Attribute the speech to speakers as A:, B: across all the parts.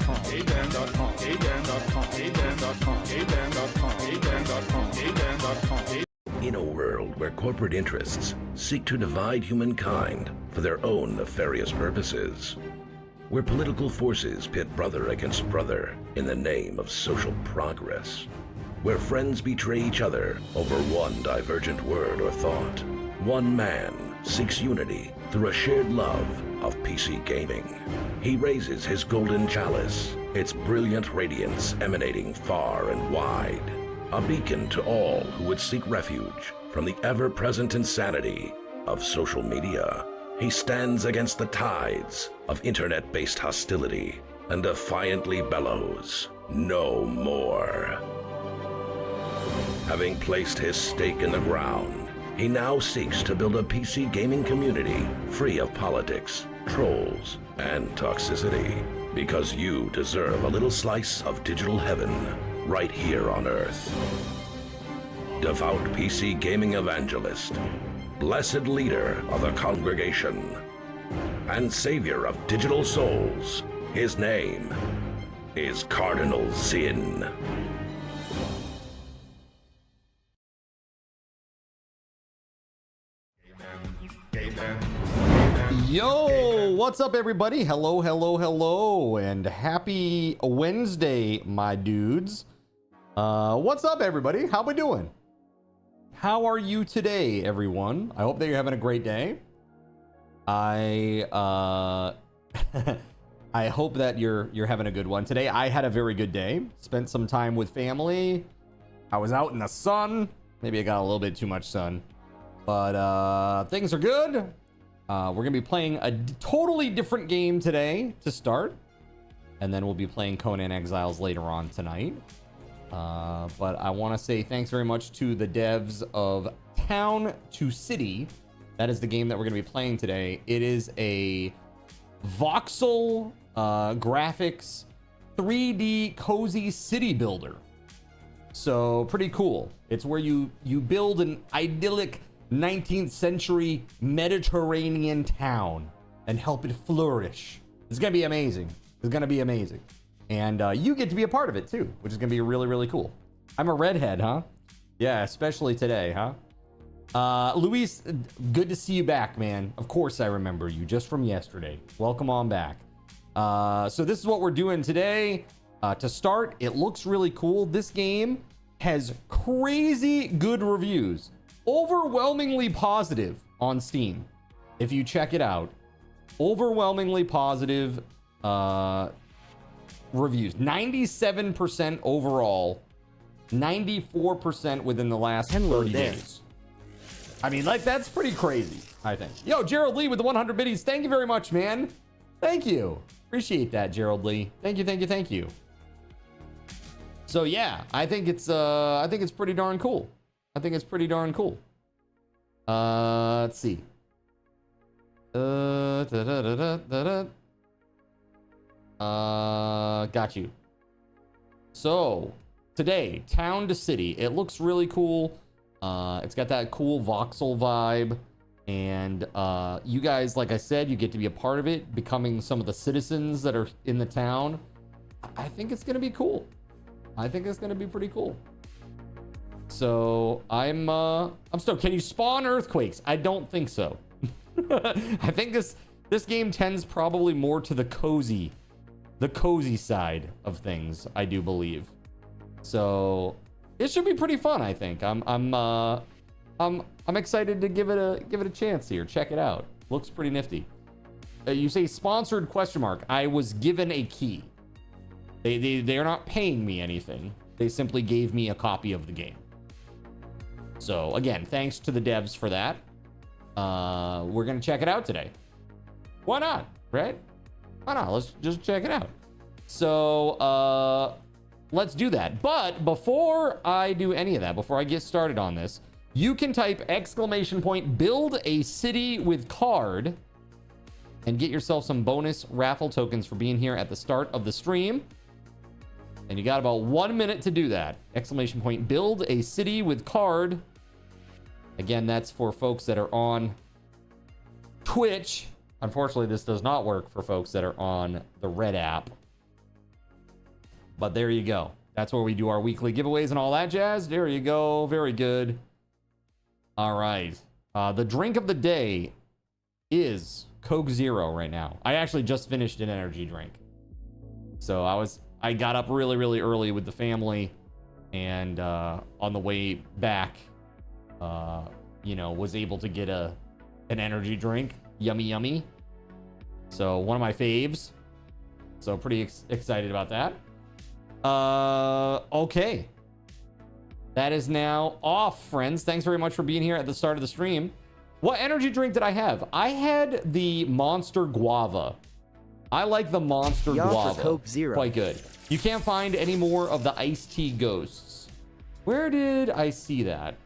A: In a world where corporate interests seek to divide humankind for their own nefarious purposes, where political forces pit brother against brother in the name of social progress, where friends betray each other over one divergent word or thought, one man seeks unity through a shared love of PC gaming. He raises his golden chalice, its brilliant radiance emanating far and wide, a beacon to all who would seek refuge from the ever-present insanity of social media. He stands against the tides of internet-based hostility and defiantly bellows, "No more." Having placed his stake in the ground, he now seeks to build a PC gaming community free of politics, trolls, and toxicity, because you deserve a little slice of digital heaven right here on Earth. Devout PC gaming evangelist, blessed leader of the congregation, and savior of digital souls, his name is Cardinal Zin.
B: Yo, what's up everybody? Hello, hello, hello, and happy Wednesday, my dudes. What's up everybody? How we doing? How are you today, everyone? I hope that you're having a great day. I hope that you're having a good one today. I had a very good day. Spent some time with family. I was out in the sun. Maybe I got a little bit too much sun, but things are good. We're gonna be playing a totally different game today to start, and then we'll be playing Conan Exiles later on tonight. But I want to say thanks very much to the devs of Town to City. That is the game that we're going to be playing today. It is a voxel graphics 3D cozy city builder. So pretty cool. It's where you build an idyllic 19th century Mediterranean town and help it flourish. It's going to be amazing. It's going to be amazing. And you get to be a part of it too, which is going to be really, really cool. I'm a redhead, huh? Yeah, especially today, huh? Luis, good to see you back, man. Of course I remember you just from yesterday. Welcome on back. So this is what we're doing today. To start, it looks really cool. This game has crazy good reviews. Overwhelmingly positive on Steam. If you check it out, overwhelmingly positive reviews. 97% overall, 94% within the last 30 days. I mean, like, that's pretty crazy, I think. Yo, Gerald Lee with the 100 biddies. Thank you very much, man. Thank you. Appreciate that, Gerald Lee. Thank you, thank you, thank you. So yeah, I think it's pretty darn cool. I think it's pretty darn cool. Let's see. Got you. So today, Town to City. It looks really cool. It's got that cool voxel vibe, and you guys, like I said, you get to be a part of it, becoming some of the citizens that are in the town. I think it's gonna be cool. I think it's gonna be pretty cool. So I'm stoked. Can you spawn earthquakes? I don't think so. I think this game tends probably more to the cozy side of things, I do believe. So it should be pretty fun, I think. I'm excited to give it a chance here. Check it out. Looks pretty nifty. You say sponsored ? I was given a key. They are not paying me anything. They simply gave me a copy of the game. So again, thanks to the devs for that. We're gonna check it out today. Why not, right? Why not? Let's just check it out. So let's do that. But before I do any of that, before I get started on this, you can type !build a city with card and get yourself some bonus raffle tokens for being here at the start of the stream. And you got about 1 minute to do that. !build a city with card. Again, that's for folks that are on Twitch. Unfortunately, this does not work for folks that are on the Red app. But there you go. That's where we do our weekly giveaways and all that jazz. There you go. Very good. All right. The drink of the day is Coke Zero right now. I actually just finished an energy drink. So I got up really, really early with the family, and on the way back, you know, was able to get an energy drink. Yummy, yummy. So one of my faves. So pretty excited about that. Okay. That is now off, friends. Thanks very much for being here at the start of the stream. What energy drink did I have? I had the Monster Guava. I like the Monster Guava.
C: Coke Zero.
B: Quite good. You can't find any more of the iced tea ghosts. Where did I see that?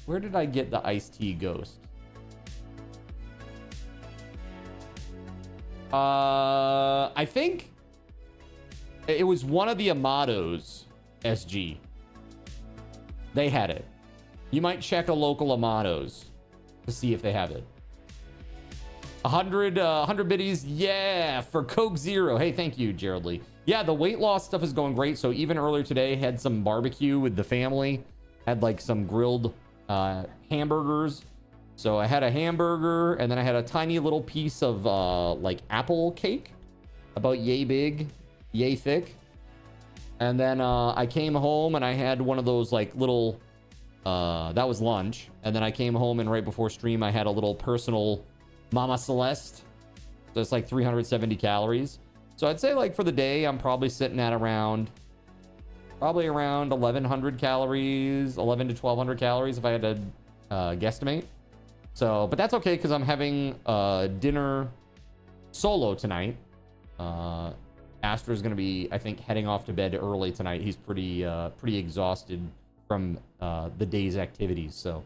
B: Where did I get the iced tea ghost? I think it was one of the Amados SG. They had it. You might check a local Amados to see if they have it. 100 biddies, yeah, for Coke Zero. Hey, thank you, Gerald Lee. Yeah, the weight loss stuff is going great. So even earlier today, had some barbecue with the family. Had like some grilled hamburgers. So I had a hamburger, and then I had a tiny little piece of like apple cake, about yay big, yay thick. And then I came home and I had one of those like little, that was lunch. And then I came home and right before stream, I had a little personal Mama Celeste. So it's like 370 calories. So I'd say like for the day, I'm probably sitting at probably around 1,100 calories, 1,100 to 1,200 calories if I had to guesstimate. So, but that's okay because I'm having dinner solo tonight. Astra's going to be, I think, heading off to bed early tonight. He's pretty exhausted from the day's activities. So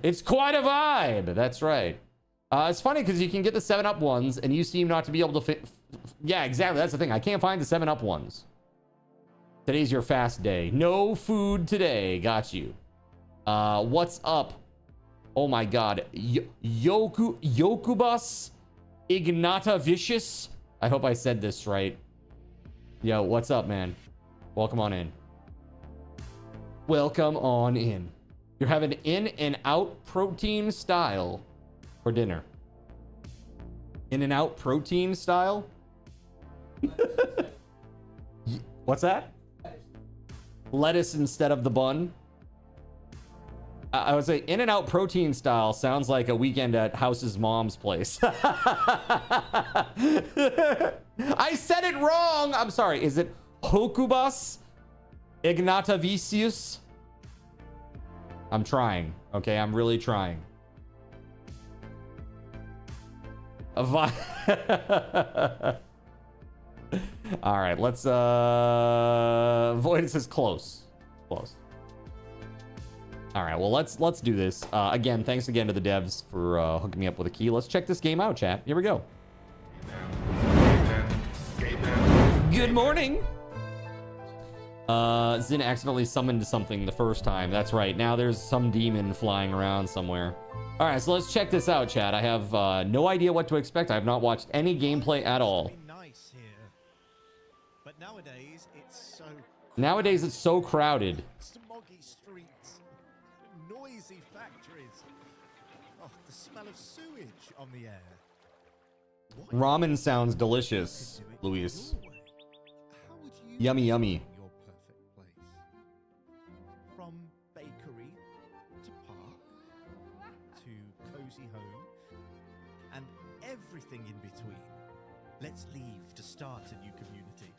B: it's quite a vibe. That's right. It's funny because you can get the 7-Up ones and you seem not to be able to fit. Yeah, exactly. That's the thing. I can't find the 7-Up ones. Today's your fast day. No food today. Got you. What's up? Oh my God. Yokubus Ignatavicius. I hope I said this right. Yo, what's up, man? Welcome on in. Welcome on in. You're having in and out protein style for dinner. In and out protein style? What's that? Lettuce instead of the bun? I would say in and out protein style sounds like a weekend at House's mom's place. I said it wrong. I'm sorry. Is it Hokubus Ignatavicius? I'm trying. Okay, I'm really trying. All right, let's Void says close. Close. All right, well, let's do this. Again, thanks again to the devs for hooking me up with a key. Let's check this game out, chat. Here we go. Good morning. Zin accidentally summoned something the first time. That's right. Now there's some demon flying around somewhere. All right, so let's check this out, chat. I have no idea what to expect. I have not watched any gameplay at all.
D: Nice here. But nowadays it's
B: so crowded.
D: Smoggy streets, noisy factories. Oh, the smell of sewage on the air. What
B: Ramen sounds delicious, Luis.
D: How would you
B: Yummy, yummy.
D: design your perfect place? From bakery to park to cozy home and everything in between. Let's leave to start a new community.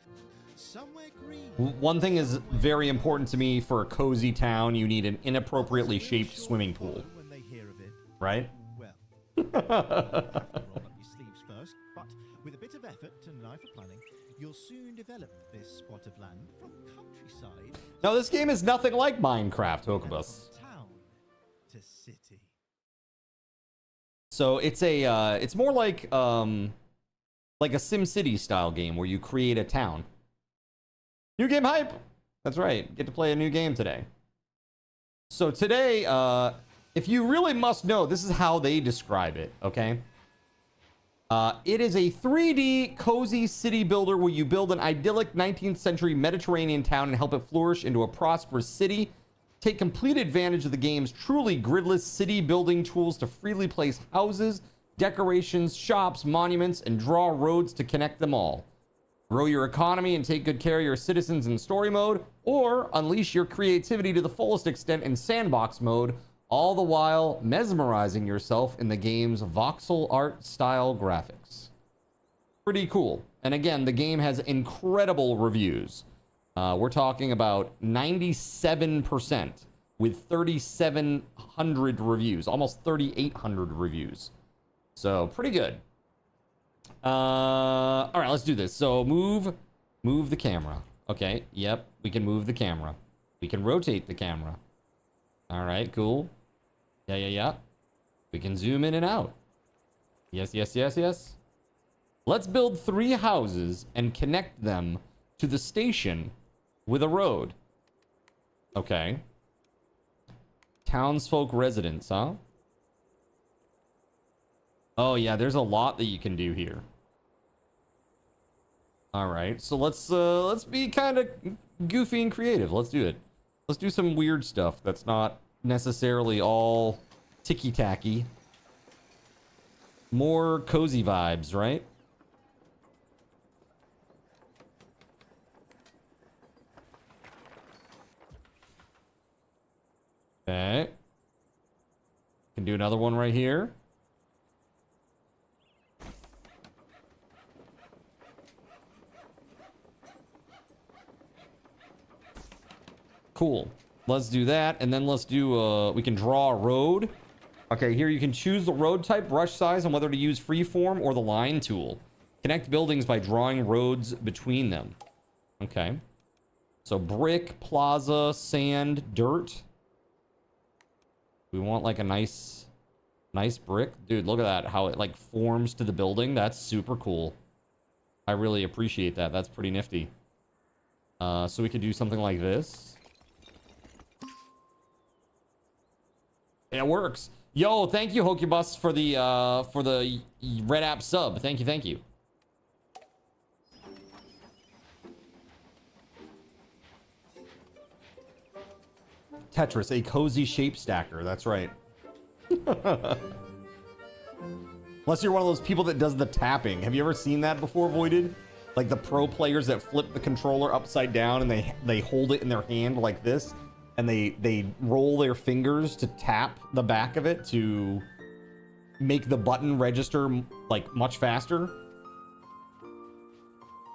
D: Somewhere green.
B: One thing is very important to me for a cozy town. You need an inappropriately shaped swimming pool,
D: When they hear of it,
B: right?
D: well, you have to roll up your sleeves first, but with a bit of effort and an eye for planning, you'll soon develop this spot of land from countryside.
B: No, this game is nothing like Minecraft, Hokubus.
D: From town to city.
B: So it's it's more like a SimCity style game where you create a town. New game hype. That's right. Get to play a new game today. So today, if you really must know, this is how they describe it. Okay. It is a 3D cozy city builder where you build an idyllic 19th century Mediterranean town and help it flourish into a prosperous city. Take complete advantage of the game's truly gridless city building tools to freely place houses, decorations, shops, monuments, and draw roads to connect them all. Grow your economy and take good care of your citizens in story mode, or unleash your creativity to the fullest extent in sandbox mode, all the while mesmerizing yourself in the game's voxel art style graphics. Pretty cool. And again, the game has incredible reviews. We're talking about 97% with 3,700 reviews, almost 3,800 reviews. So pretty good. All right, let's do this. So move the camera. Okay, yep, we can move the camera. We can rotate the camera. All right, cool. Yeah. We can zoom in and out. Yes. Let's build 3 houses and connect them to the station with a road. Okay. Townsfolk residence, huh? Oh yeah, there's a lot that you can do here. All right, so let's be kind of goofy and creative. Let's do it. Let's do some weird stuff that's not necessarily all ticky-tacky. More cozy vibes, right? Okay. Can do another one right here. Cool. Let's do that, and then let's do we can draw a road. Okay, here you can choose the road type, brush size, and whether to use freeform or the line tool. Connect buildings by drawing roads between them. Okay. So brick, plaza, sand, dirt. We want like a nice brick. Dude, look at that, how it like forms to the building. That's super cool. I really appreciate that. That's pretty nifty. So we could do something like this. It works. Yo, thank you, Hokibus, for the red app sub. Thank you. Tetris, a cozy shape stacker. That's right. Unless you're one of those people that does the tapping. Have you ever seen that before, Voided? Like the pro players that flip the controller upside down and they hold it in their hand like this, and they roll their fingers to tap the back of it to make the button register like much faster.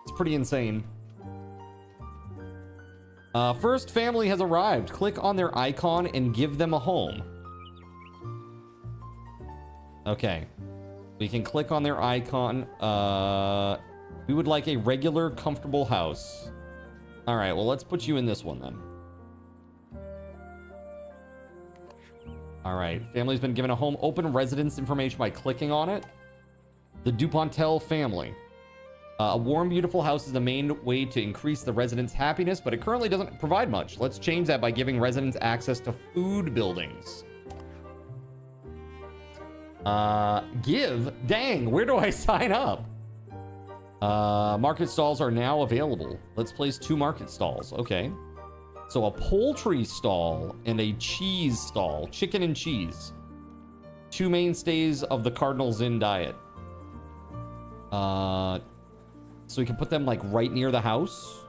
B: It's pretty insane. First family has arrived. Click on their icon and give them a home. Okay. We can click on their icon. We would like a regular, comfortable house. All right, well, let's put you in this one then. All right, family's been given a home. Open residence information by clicking on it. The Dupontel family. A warm, beautiful house is the main way to increase the residents' happiness, but it currently doesn't provide much. Let's change that by giving residents access to food buildings. Dang, where do I sign up? Market stalls are now available. Let's place 2 market stalls. Okay. So a poultry stall and a cheese stall. Chicken and cheese. 2 mainstays of the Cardinals Inn diet. So we can put them like right near the house.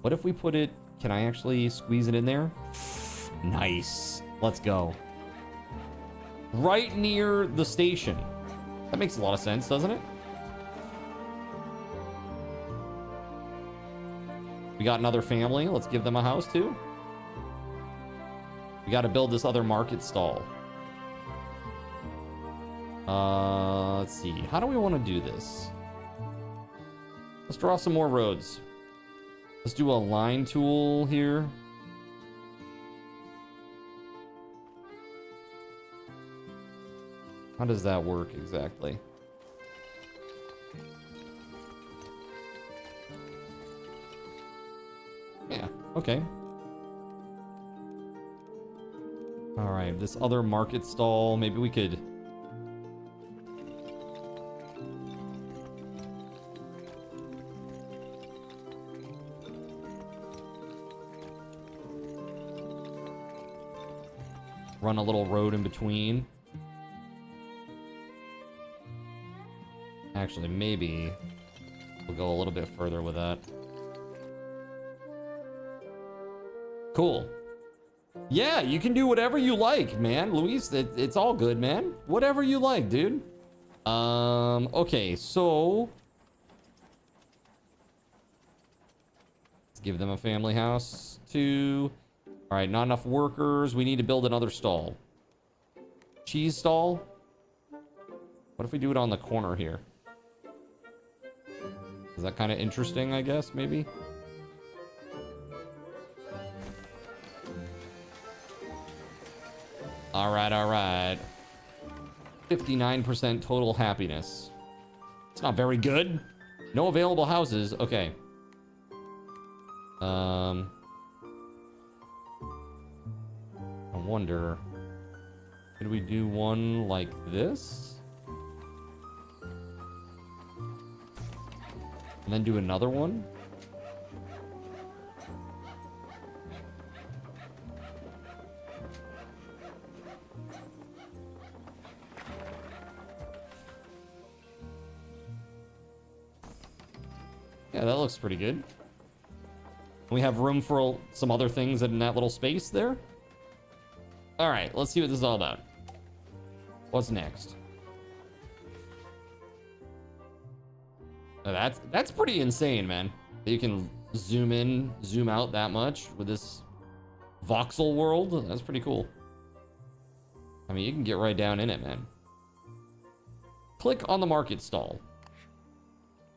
B: What if we put it... Can I actually squeeze it in there? Nice. Let's go. Right near the station. That makes a lot of sense, doesn't it? We got another family. Let's give them a house too. We got to build this other market stall. Let's see. How do we want to do this? Let's draw some more roads. Let's do a line tool here. How does that work exactly? Yeah, okay. All right, this other market stall, maybe we could Run a little road in between. Actually, maybe we'll go a little bit further with that. Cool. Yeah, you can do whatever you like, man. Luis, it's all good, man. Whatever you like, dude. Okay, so let's give them a family house too. All right, not enough workers. We need to build another stall. Cheese stall. What if we do it on the corner here? Is that kind of interesting, I guess, maybe? All right, all right. 59% total happiness. It's not very good. No available houses. Okay. I wonder, could we do one like this? And then do another one? Yeah, that looks pretty good. We have room for some other things in that little space there. All right, let's see what this is all about. What's next? Oh, that's pretty insane, man. You can zoom in, zoom out that much with this voxel world. That's pretty cool. I mean, you can get right down in it, man. Click on the market stall.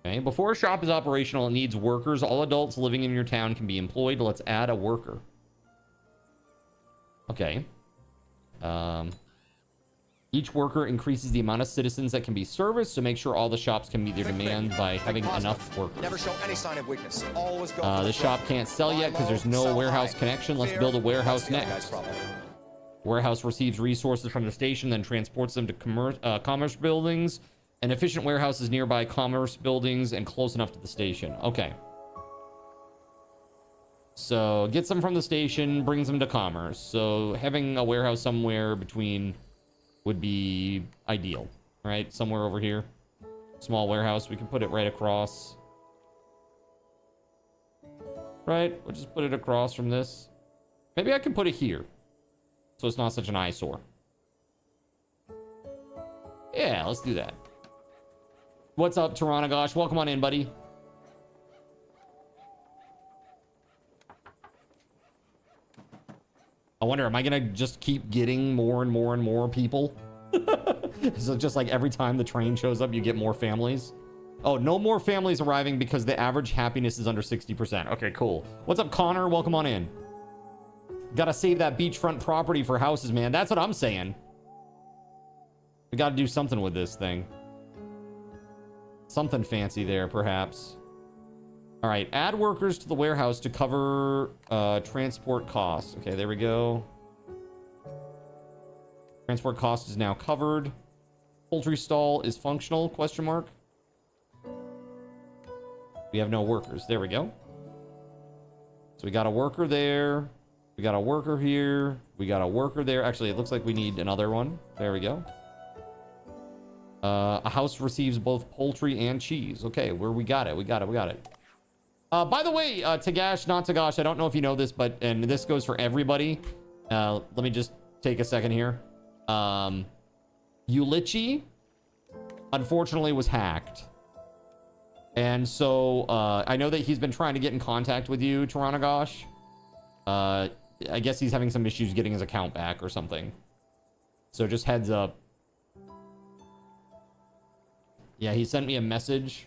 B: Okay, before a shop is operational, it needs workers. All adults living in your town can be employed. Let's add a worker. Okay. Each worker increases the amount of citizens that can be serviced, so make sure all the shops can meet their demand by having enough workers.
C: Never show any sign of weakness. Always go.
B: The shop can't sell yet because there's no warehouse connection. Let's build a warehouse next. Warehouse receives resources from the station, then transports them to commerce buildings. An efficient warehouse is nearby commerce buildings and close enough to the station. Okay. So gets them from the station, brings them to commerce. So having a warehouse somewhere between would be ideal, right? Somewhere over here. Small warehouse. We can put it right across. Right? We'll just put it across from this. Maybe I can put it here, so it's not such an eyesore. Yeah, let's do that. What's up, Taranagosh? Welcome on in, buddy. I wonder, am I gonna just keep getting more and more and more people? So just like every time the train shows up, you get more families? Oh, no more families arriving because the average happiness is under 60%. Okay, cool. What's up, Connor? Welcome on in. Gotta save that beachfront property for houses, man. That's what I'm saying. We gotta do something with this thing. Something fancy there, perhaps. All right, add workers to the warehouse to cover transport costs. Okay, there we go. Transport cost is now covered. Poultry stall is functional, question mark. We have no workers. There we go. So we got a worker there. We got a worker here. We got a worker there. Actually, it looks like we need another one. There we go. A house receives both poultry and cheese. Okay, where we got it. We got it. By the way, Tagash, not Tagash, I don't know if you know this, but, and this goes for everybody. Let me just take a second here. Ulichi, unfortunately, was hacked. And so, I know that he's been trying to get in contact with you, Taranagosh. I guess he's having some issues getting his account back or something. So just heads up. Yeah, he sent me a message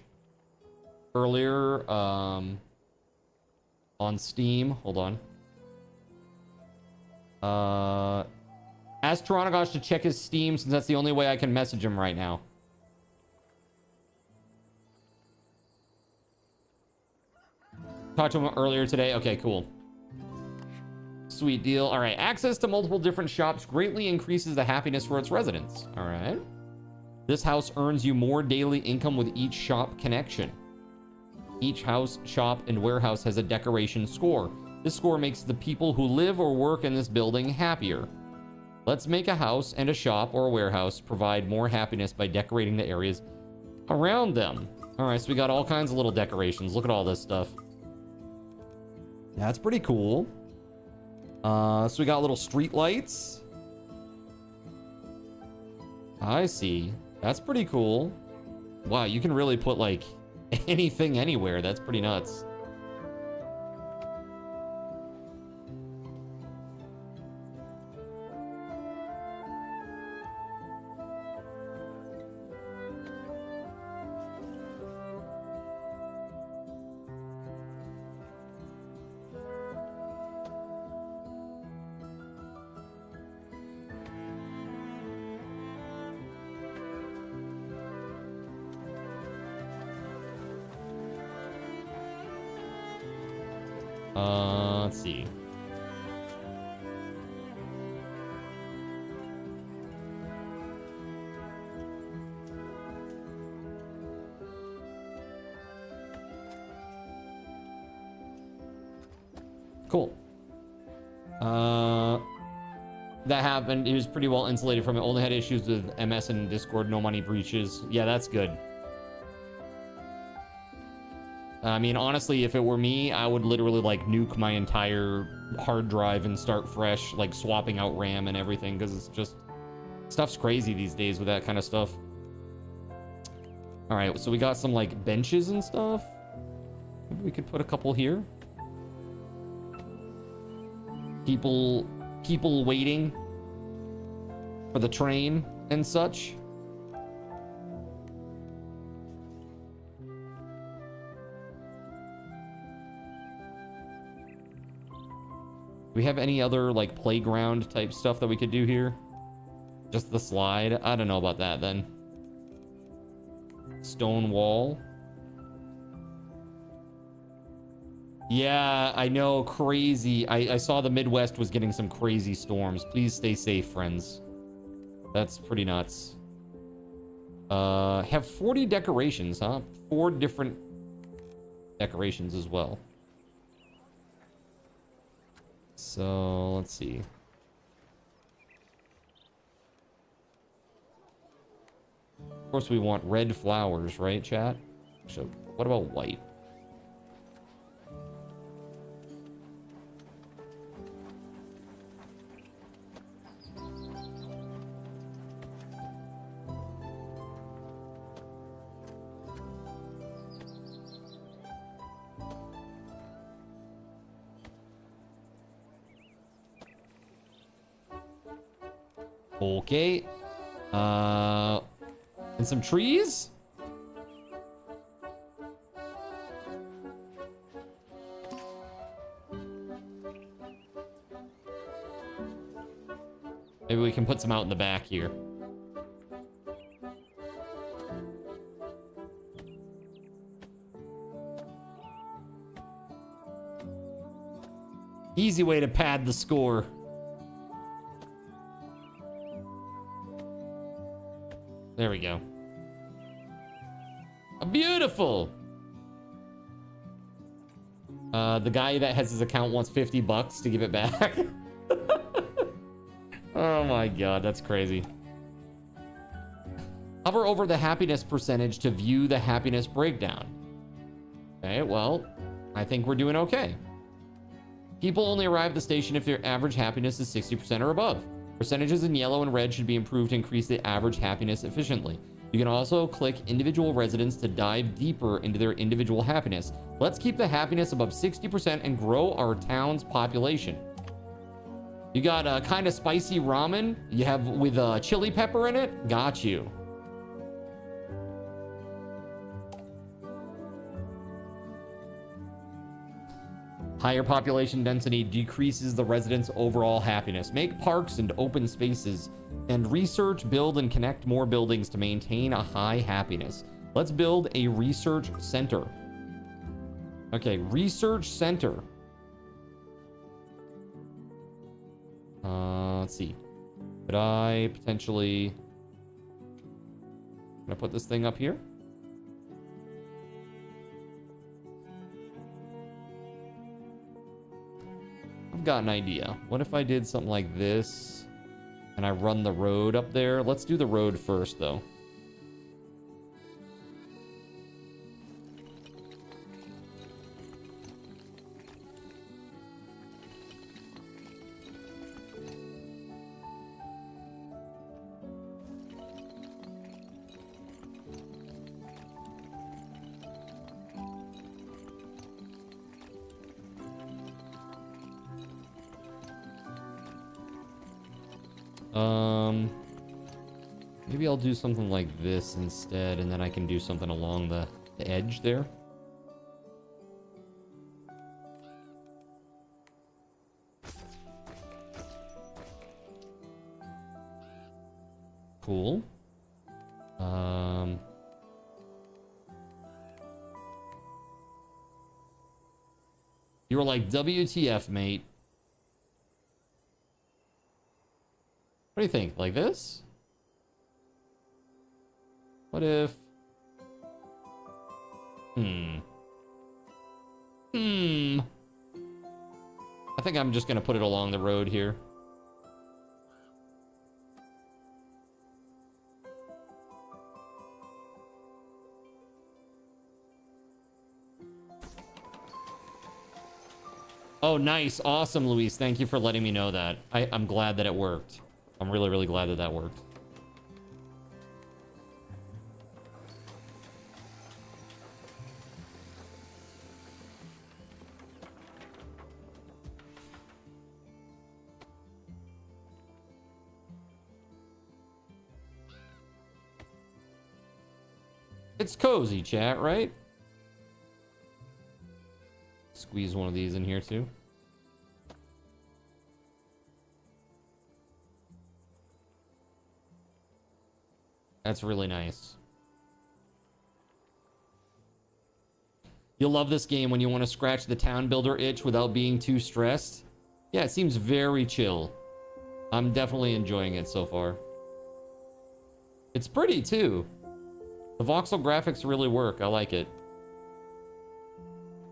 B: earlier on Steam. Hold on. Ask Taranagosh to check his Steam since that's the only way I can message him right now. Talked to him earlier today. Okay, cool. Sweet deal. All right. Access to multiple different shops greatly increases the happiness for its residents. All right. This house earns you more daily income with each shop connection. Each house, shop, and warehouse has a decoration score. This score makes the people who live or work in this building happier. Let's make a house and a shop or a warehouse provide more happiness by decorating the areas around them. All right, so we got all kinds of little decorations. Look at all this stuff. That's pretty cool. So we got little street lights. I see. That's pretty cool. Wow, you can really put like anything anywhere. That's pretty nuts. Let's see. Cool. That happened. It was pretty well insulated from it. Only had issues with MS and Discord. No money breaches. Yeah, that's good. I mean, honestly, if it were me, I would literally like nuke my entire hard drive and start fresh, like swapping out RAM and everything, because it's just stuff's crazy these days with that kind of stuff. All right, so we got some like benches and stuff. Maybe we could put a couple here. People waiting for the train and such. Do we have any other like playground type stuff that we could do here? Just the slide? I don't know about that then. Stone wall. Yeah, I know, crazy. I saw the Midwest was getting some crazy storms. Please stay safe, friends. That's pretty nuts. Have 40 decorations, huh? 4 different decorations as well. So, let's see. Of course, we want red flowers, right, chat? So, what about white? Okay. And some trees? Maybe we can put some out in the back here. Easy way to pad the score. There we go. Beautiful. The guy that has his account wants $50 to give it back. Oh my god, that's crazy. Hover over the happiness percentage to view the happiness breakdown. Okay, well, I think we're doing okay. People only arrive at the station if their average happiness is 60% or above. Percentages in yellow and red should be improved to increase the average happiness efficiently. You can also click individual residents to dive deeper into their individual happiness. Let's keep the happiness above 60% and grow our town's population. You got a kind of spicy ramen you have with chili pepper in it? Got you. Higher population density decreases the residents' overall happiness. Make parks and open spaces and research, build, and connect more buildings to maintain a high happiness. Let's build a research center. Okay, research center. Let's see. Could I potentially... Can I put this thing up here? I've got an idea. What if I did something like this And I run the road up there. Let's do the road first, though. Maybe I'll do something like this instead, and then I can do something along the edge there. Cool. You were like, WTF, mate. What do you think? Like this? What if... I think I'm just gonna put it along the road here. Oh, nice. Awesome, Luis. Thank you for letting me know that. I'm glad that it worked. I'm really, really glad that that worked. It's cozy, chat, right? Squeeze one of these in here, too. That's really nice. You'll love this game when you want to scratch the town builder itch without being too stressed. Yeah, it seems very chill. I'm definitely enjoying it so far. It's pretty, too. The voxel graphics really work. I like it.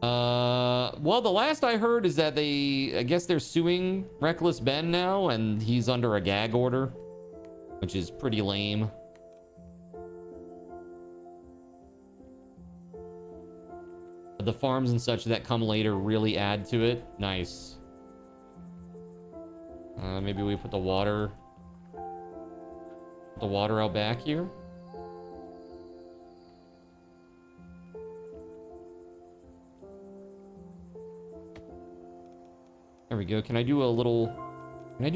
B: Well, the last I heard is that I guess they're suing Reckless Ben now, and he's under a gag order, which is pretty lame. The farms and such that come later really add to it. Nice. Maybe we put the water out back here. There we go. Can I do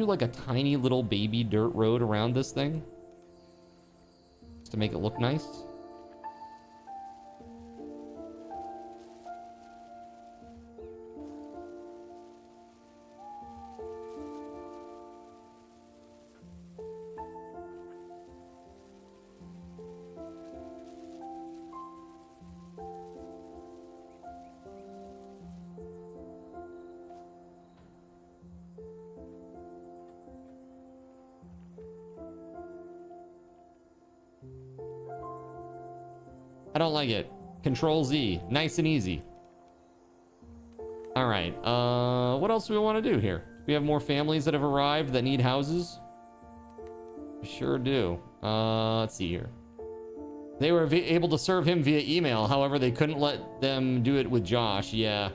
B: like a tiny little baby dirt road around this thing? Just to make it look nice. I don't like it. Control Z. Nice and easy. All right. What else do we want to do here? We have more families that have arrived that need houses. We sure do. Let's see here. They were able to serve him via email. However, they couldn't let them do it with Josh. Yeah.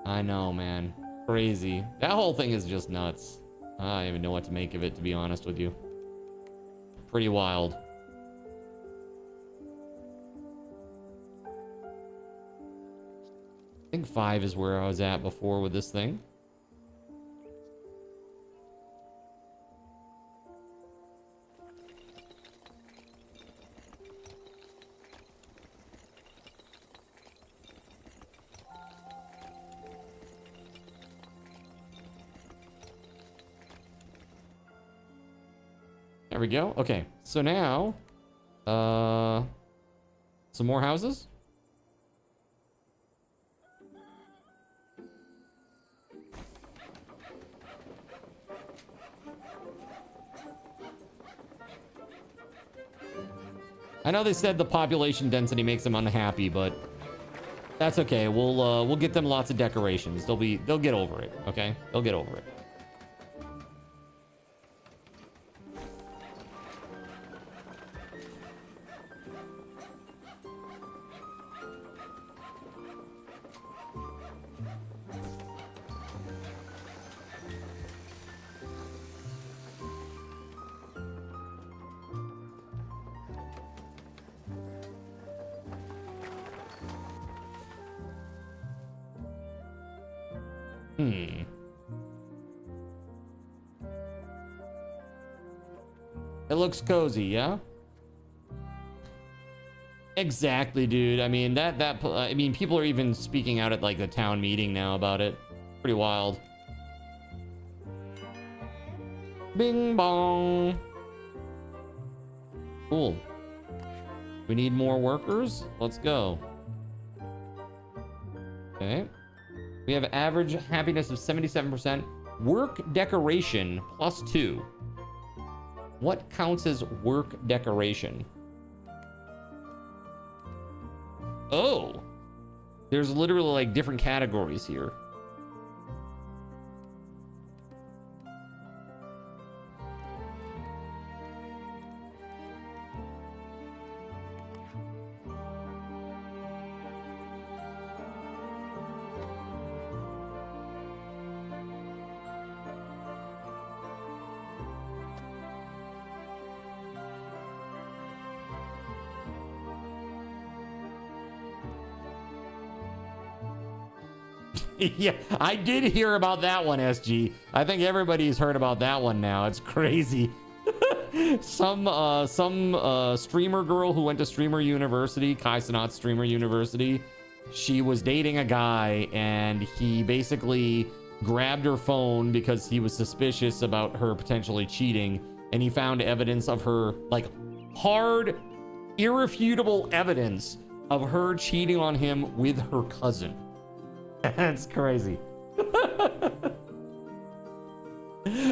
B: I know, man. Crazy. That whole thing is just nuts. I don't even know what to make of it, to be honest with you. Pretty wild. I think 5 is where I was at before with this thing. There we go. Okay, so now, some more houses. I know they said the population density makes them unhappy, but that's okay. We'll get them lots of decorations. They'll get over it, okay? They'll get over it. It looks cozy, yeah? Exactly, dude. I mean, I mean, people are even speaking out at like the town meeting now about it. Pretty wild. Bing bong. Cool. We need more workers. Let's go. Okay. We have average happiness of 77%. Work decoration +2. What counts as work decoration? Oh, there's literally like different categories here. Yeah, I did hear about that one, SG. I think everybody's heard about that one now. It's crazy. Some streamer girl who went to Streamer University, Kai Cenat Streamer University, she was dating a guy and he basically grabbed her phone because he was suspicious about her potentially cheating, and he found evidence of her, like hard, irrefutable evidence of her cheating on him with her cousin. That's crazy.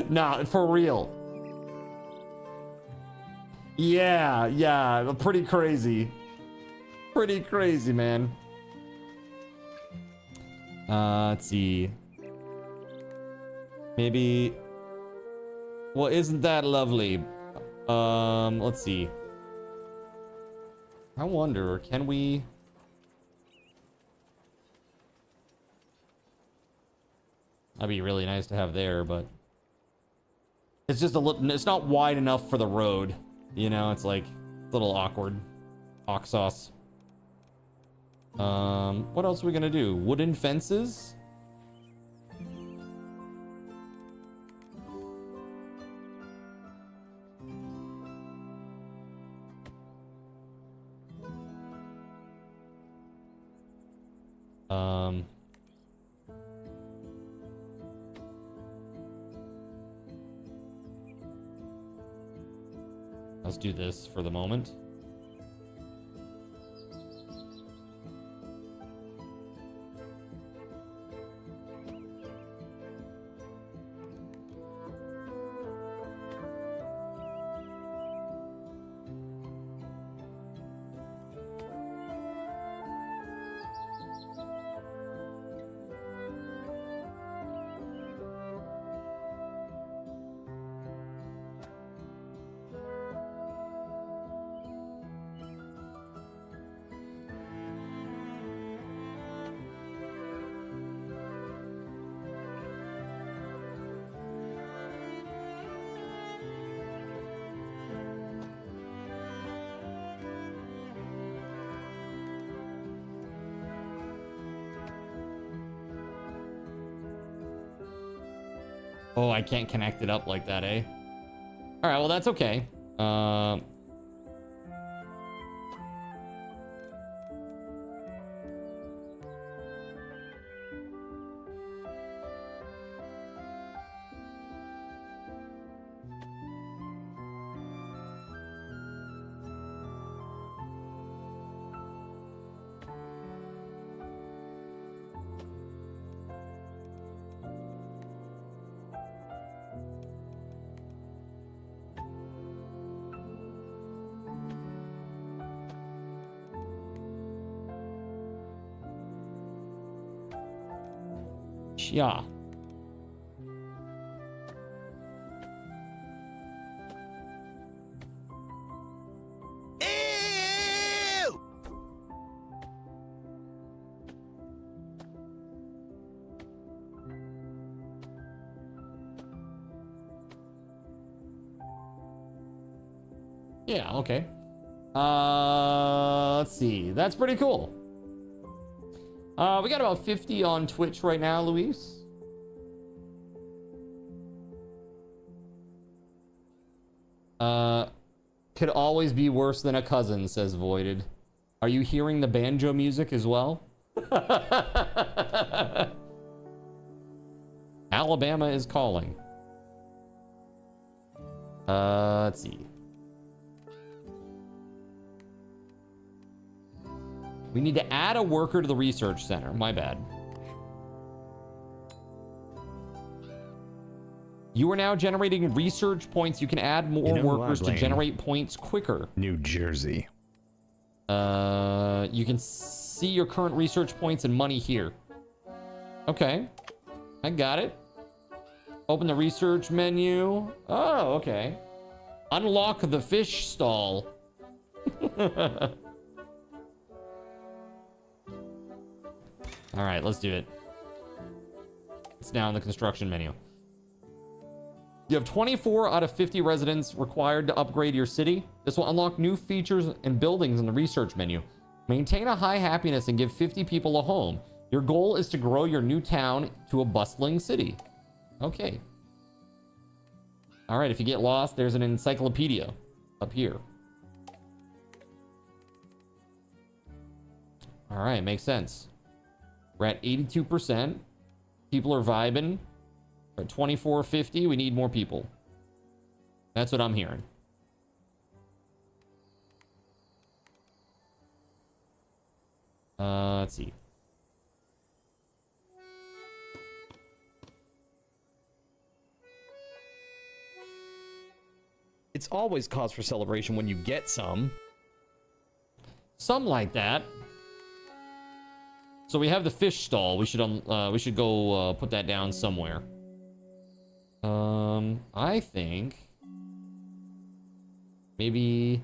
B: Nah, for real. Yeah, pretty crazy. Pretty crazy, man. Let's see. Maybe. Well, isn't that lovely? Let's see. I wonder, can we? That'd be really nice to have there, but it's just a little, it's not wide enough for the road. You know, it's like a little awkward. Hawk sauce. What else are we gonna do? Wooden fences? Let's do this for the moment. Oh, I can't connect it up like that, eh? All right, well, that's okay. Yeah.
D: Ew!
B: Yeah, okay. Let's see. That's pretty cool. We got about 50 on Twitch right now, Luis. Could always be worse than a cousin, says Voided. Are you hearing the banjo music as well? Alabama is calling. Let's see. We need to add a worker to the research center. My bad. You are now generating research points. You can add more workers to generate points quicker.
E: New Jersey.
B: You can see your current research points and money here. Okay. I got it. Open the research menu. Oh, okay. Unlock the fish stall. All right, let's do it. It's now in the construction menu. You have 24 out of 50 residents required to upgrade your city. This will unlock new features and buildings in the research menu. Maintain a high happiness and give 50 people a home. Your goal is to grow your new town to a bustling city. Okay. All right, if you get lost, there's an encyclopedia up here. All right, makes sense. We're at 82%. People are vibing. We're at 2450. We need more people. That's what I'm hearing. Let's see.
E: It's always cause for celebration when you get some.
B: Something like that. So we have the fish stall. We should go put that down somewhere. I think maybe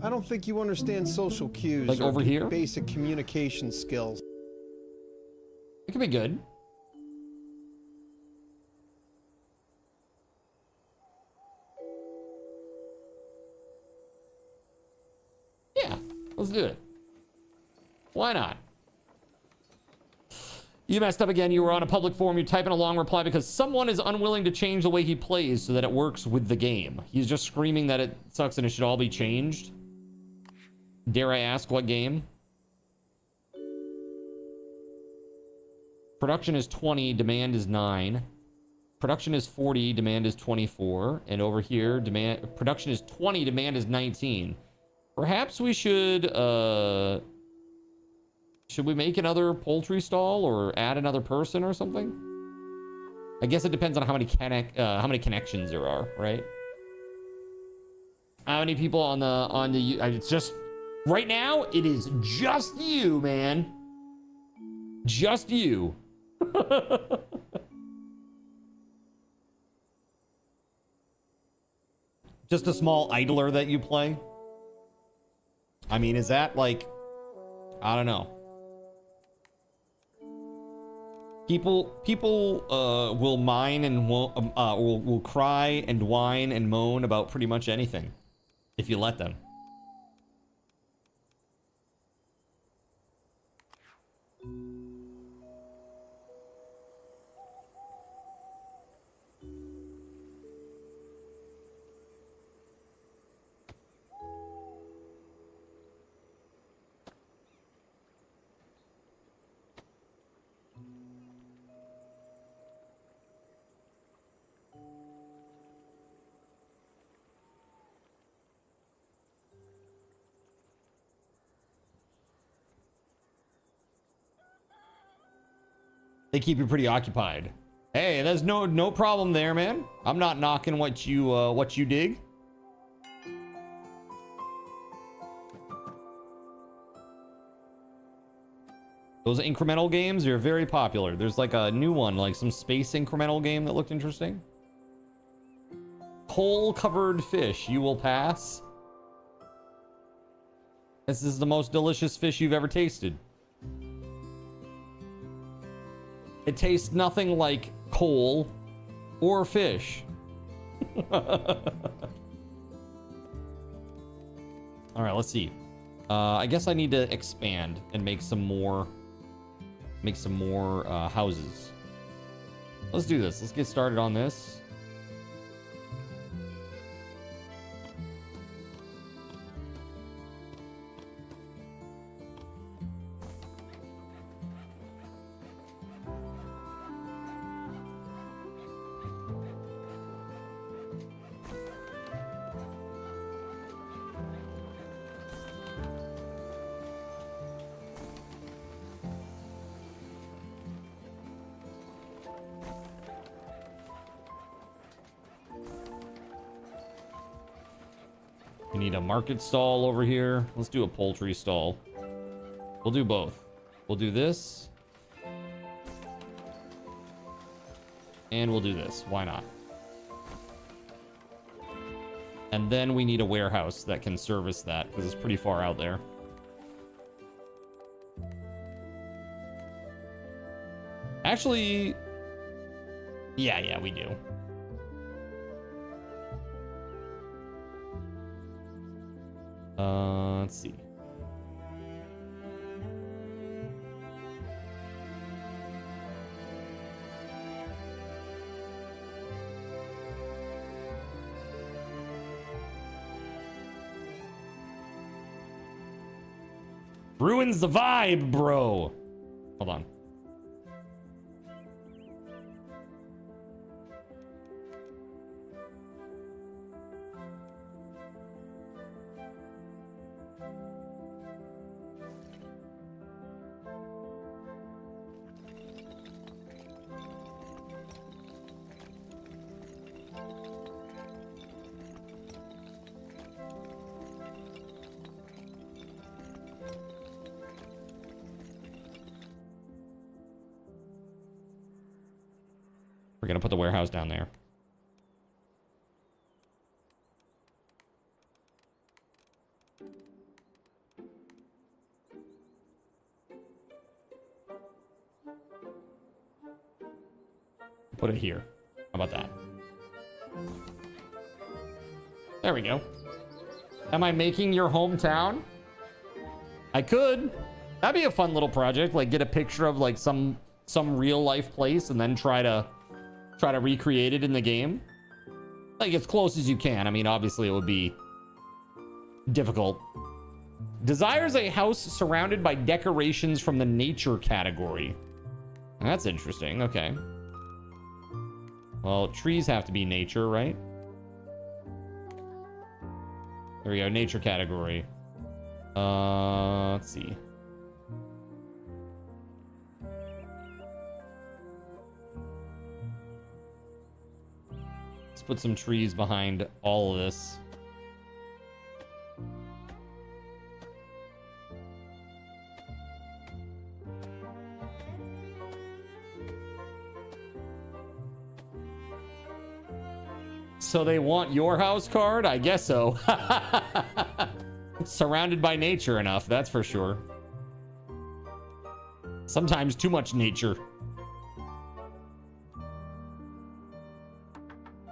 F: I don't think you understand social cues.
B: Like
F: or
B: over here?
F: Basic communication skills.
B: It could be good. Yeah, let's do it. Why not? You messed up again. You were on a public forum. You type in a long reply because someone is unwilling to change the way he plays so that it works with the game. He's just screaming that it sucks and it should all be changed. Dare I ask what game? Production is 20, demand is 9. Production is 40, demand is 24. And over here, production is 20, demand is 19. Perhaps we should we make another poultry stall or add another person or something? I guess it depends on how many connections there are, right? How many people on the it's just right now it is just you, man. Just you. Just a small idler that you play. I mean, is that like, I don't know. People will mine and will cry and whine and moan about pretty much anything if you let them. They keep you pretty occupied. Hey, there's no problem there, man. I'm not knocking what you dig. Those incremental games are very popular. There's like a new one, like some space incremental game that looked interesting. Coal-covered fish. You will pass. This is the most delicious fish you've ever tasted. It tastes nothing like coal or fish. All right, let's see. I guess I need to expand and make some more houses. Let's do this. Let's get started on this. need a market stall over here. Let's do a poultry stall. We'll do both. We'll do this. And we'll do this. Why not? And then we need a warehouse that can service that because it's pretty far out there. Actually, yeah, we do. Let's see. Ruins the vibe, bro. Hold on. We're gonna put the warehouse down there. Put it here. How about that? There we go. Am I making your hometown? I could. That'd be a fun little project. Like get a picture of like some real life place and then try to recreate it in the game. Like as close as you can. I mean, obviously it would be difficult. Desires a house surrounded by decorations from the nature category. That's interesting. Okay. Well, trees have to be nature, right? There we go. Nature category. Let's see. Let's put some trees behind all of this. So they want your house card? I guess so. Surrounded by nature enough, that's for sure. Sometimes too much nature.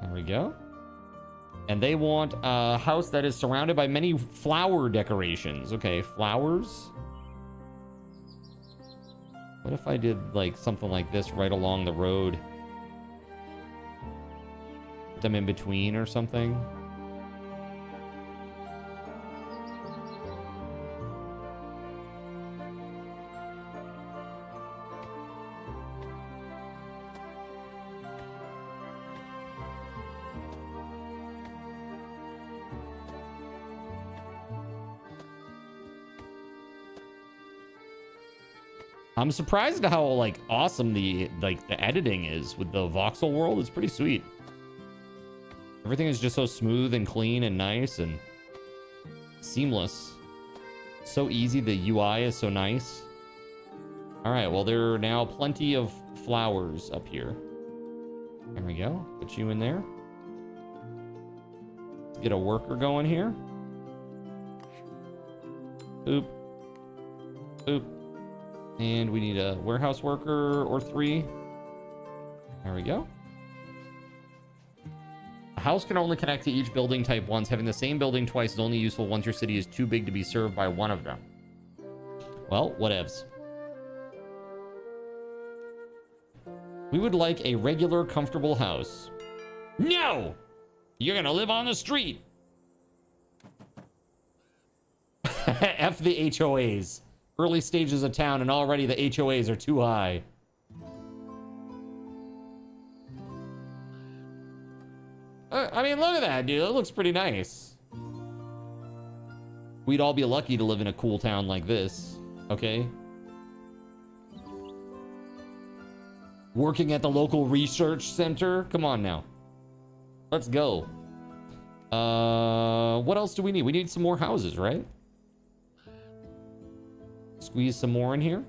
B: There we go. And they want a house that is surrounded by many flower decorations. Okay, flowers. What if I did like something like this right along the road? Put them in between or something. I'm surprised at how like awesome the editing is with the voxel world. It's pretty sweet. Everything is just so smooth and clean and nice and seamless. So easy. The UI is so nice. All right, well, there are now plenty of flowers up here. There we go. Put you in there. Let's get a worker going here. Boop. Boop. And we need a warehouse worker or 3. There we go. A house can only connect to each building type once. Having the same building twice is only useful once your city is too big to be served by one of them. Well, whatevs. We would like a regular, comfortable house. No! You're gonna live on the street. F the HOAs. Early stages of town, and already the HOAs are too high. I mean, look at that, dude. It looks pretty nice. We'd all be lucky to live in a cool town like this, okay? Working at the local research center? Come on now. Let's go. What else do we need? We need some more houses, right? Squeeze some more in here.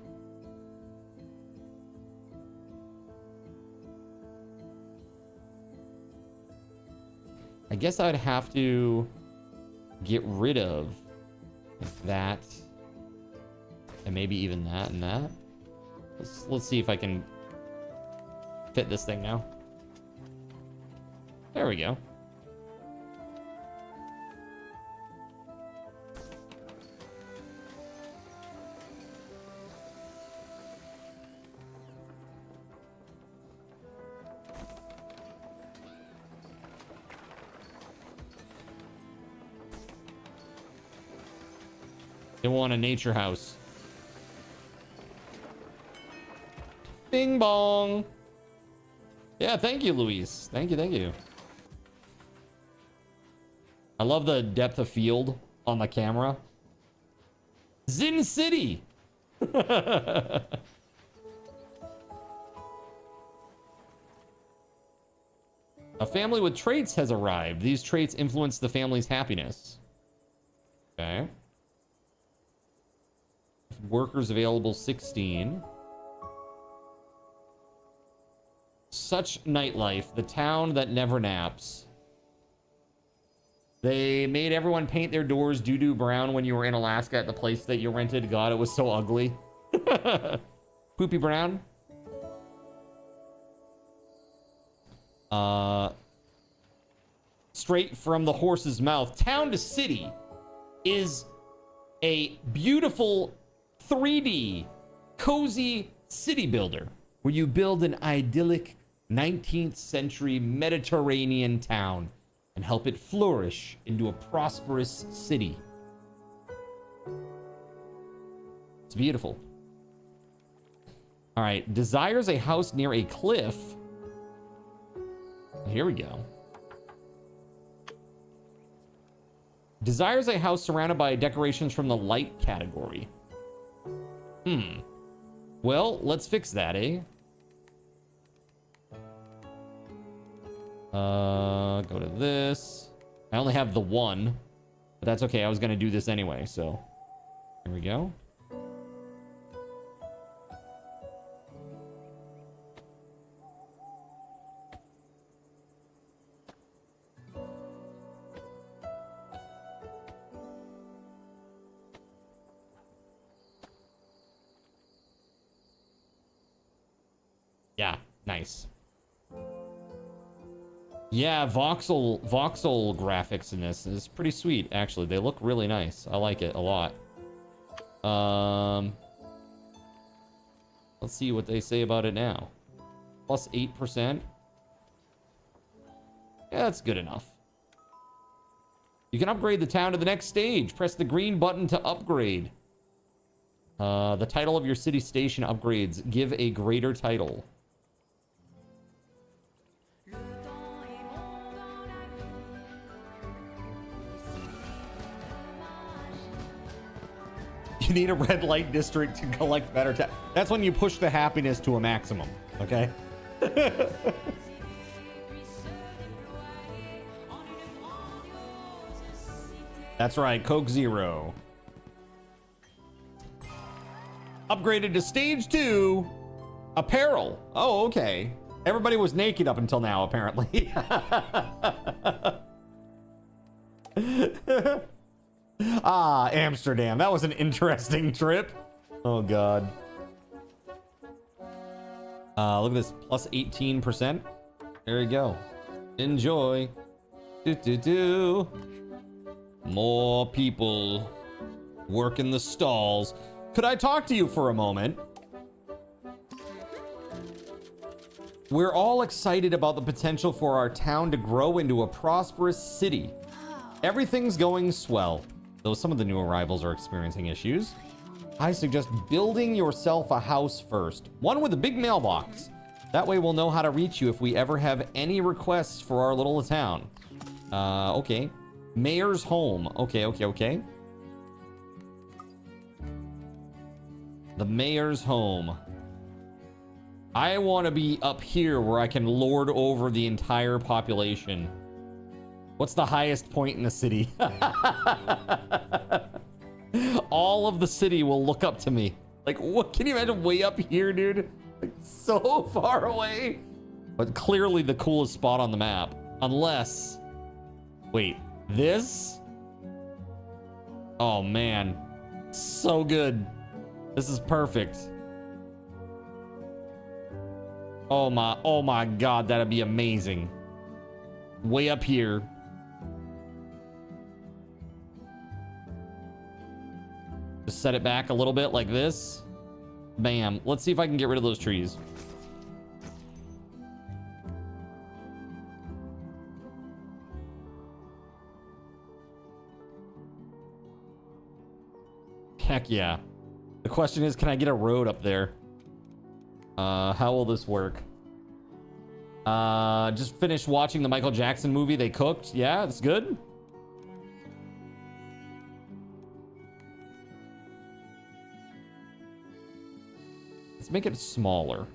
B: I guess I'd have to get rid of that and maybe even that and that. Let's see if I can fit this thing now. There we go. They want a nature house. Bing bong. Yeah, thank you, Luis. Thank you, thank you. I love the depth of field on the camera. Zin City. A family with traits has arrived. These traits influence the family's happiness. Okay. Workers available 16. Such nightlife, the town that never naps. They made everyone paint their doors doo-doo brown when you were in Alaska at the place that you rented. God, it was so ugly. Poopy brown. Straight from the horse's mouth. Town to City is a beautiful 3D cozy city builder where you build an idyllic 19th century Mediterranean town and help it flourish into a prosperous city. It's beautiful. All right, desires a house near a cliff. Here we go. Desires a house surrounded by decorations from the light category. Well, let's fix that, eh? Go to this. I only have the one, but that's okay. I was gonna do this anyway, so here we go. Yeah, nice. Yeah, voxel graphics in this is pretty sweet, actually. They look really nice. I like it a lot. Let's see what they say about it now. Plus 8%. Yeah, that's good enough. You can upgrade the town to the next stage. Press the green button to upgrade. The title of your city station upgrades. Give a greater title. You need a red light district to collect better tax. That's when you push the happiness to a maximum, okay? That's right, Coke Zero. Upgraded to stage 2. Apparel. Oh, okay. Everybody was naked up until now, apparently. Ah, Amsterdam. That was an interesting trip. Oh, God. Look at this. Plus 18%. There you go. Enjoy. More people working the stalls. Could I talk to you for a moment? We're all excited about the potential for our town to grow into a prosperous city. Everything's going swell, though some of the new arrivals are experiencing issues. I suggest building yourself a house first, one with a big mailbox. That way we'll know how to reach you if we ever have any requests for our little town. Okay. Mayor's home. Okay. The mayor's home. I want to be up here where I can lord over the entire population. What's the highest point in the city? All of the city will look up to me. Like, what? Can you imagine way up here, dude? Like, so far away. But clearly the coolest spot on the map. Unless... Wait, this? Oh, man. So good. This is perfect. Oh my God, that'd be amazing. Way up here. Just set it back a little bit like this. Bam. Let's see if I can get rid of those trees. Heck yeah. The question is, can I get a road up there? How will this work? Just finished watching the Michael Jackson movie They Cooked. Yeah, it's good. Let's make it smaller.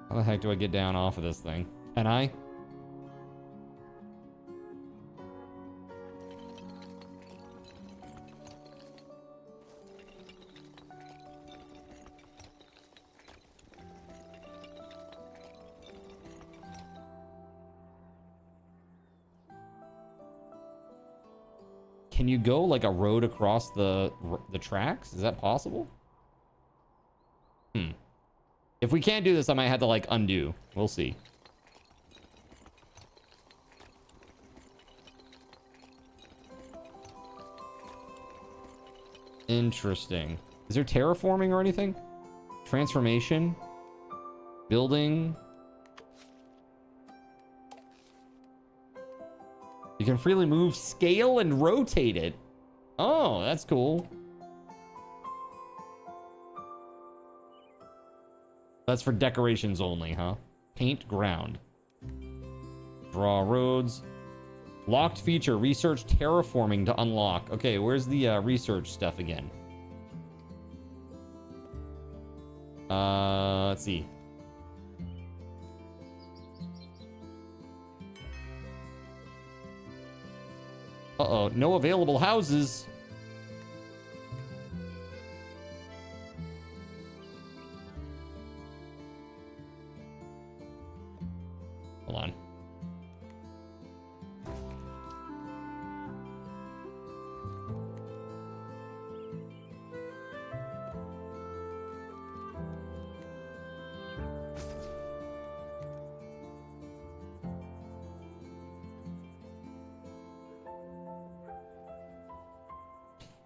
B: How the heck do I get down off of this thing? Can I? Can you go like a road across the tracks? Is that possible? If we can't do this, I might have to like undo. We'll see. Interesting. Is there terraforming or anything? Transformation? Building? You can freely move, scale, and rotate it. Oh, that's cool. That's for decorations only, huh? Paint ground. Draw roads. Locked feature. Research terraforming to unlock. Okay, where's the research stuff again? Let's see. Uh-oh, no available houses. Hold on.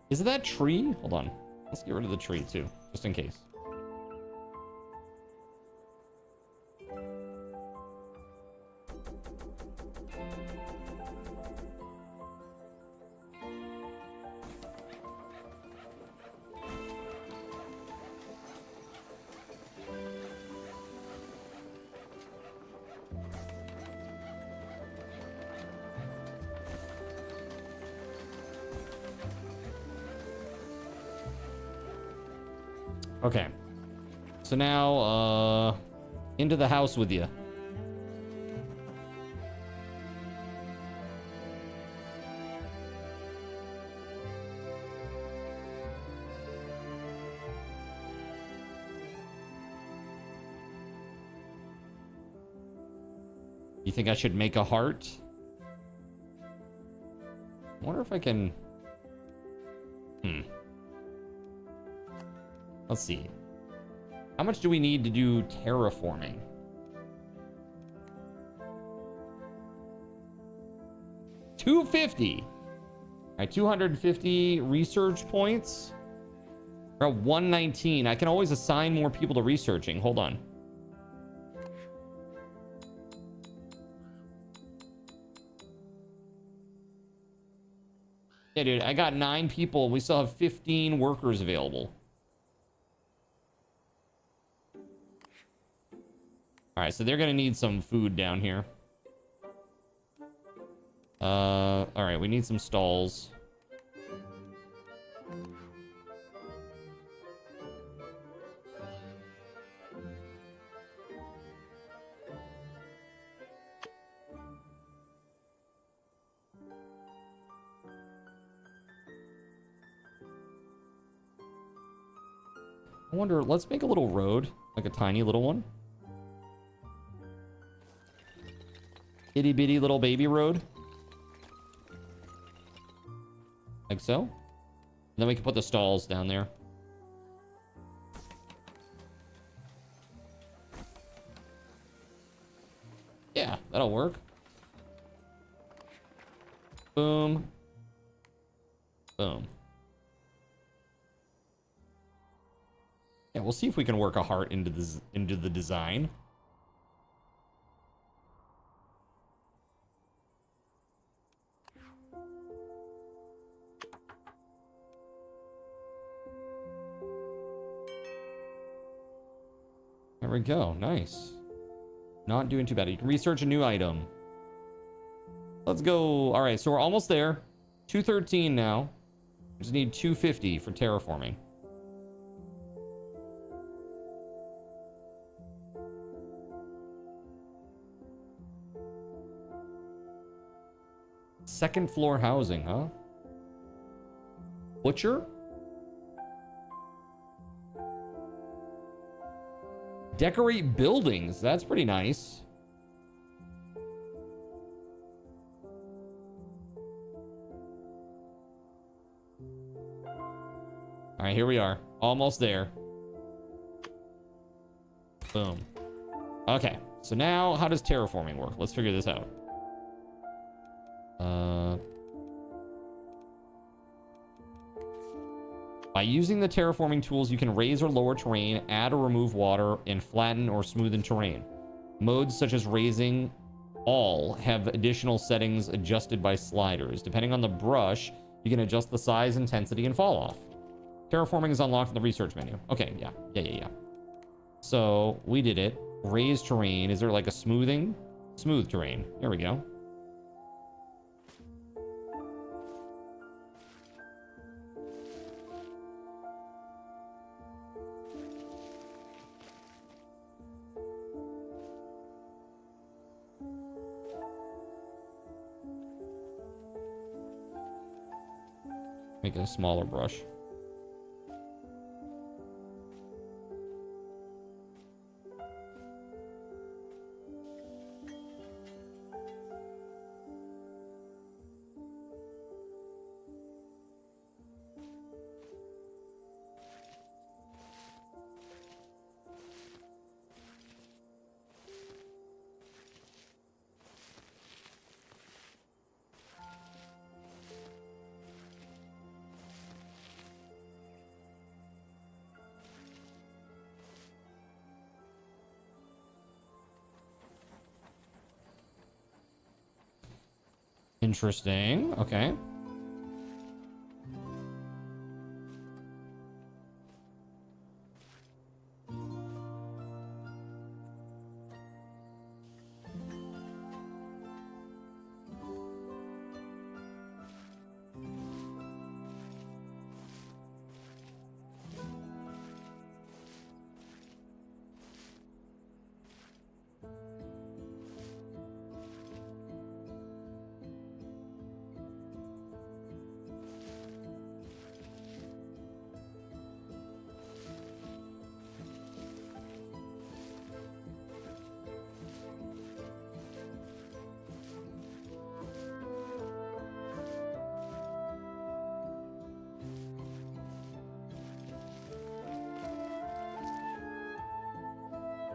B: Is it that tree? Hold on. Let's get rid of the tree too, just in case. Okay. So now, into the house with you. You think I should make a heart? I wonder if I can... Let's see. How much do we need to do terraforming? $250. All right, 250 research points. We're at 119. I can always assign more people to researching. Hold on. Yeah, dude, I got 9 people. We still have 15 workers available. All right, so they're gonna need some food down here. All right, we need some stalls. I wonder, let's make a little road, like a tiny little one. Itty bitty little baby road. Like so. And then we can put the stalls down there. Yeah, that'll work. Boom. Boom. Yeah, we'll see if we can work a heart into the design. There we go. Nice. Not doing too bad. You can research a new item. Let's go. All right, so we're almost there. 213 now. We just need 250 for terraforming. Second floor housing, huh? Butcher? Decorate buildings. That's pretty nice. All right, here we are. Almost there. Boom. Okay, so now how does terraforming work? Let's figure this out. By using the terraforming tools, you can raise or lower terrain, add or remove water, and flatten or smoothen terrain. Modes such as raising all have additional settings adjusted by sliders. Depending on the brush, you can adjust the size, intensity, and fall off. Terraforming is unlocked in the research menu. Okay, yeah. So we did it. Raise terrain. Is there like a smoothing? Smooth terrain. There we go. Make it a smaller brush. Interesting. Okay.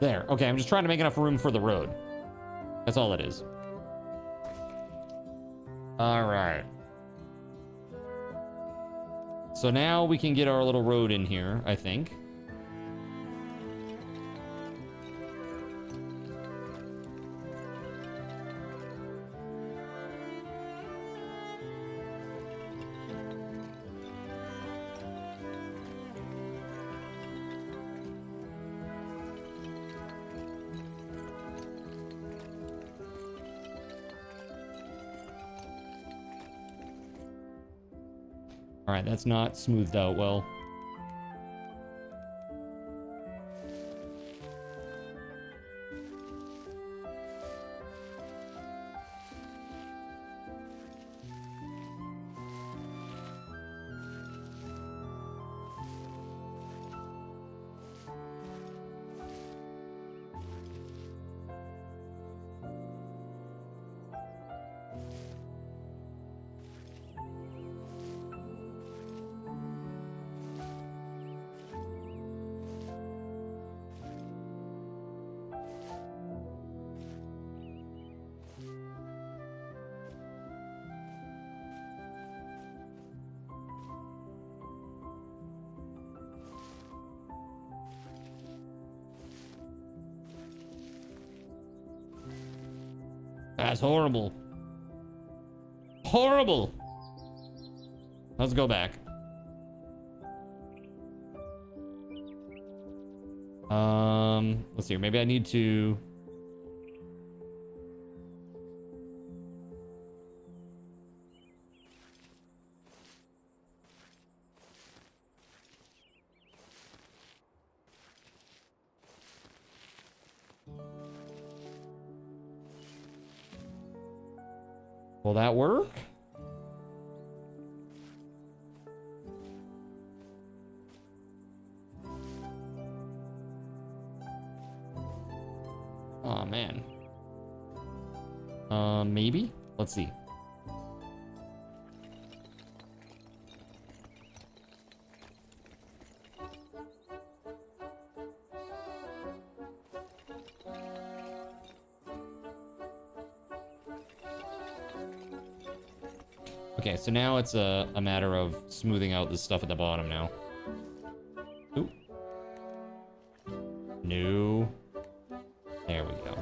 B: There. Okay, I'm just trying to make enough room for the road. That's all it is. All right. So now we can get our little road in here, I think. All right, that's not smoothed out well. That's horrible. Horrible. Let's go back. Let's see. Maybe I need to. Will that work? Oh man. Maybe? Let's see. Okay, so now it's a matter of smoothing out the stuff at the bottom now. Ooh. No. There we go.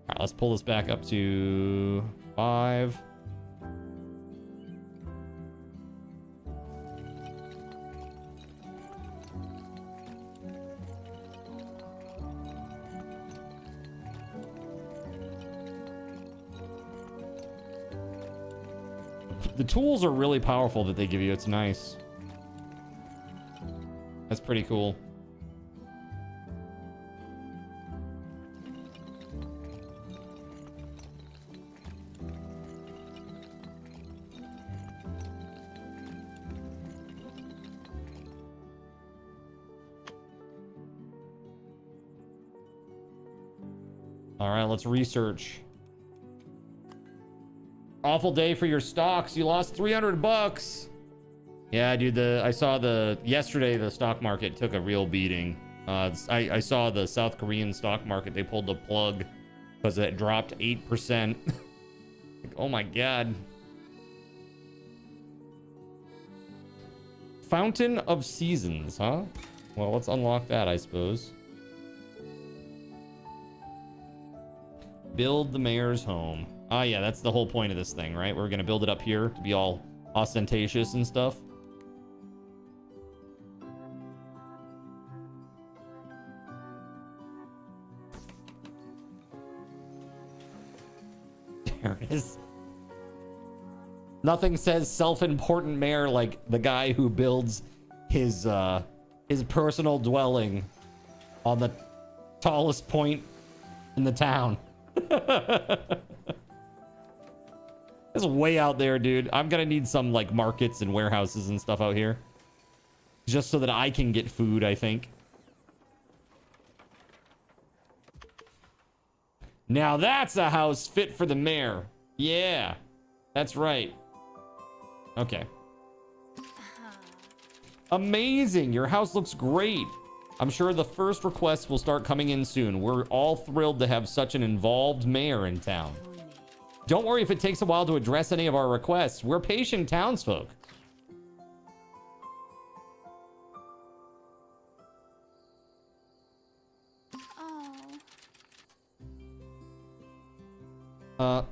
B: All right, let's pull this back up to 5. The tools are really powerful that they give you. It's nice. That's pretty cool. All right, let's research. Awful day for your stocks. You lost 300 bucks. Yeah, dude, I saw yesterday the stock market took a real beating. I saw the South Korean stock market, they pulled the plug because it dropped 8%. Like, oh my God. Fountain of Seasons, huh? Well, let's unlock that, I suppose. Build the mayor's home. Ah, yeah, that's the whole point of this thing, right? We're gonna build it up here to be all ostentatious and stuff. There it is. Nothing says self-important mayor like the guy who builds his personal dwelling on the tallest point in the town. It's way out there, dude. I'm gonna need some like markets and warehouses and stuff out here just so that I can get food, I think. Now that's a house fit for the mayor. Yeah, that's right. Okay. Amazing. Your house looks great. I'm sure the first requests will start coming in soon. We're all thrilled to have such an involved mayor in town. Don't worry if it takes a while to address any of our requests. We're patient townsfolk.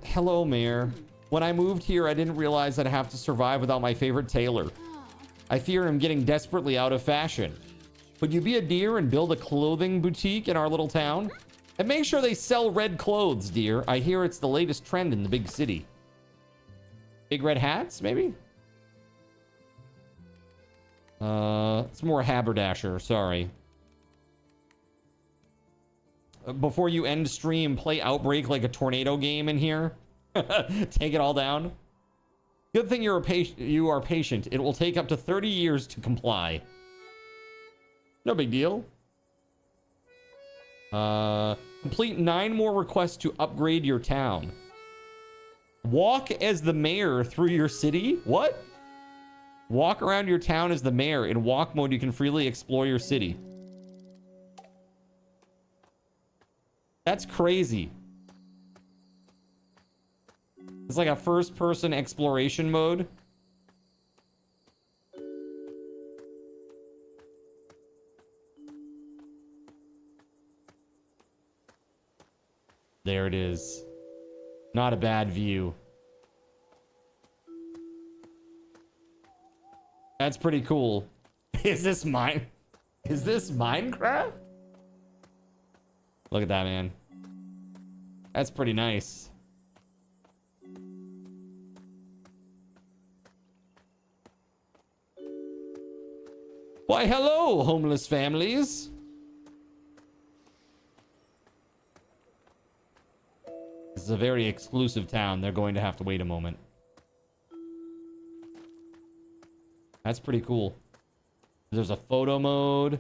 B: Hello, Mayor. When I moved here, I didn't realize that I have to survive without my favorite tailor. I fear I'm getting desperately out of fashion. Would you be a dear and build a clothing boutique in our little town? And make sure they sell red clothes, dear. I hear it's the latest trend in the big city. Big red hats, maybe? It's more haberdasher, sorry. Before you end stream, play Outbreak like a tornado game in here. Take it all down. Good thing you are patient. It will take up to 30 years to comply. No big deal. Complete 9 more requests to upgrade your town. Walk as the mayor through your city? What? Walk around your town as the mayor. In walk mode, you can freely explore your city. That's crazy. It's like a first-person exploration mode. There it is. Not a bad view. That's pretty cool. Is this mine? Is this Minecraft? Look at that, man. That's pretty nice. Why, hello, homeless families. This is a very exclusive town. They're going to have to wait a moment. That's pretty cool. There's a photo mode.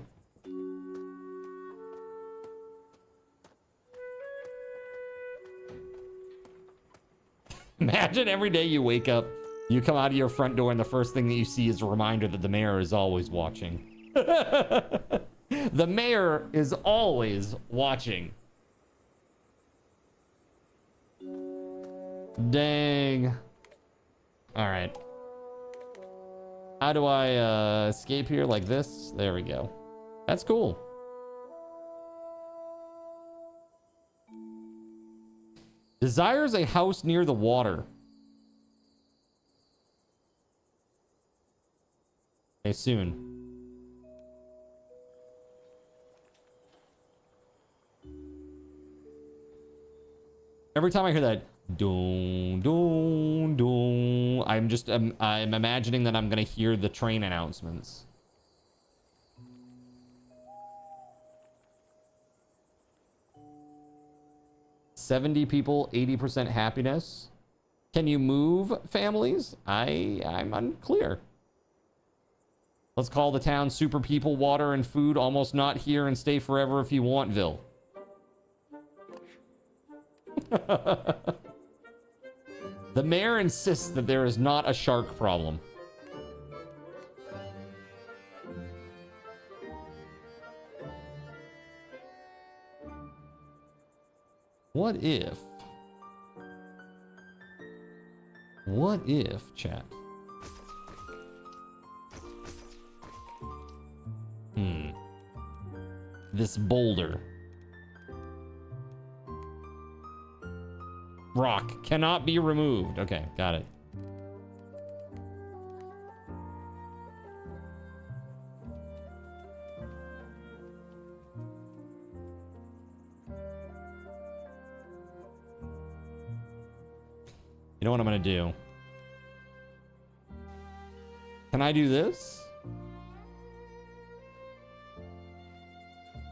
B: Imagine every day you wake up, you come out of your front door, and the first thing that you see is a reminder that the mayor is always watching. The mayor is always watching. Dang. All right. How do I escape here? Like this? There we go. That's cool. Desires a house near the water. Okay, soon. Every time I hear that, doom, doom, doom, I'm imagining that I'm gonna hear the train announcements. $70 people, 80% happiness. Can you move families? I'm unclear. Let's call the town super people, water and food, almost not here, and stay forever if you want, Ville. The mayor insists that there is not a shark problem. What if, chat? This boulder. Rock cannot be removed. Okay, got it. You know what I'm gonna do? Can I do this?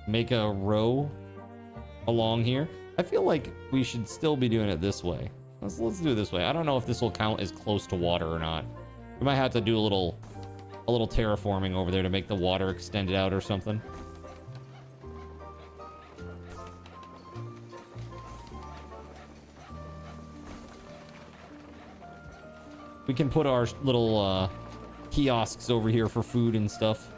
B: Make a row along here. I feel like we should still be doing it this way. Let's do it this way. I don't know if this will count as close to water or not. We might have to do a little terraforming over there to make the water extended out or something. We can put our little kiosks over here for food and stuff.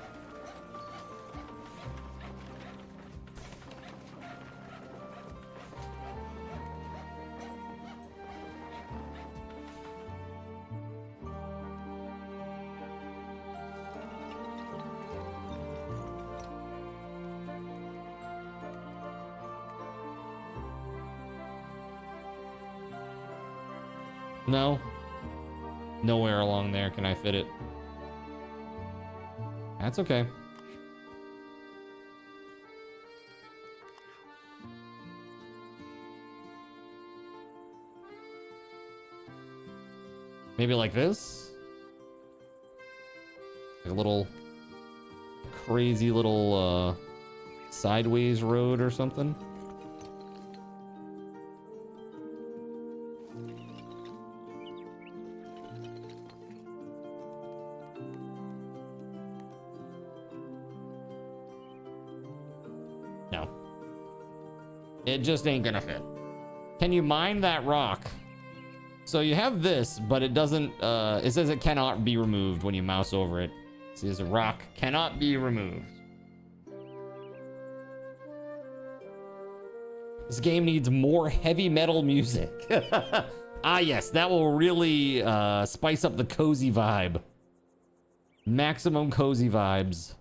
B: No. Nowhere along there can I fit it. That's okay. Maybe like this? Like a little crazy little sideways road or something. No. It just ain't gonna fit. Can you mine that rock? So you have this, but it doesn't, it says it cannot be removed when you mouse over it. It says a rock cannot be removed. This game needs more heavy metal music. Ah, yes, that will really spice up the cozy vibe. Maximum cozy vibes.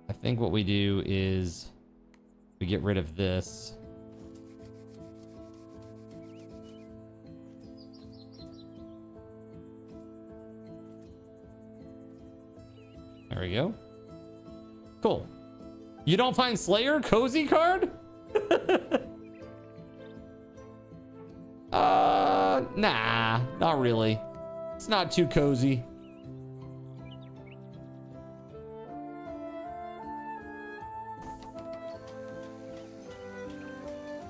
B: I think what we do is we get rid of this. There we go. Cool. You don't find Slayer cozy card? Nah, not really. It's not too cozy.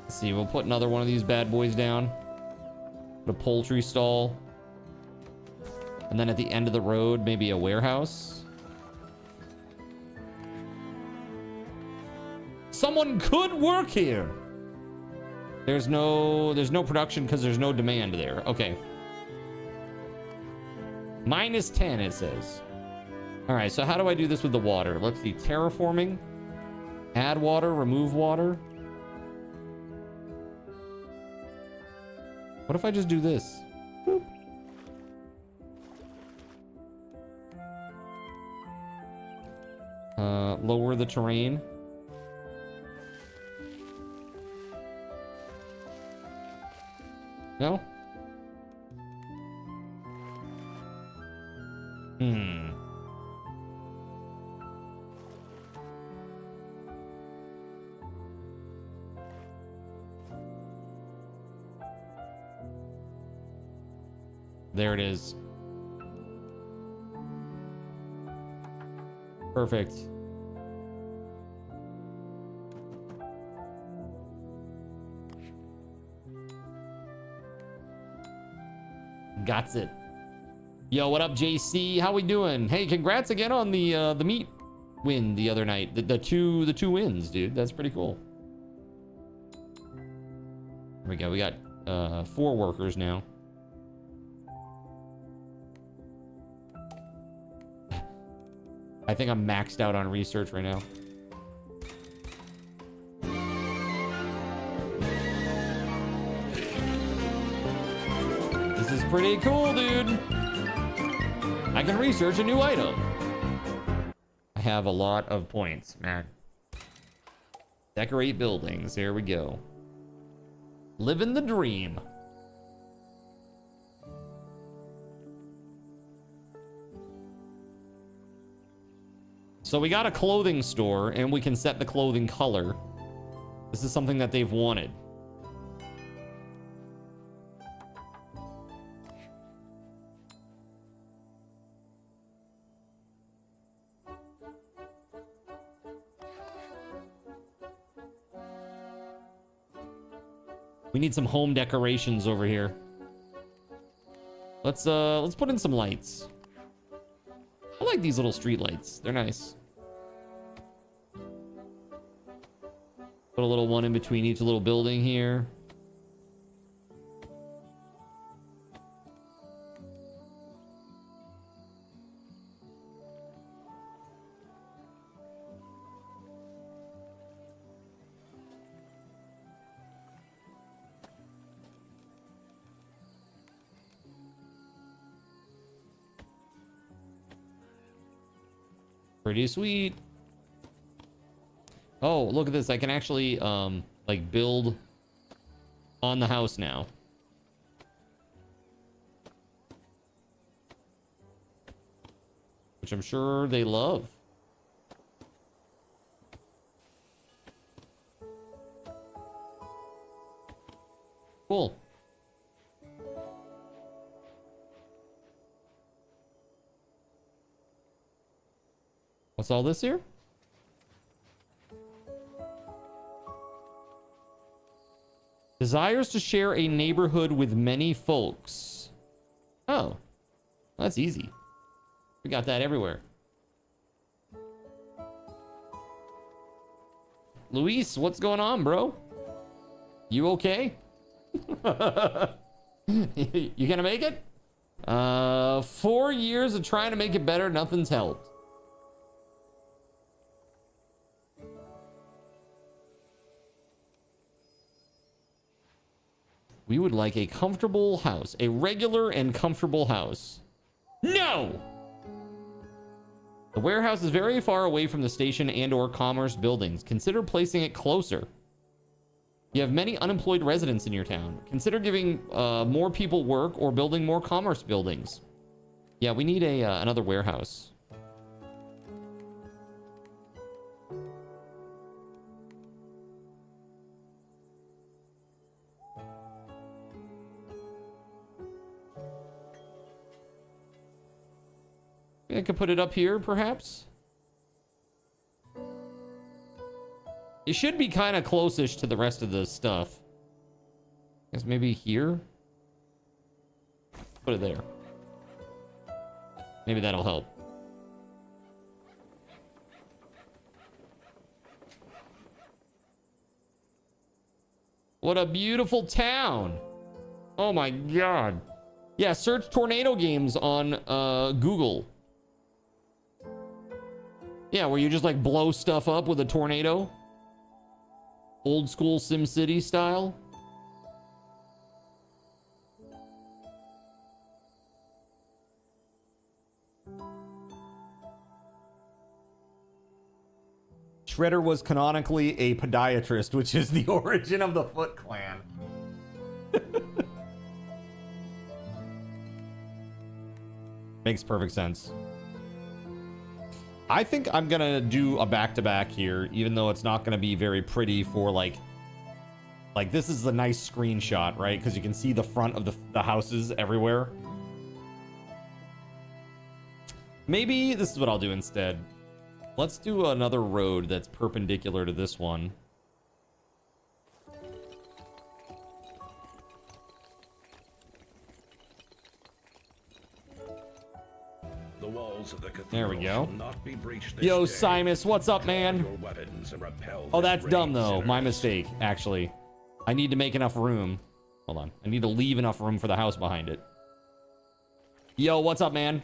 B: Let's see, we'll put another one of these bad boys down. Put a poultry stall. And then at the end of the road, maybe a warehouse. Someone could work here. There's no production because there's no demand there. Okay. -10, it says. All right, so how do I do this with the water? Let's see, terraforming. Add water, remove water. What if I just do this? Boop. Lower the terrain. No? There it is. Perfect. Got it. Yo, what up, JC? How we doing? Hey, congrats again on the meat win the other night. The two wins, dude. That's pretty cool. There we go. We got 4 workers now. I think I'm maxed out on research right now. This is pretty cool, dude. I can research a new item. I have a lot of points, man. Decorate buildings. Here we go. Living the dream. So we got a clothing store and we can set the clothing color. This is something that they've wanted. We need some home decorations over here. Let's put in some lights. I like these little street lights. They're nice. Put a little one in between each little building here. Pretty sweet. Oh, look at this. I can actually, like, build on the house now. Which I'm sure they love. Cool. What's all this here? Desires to share a neighborhood with many folks. Oh, that's easy. We got that everywhere. Luis, what's going on, bro? You okay? You gonna make it? 4 years of trying to make it better, nothing's helped. We would like a comfortable house, a regular and comfortable house. No! The warehouse is very far away from the station and/or commerce buildings. Consider placing it closer. You have many unemployed residents in your town. Consider giving more people work or building more commerce buildings. Yeah, we need another warehouse. I could put it up here, perhaps. It should be kind of close-ish to the rest of the stuff. I guess maybe here. Put it there. Maybe that'll help. What a beautiful town. Oh my god. Yeah, search tornado games on Google. Yeah, where you just like blow stuff up with a tornado. Old school SimCity style. Shredder was canonically a podiatrist, which is the origin of the Foot Clan. Makes perfect sense. I think I'm gonna do a back-to-back here, even though it's not gonna be very pretty for like this is a nice screenshot, right? Because you can see the front of the houses everywhere. Maybe this is what I'll do instead. Let's do another road that's perpendicular to this one.
A: The walls of the
B: There we go.
A: shall not be breached this
B: Yo,
A: day.
B: Simus, what's up, man?
A: Your weapons and repel
B: Oh,
A: this
B: that's dumb,
A: raiding
B: though. My
A: sinners.
B: mistake, actually. I need to make enough room. Hold on. I need to leave enough room for the house behind it. Yo, what's up, man?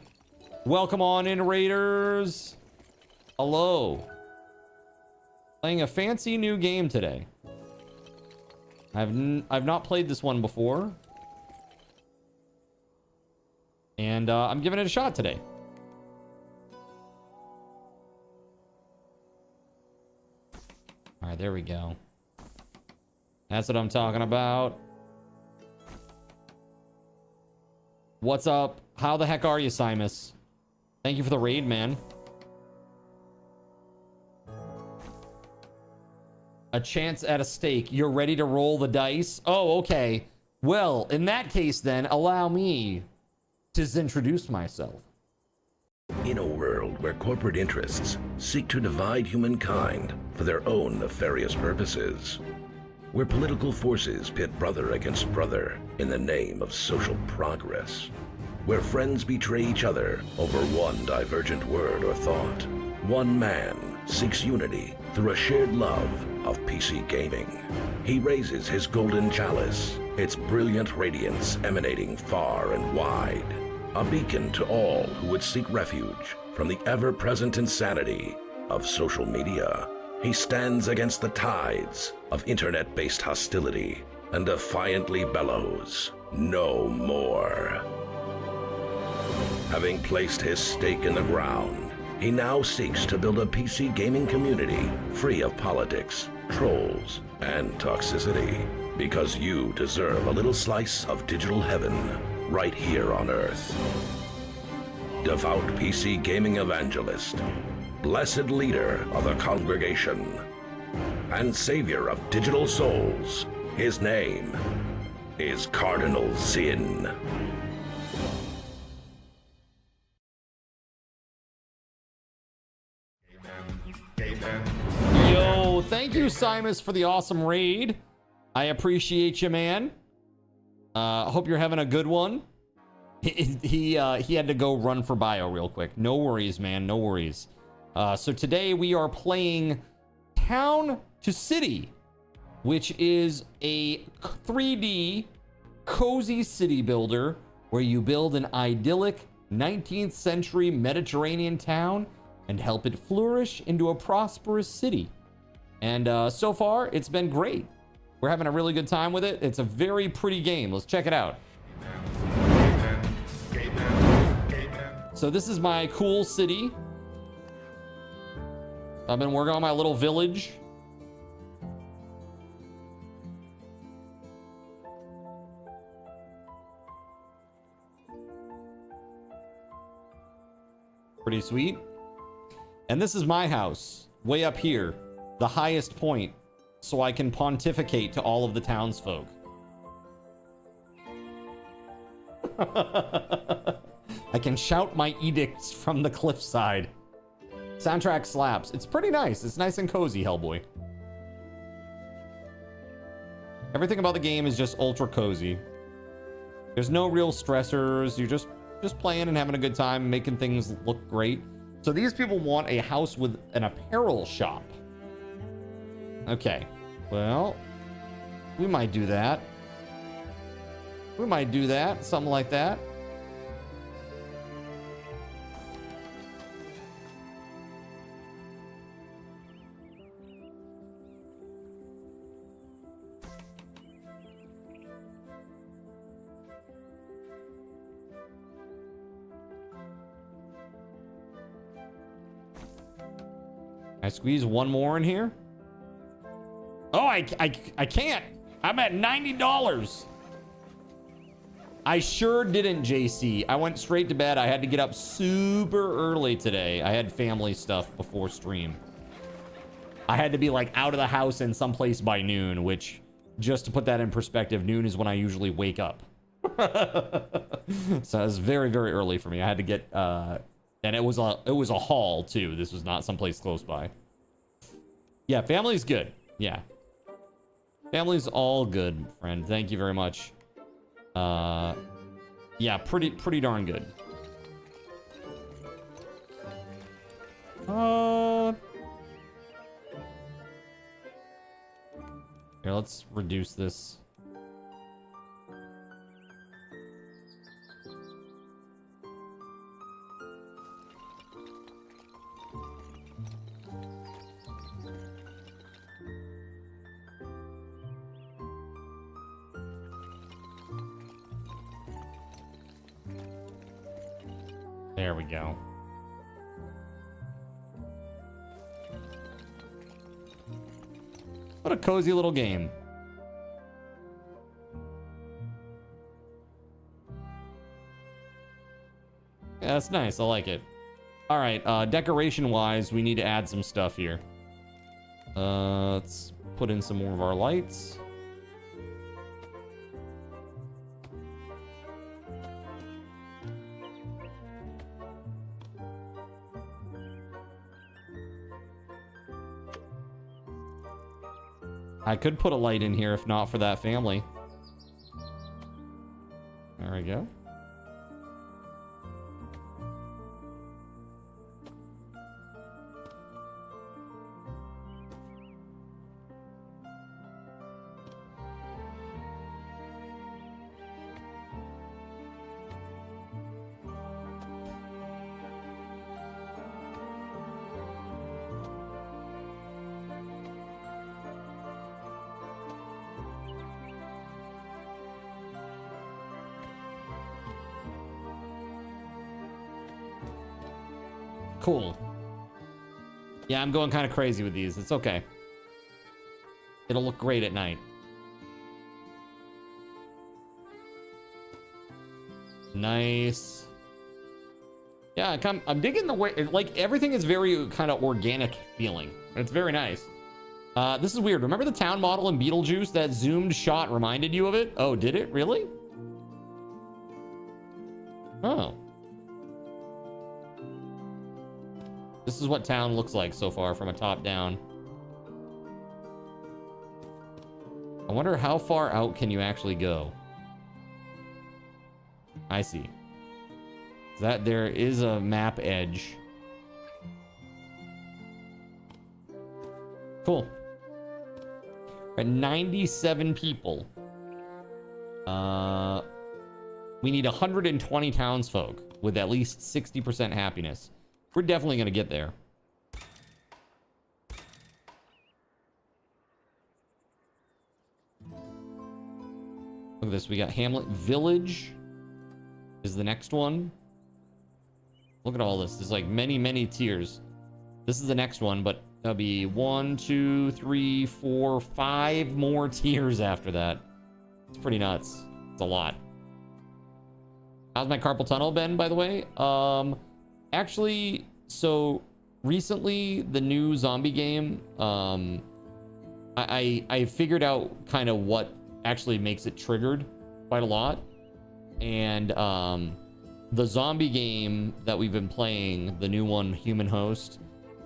B: Welcome on in, Raiders. Hello. Playing a fancy new game today. I've not played this one before. And I'm giving it a shot today. All right, there we go. That's what I'm talking about. What's up? How the heck are you, Simus? Thank you for the raid, man. A chance at a stake. You're ready to roll the dice? Oh, okay. Well, in that case, then, allow me to introduce myself.
A: In a world where corporate interests seek to divide humankind for their own nefarious purposes, where political forces pit brother against brother in the name of social progress, where friends betray each other over one divergent word or thought, one man seeks unity through a shared love of PC gaming. He raises his golden chalice, its brilliant radiance emanating far and wide, a beacon to all who would seek refuge from the ever-present insanity of social media. He stands against the tides of internet-based hostility and defiantly bellows, "No more." Having placed his stake in the ground, He now seeks to build a PC gaming community free of politics, trolls, and toxicity. Because you deserve a little slice of digital heaven right here on Earth. Devout PC gaming evangelist, blessed leader of the congregation, and savior of digital souls. His name is Cardinal Sin.
B: Yo, thank you, Simus, for the awesome raid. I appreciate you, man. I hope you're having a good one. He had to go run for bio real quick. No worries, man. No worries. So today we are playing Town to City, which is a 3D cozy city builder where you build an idyllic 19th century Mediterranean town and help it flourish into a prosperous city. And so far, it's been great. We're having a really good time with it. It's a very pretty game. Let's check it out. So this is my cool city. I've been working on my little village. Pretty sweet. And this is my house, way up here, the highest point, so I can pontificate to all of the townsfolk. I can shout my edicts from the cliffside. Soundtrack slaps. It's pretty nice. It's nice and cozy, Hellboy. Everything about the game is just ultra cozy. There's no real stressors. You're just playing and having a good time, making things look great. So these people want a house with an apparel shop. Okay, well, we might do that. We might do that, something like that. I squeeze one more in here. Oh, I can't. I'm at $90. I sure didn't, JC. I went straight to bed. I had to get up super early today. I had family stuff before stream. I had to be like out of the house and someplace by noon, which, just to put that in perspective, noon is when I usually wake up. So it was very, very early for me. I had to get, and it was a haul too. This was not someplace close by. Yeah, family's good. Yeah. Family's all good, friend. Thank you very much. Yeah, pretty darn good. Here, let's reduce this. There we go. What a cozy little game. Yeah, that's nice. I like it. All right, decoration wise, we need to add some stuff here. Let's put in some more of our lights. I could put a light in here if not for that family. There we go. Cool. Yeah, I'm going kind of crazy with these. It's okay. It'll look great at night. Nice. Yeah, I'm digging the way, like, everything is very kind of organic feeling. It's very nice. This is weird. Remember the town model in Beetlejuice? That zoomed shot reminded you of it? Oh, did it? Really? Oh. This is what town looks like so far from a top down. I wonder how far out can you actually go? I see. That there is a map edge. Cool. We're at 97 people. We need 120 townsfolk with at least 60% happiness. We're definitely gonna get there. Look at this. We got Hamlet Village is the next one. Look at all this. There's like many tiers. This is the next one, but there'll be 1, 2, 3, 4, 5 more tiers after that. It's pretty nuts. It's a lot. How's my carpal tunnel been, by the way? Actually, so recently the new zombie game, I figured out kind of what actually makes it triggered quite a lot. And the zombie game that we've been playing, the new one, Human Host,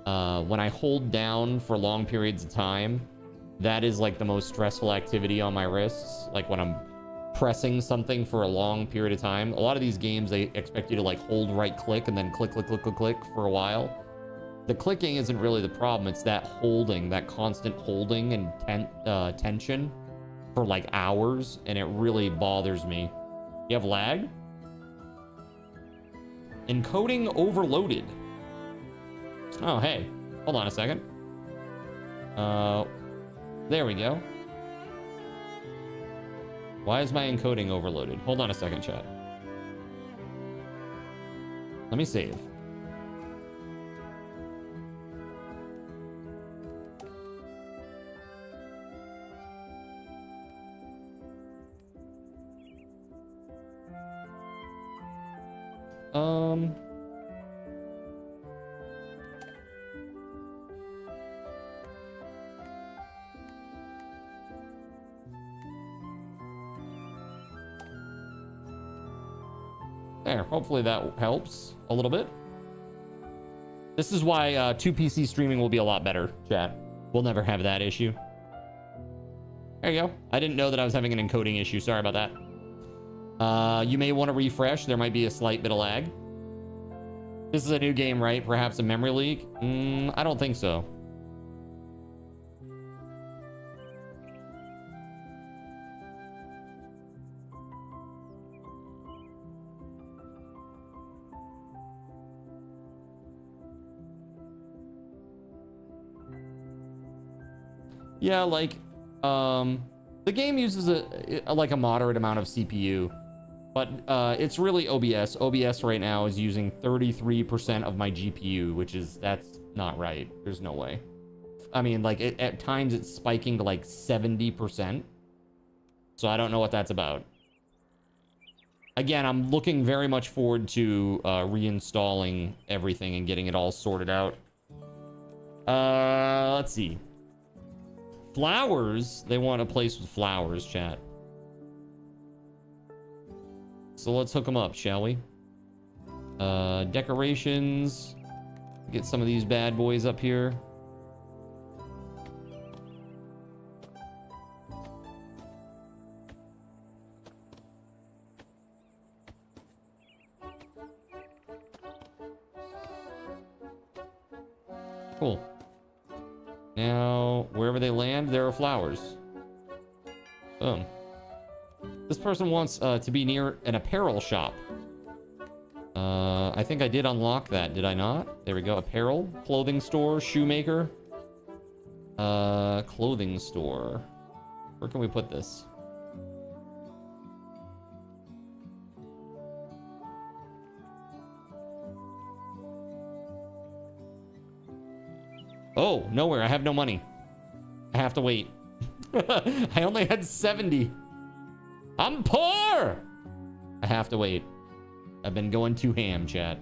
B: when I hold down for long periods of time, that is like the most stressful activity on my wrists. Like when I'm pressing something for a long period of time. A lot of these games, they expect you to like hold right click and then click for a while. The clicking isn't really the problem. It's that holding, that constant holding and tension for like hours. And it really bothers me. You have lag? Encoding overloaded. Oh, hey. Hold on a second. There we go. Why is my encoding overloaded? Hold on a second, chat. Let me save. There, hopefully that helps a little bit. This is why 2 PC streaming will be a lot better, chat. We'll never have that issue. There you go. I didn't know that I was having an encoding issue. Sorry about that. You may want to refresh. There might be a slight bit of lag. This is a new game, right? Perhaps a memory leak? I don't think so. Yeah, like, the game uses a moderate amount of CPU, but it's really OBS. OBS right now is using 33% of my GPU, that's not right. There's no way. I mean, like, at times it's spiking to like 70%. So I don't know what that's about. Again, I'm looking very much forward to reinstalling everything and getting it all sorted out. Let's see. Flowers. They want a place with flowers, chat. So let's hook them up, shall we? Decorations. Get some of these bad boys up here. Cool. Now, wherever they land, there are flowers. Boom. This person wants to be near an apparel shop. I think I did unlock that, did I not? There we go. Apparel, clothing store, shoemaker. Clothing store. Where can we put this? Oh, nowhere. I have no money. I have to wait. I only had 70. I'm poor. I have to wait. I've been going too ham, chat.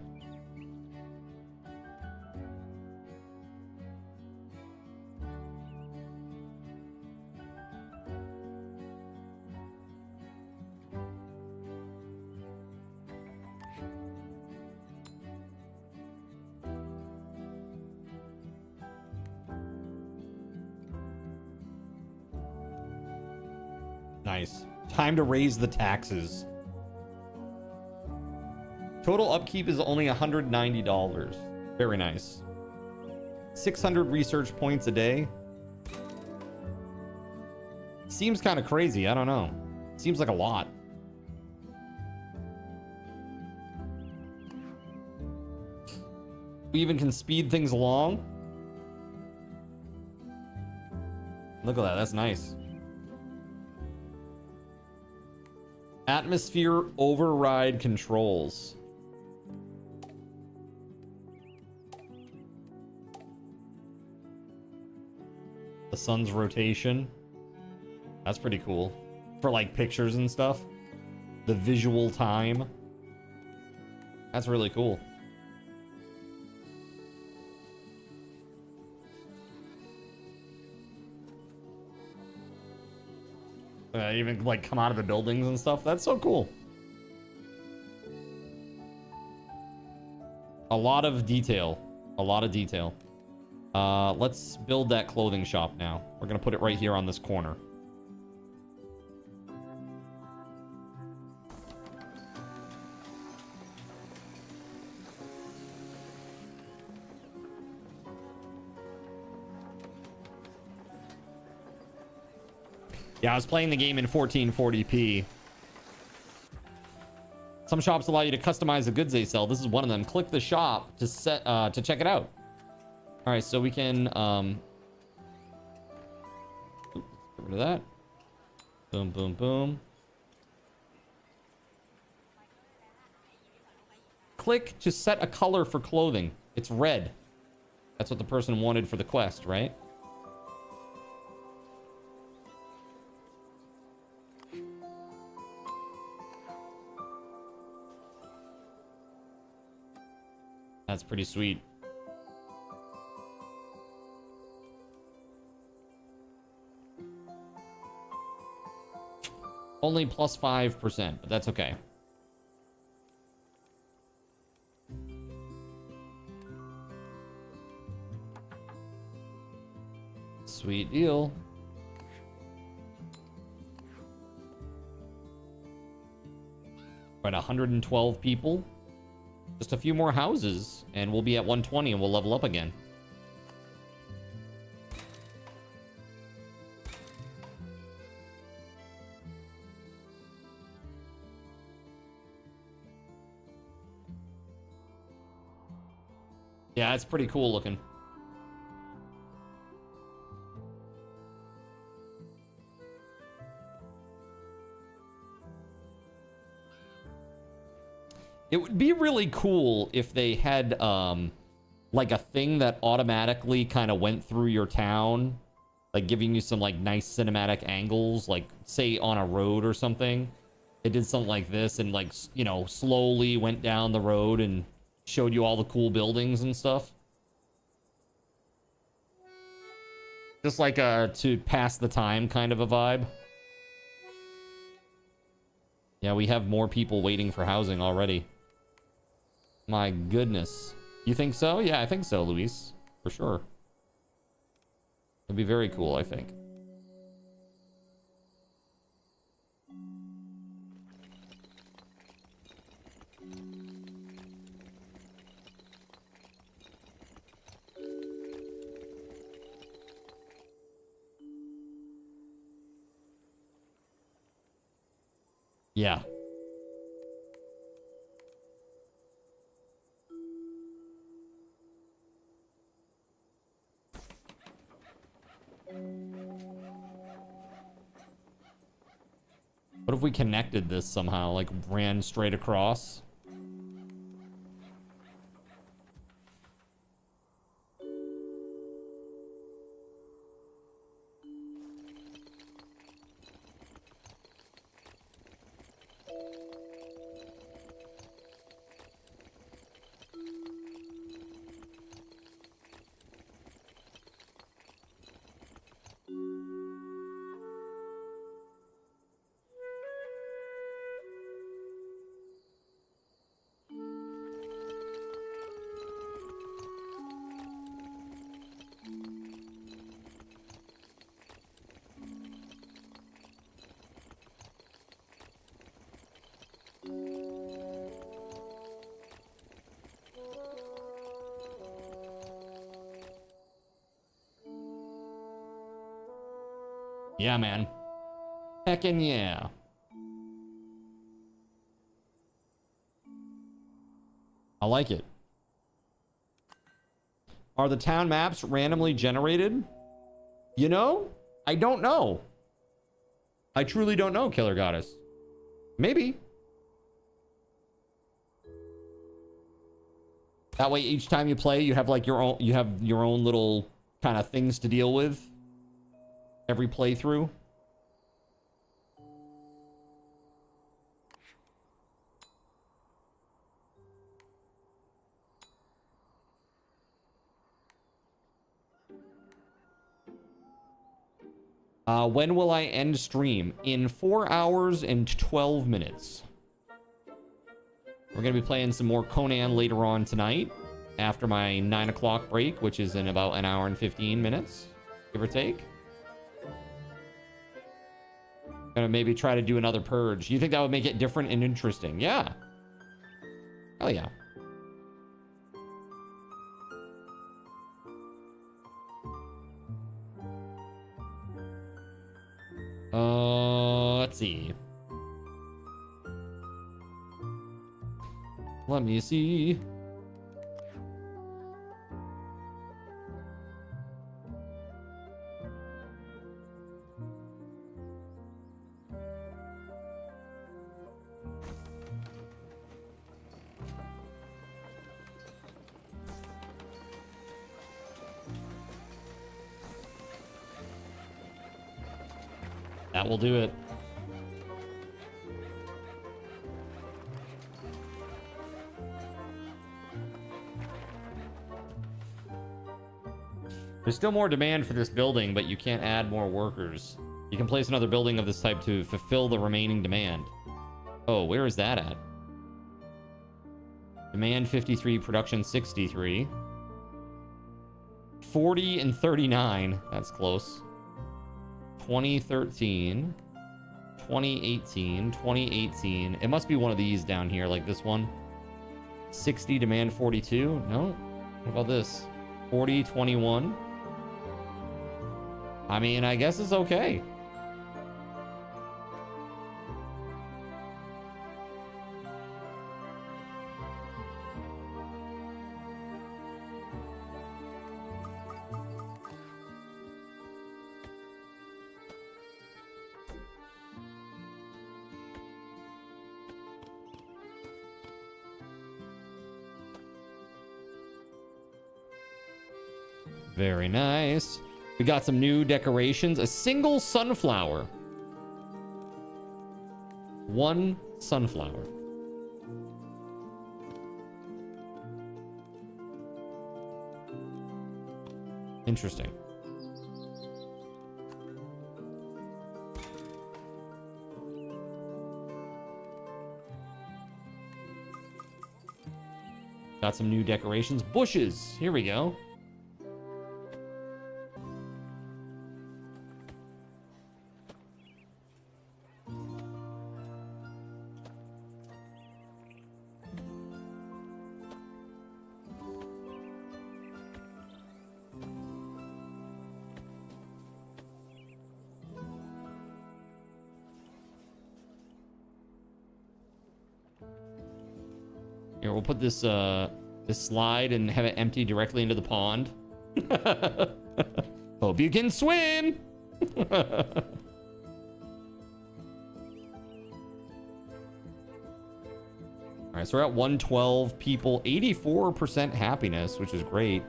B: Nice. Time to raise the taxes. Total upkeep is only $190. Very nice. 600 research points a day. Seems kind of crazy. I don't know. Seems like a lot. We even can speed things along. Look at that. That's nice. Atmosphere override controls. The sun's rotation. That's pretty cool. For like pictures and stuff. The visual time. That's really cool. Even like come out of the buildings and stuff. That's so cool. A lot of detail. A lot of detail. Let's build that clothing shop now. We're gonna put it right here on this corner. Yeah, I was playing the game in 1440p. Some shops allow you to customize the goods they sell. This is one of them. Click the shop to set to check it out. All right, so we can get rid of that. Boom, boom, boom. Click to set a color for clothing. It's red. That's what the person wanted for the quest, right? That's pretty sweet. Only plus 5%, but that's okay. Sweet deal. Right, 112 people. Just a few more houses, and we'll be at 120, and we'll level up again. Yeah, it's pretty cool looking. It would be really cool if they had like a thing that automatically kind of went through your town, like giving you some like nice cinematic angles, like say on a road or something. They did something like this and like, you know, slowly went down the road and showed you all the cool buildings and stuff. Just like to pass the time kind of a vibe. Yeah, we have more people waiting for housing already. My goodness. You think so? Yeah, I think so, Luis. For sure. It'd be very cool, I think. Yeah. What if we connected this somehow, like ran straight across? Yeah, man. Heckin' yeah. I like it. Are the town maps randomly generated? You know, I don't know. I truly don't know, Killer Goddess. Maybe. That way, each time you play, you have like your own little kind of things to deal with every playthrough. When will I end stream? In 4 hours and 12 minutes. We're going to be playing some more Conan later on tonight after my 9 o'clock break, which is in about an hour and 15 minutes, give or take. Gonna maybe try to do another purge. You think that would make it different and interesting? Yeah. Hell yeah. Let's see. Let me see. That will do it. There's still more demand for this building, but you can't add more workers. You can place another building of this type to fulfill the remaining demand. Oh, where is that at? Demand 53, production 63. 40 and 39. That's close. 2013. 2018. 2018. It must be one of these down here, like this one. 60, demand 42. No? What about this? 40, 21. I mean, I guess it's okay. Very nice. We got some new decorations. A single sunflower. One sunflower. Interesting. Got some new decorations. Bushes. Here we go. Here, we'll put this this slide and have it empty directly into the pond. Hope you can swim. All right, so we're at 112 people, 84% happiness, which is great.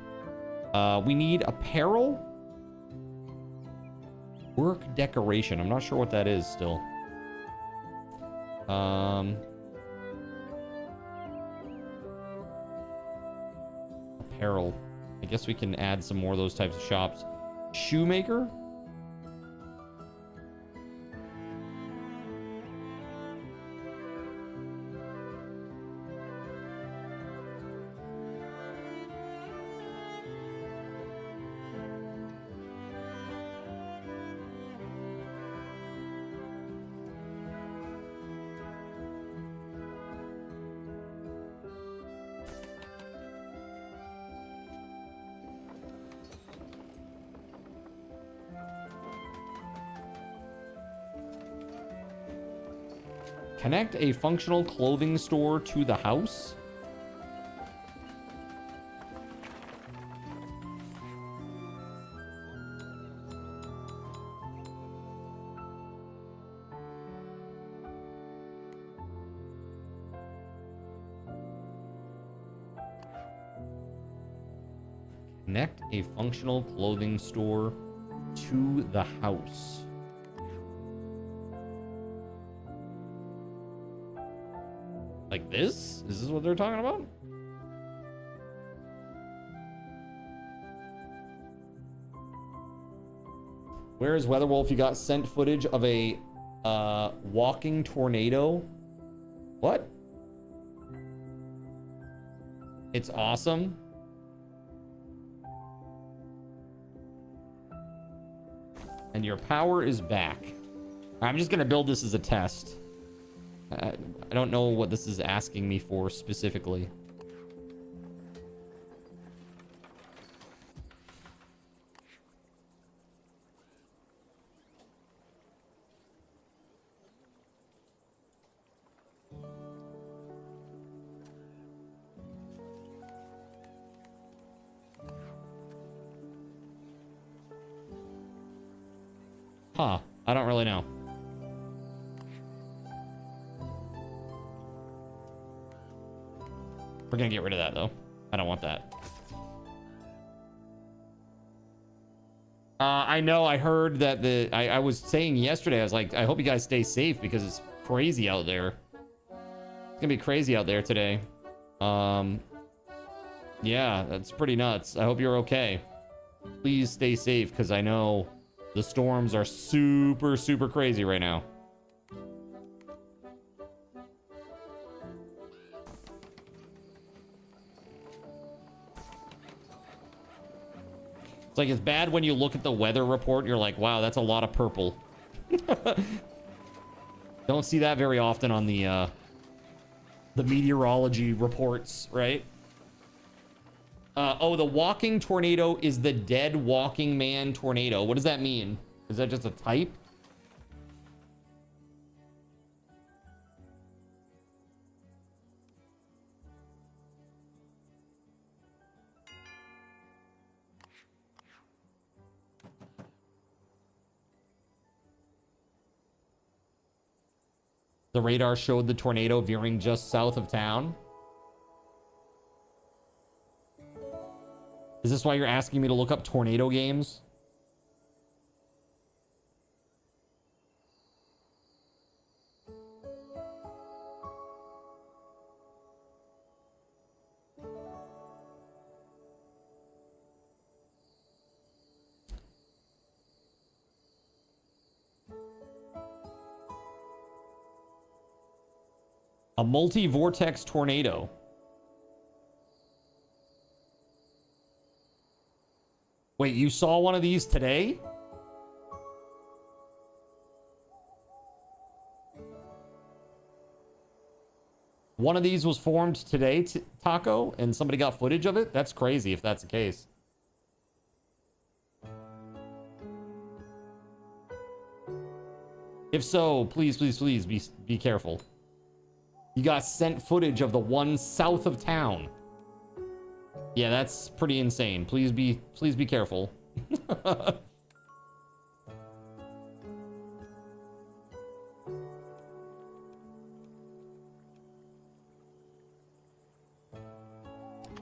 B: We need apparel, work decoration. I'm not sure what that is still. Apparel. I guess we can add some more of those types of shops. Shoemaker. Connect a functional clothing store to the house. Connect a functional clothing store to the house. Like this? Is this what they're talking about? Where is WeatherWolf? You got sent footage of a walking tornado. What? It's awesome. And your power is back. I'm just gonna build this as a test. I don't know what this is asking me for specifically. Huh, I don't really know. We're gonna get rid of that though. I don't want that. I know, I heard that I was saying yesterday, I was like, I hope you guys stay safe because it's crazy out there. It's gonna be crazy out there today. Yeah, that's pretty nuts. I hope you're okay. Please stay safe because I know the storms are super, super crazy right now. It's like, it's bad when you look at the weather report, you're like, wow, that's a lot of purple. Don't see that very often on the meteorology reports, right? Oh, the walking tornado is the dead walking man tornado. What does that mean? Is that just a type? The radar showed the tornado veering just south of town. Is this why you're asking me to look up tornado games? A multi-vortex tornado. Wait, you saw one of these today? One of these was formed today, Taco, and somebody got footage of it? That's crazy if that's the case. If so, please, please, please be careful. You got sent footage of the one south of town. Yeah, that's pretty insane. Please be careful.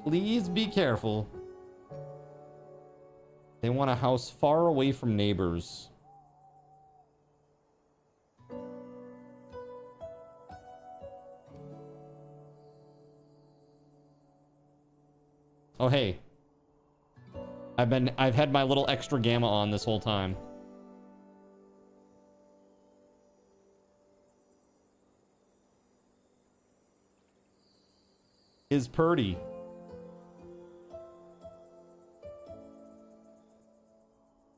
B: Please be careful. They want a house far away from neighbors. Oh, hey. I've had my little extra gamma on this whole time. Is Purdy.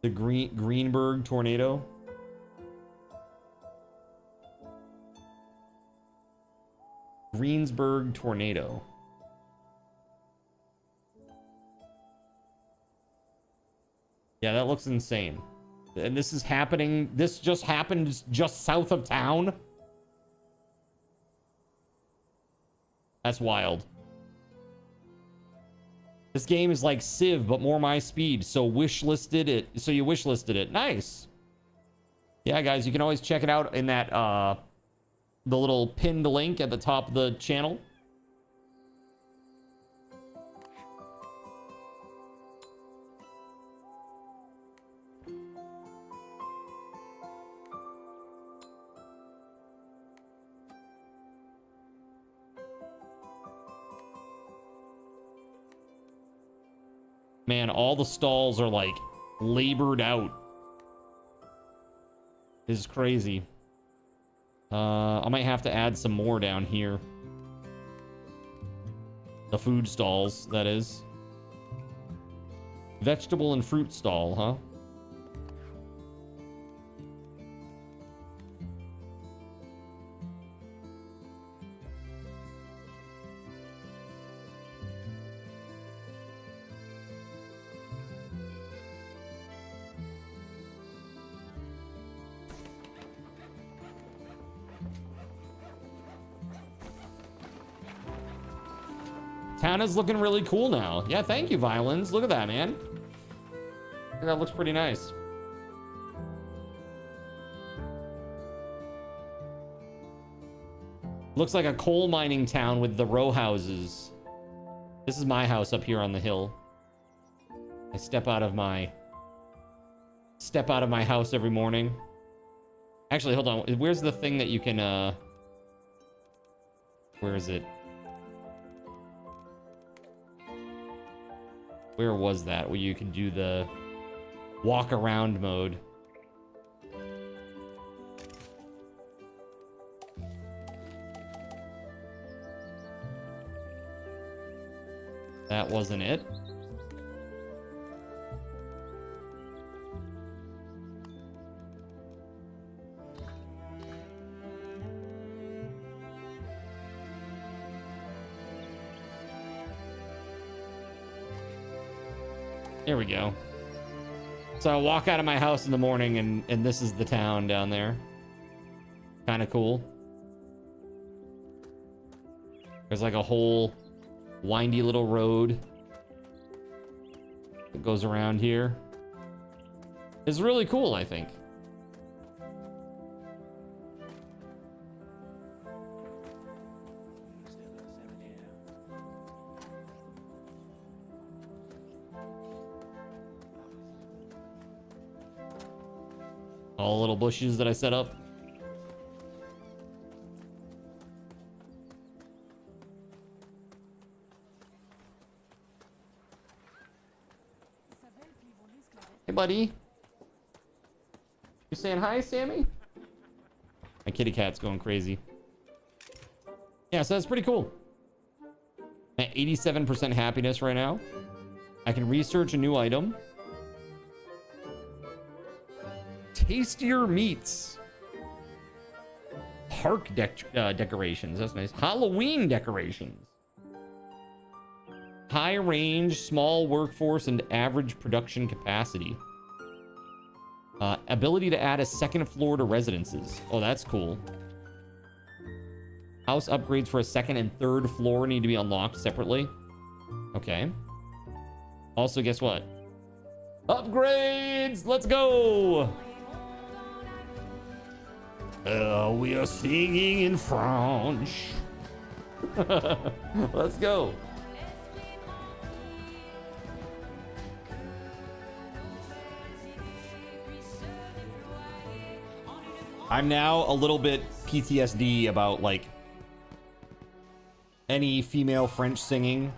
B: The Greenberg tornado. Greensburg tornado. Yeah, that looks insane. And this is happening. This just happened just south of town. That's wild. This game is like Civ, but more my speed. So you wishlisted it. Nice. Yeah, guys, you can always check it out in that the little pinned link at the top of the channel. Man, all the stalls are like labored out. This is crazy. I might have to add some more down here. The food stalls, that is. Vegetable and fruit stall, huh? Town is looking really cool now. Yeah, thank you, Violins. Look at that, man. That looks pretty nice. Looks like a coal mining town with the row houses. This is my house up here on the hill. I step out of my house every morning. Actually, hold on. Where's the thing that you can where is it? Where was that? Where you can do the walk around mode. That wasn't it. There we go. So I walk out of my house in the morning and this is the town down there. Kind of cool. There's like a whole windy little road that goes around here. It's really cool, I think. All the little bushes that I set up. Hey, buddy. You saying hi, Sammy? My kitty cat's going crazy. Yeah, so that's pretty cool. At 87% happiness right now. I can research a new item. Tastier meats. Park decorations. That's nice. Halloween decorations. High range, small workforce, and average production capacity. Ability to add a second floor to residences. Oh, that's cool. House upgrades for a second and third floor need to be unlocked separately. Okay. Also, guess what? Upgrades! Let's go! We are singing in French. Let's go. I'm now a little bit PTSD about like any female French singing.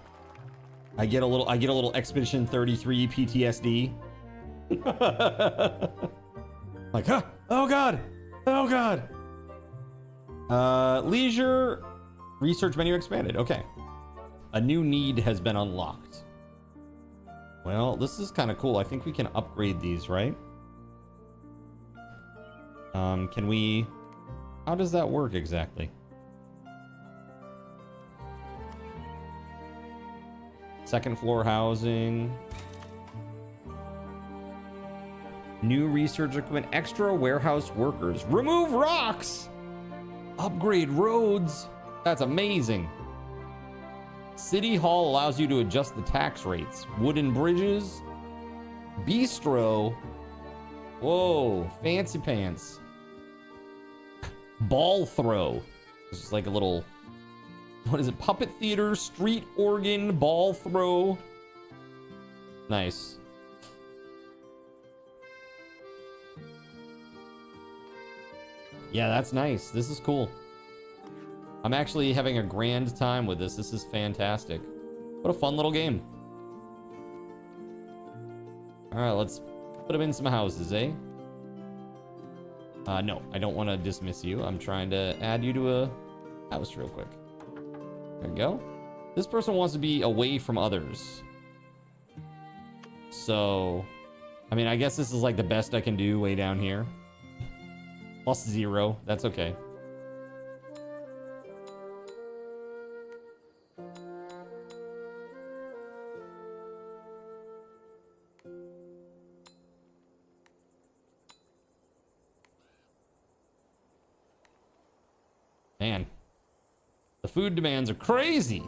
B: I get a little Expedition 33 PTSD. Like, huh? Oh god. Oh god. Leisure research menu expanded. Okay. A new need has been unlocked. Well, this is kind of cool. I think we can upgrade these, right? Can we... How does that work exactly? Second floor housing. New research equipment. Extra warehouse workers. Remove rocks! Upgrade roads. That's amazing. City Hall allows you to adjust the tax rates. Wooden bridges. Bistro. Whoa, fancy pants. Ball throw. This is like a little, what is it? Puppet theater, street organ, ball throw. Nice. Yeah, that's nice. This is cool. I'm actually having a grand time with this. This is fantastic. What a fun little game. All right, let's put them in some houses, eh? No, I don't want to dismiss you. I'm trying to add you to a house real quick. There we go. This person wants to be away from others. So, I mean, I guess this is like the best I can do way down here. +0. That's okay. Man, the food demands are crazy.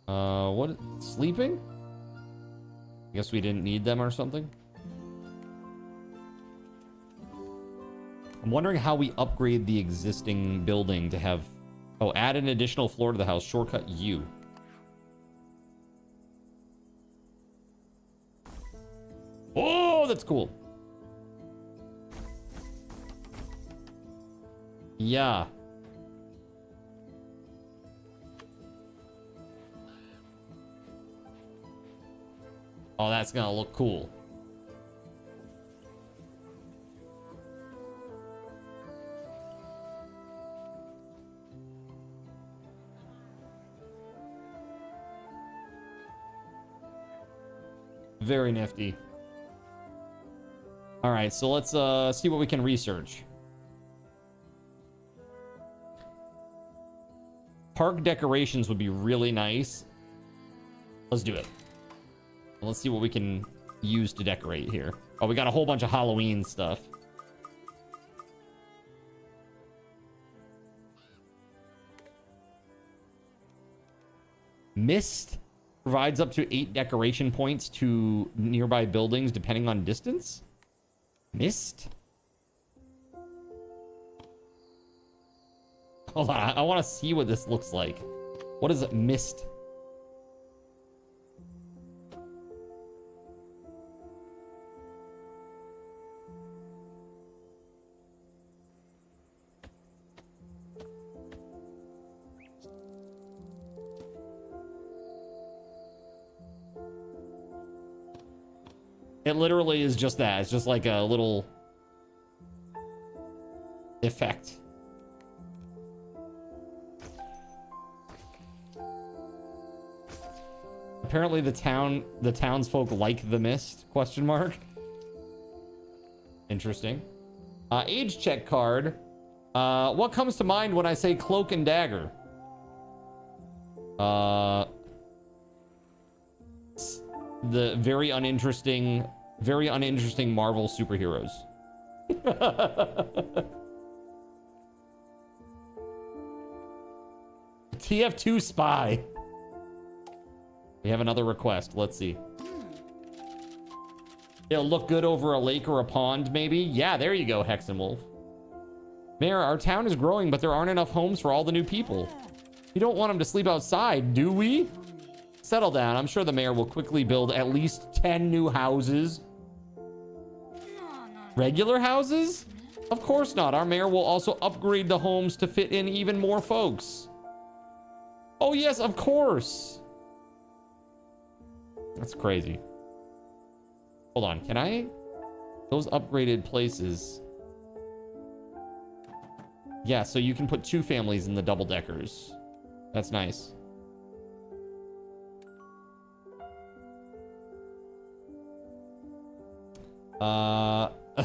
B: What? Sleeping? I guess we didn't need them or something. I'm wondering how we upgrade the existing building to have... Oh, add an additional floor to the house. Shortcut U. Oh, that's cool. Yeah. Oh, that's gonna look cool. Very nifty. All right, so let's see what we can research. Park decorations would be really nice. Let's do it. Let's see what we can use to decorate here. Oh, we got a whole bunch of Halloween stuff. Mist provides up to 8 decoration points to nearby buildings depending on distance. Mist? Hold on, I want to see what this looks like. What is it? Mist? It literally is just that. It's just like a little effect. Apparently the townsfolk like the mist, question mark. Interesting. Age check card. What comes to mind when I say cloak and dagger? The very uninteresting Marvel superheroes. TF2 spy. We have another request. Let's see. It'll look good over a lake or a pond, maybe. Yeah, there you go, Hexenwolf. Mayor, our town is growing, but there aren't enough homes for all the new people. You don't want them to sleep outside, do we? Settle down. I'm sure the mayor will quickly build at least 10 new houses. Regular houses? Of course not. Our mayor will also upgrade the homes to fit in even more folks. Oh, yes, of course. That's crazy. Hold on. Can I? Those upgraded places. Yeah, so you can put 2 families in the double deckers. That's nice.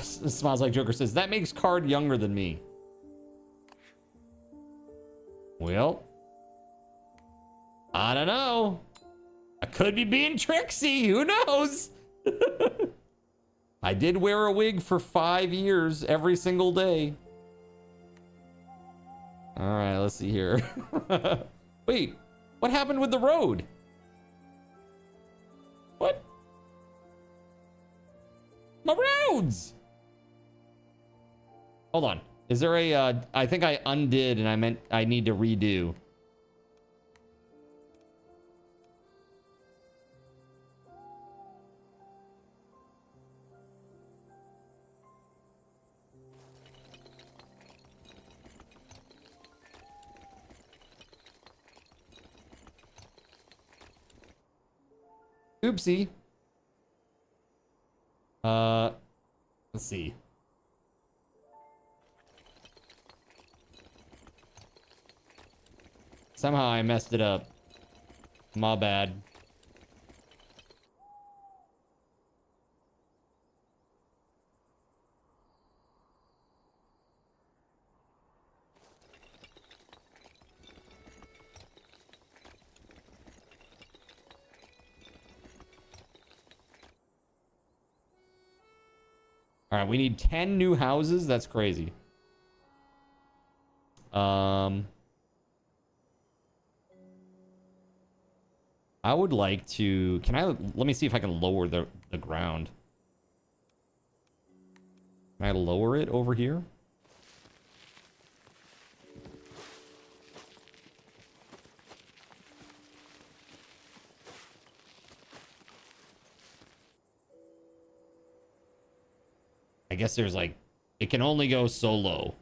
B: Smiles Like Joker says, that makes Card younger than me. Well, I don't know. I could be being tricksy. Who knows? I did wear a wig for 5 years every single day. All right, let's see here. Wait, what happened with the road? What? My roads! Hold on. Is there a, I think I undid and I meant I need to redo. Oopsie. Let's see. Somehow I messed it up. My bad. All right, we need 10 new houses. That's crazy. I would like to, let me see if I can lower the ground. Can I lower it over here? I guess there's like, it can only go so low.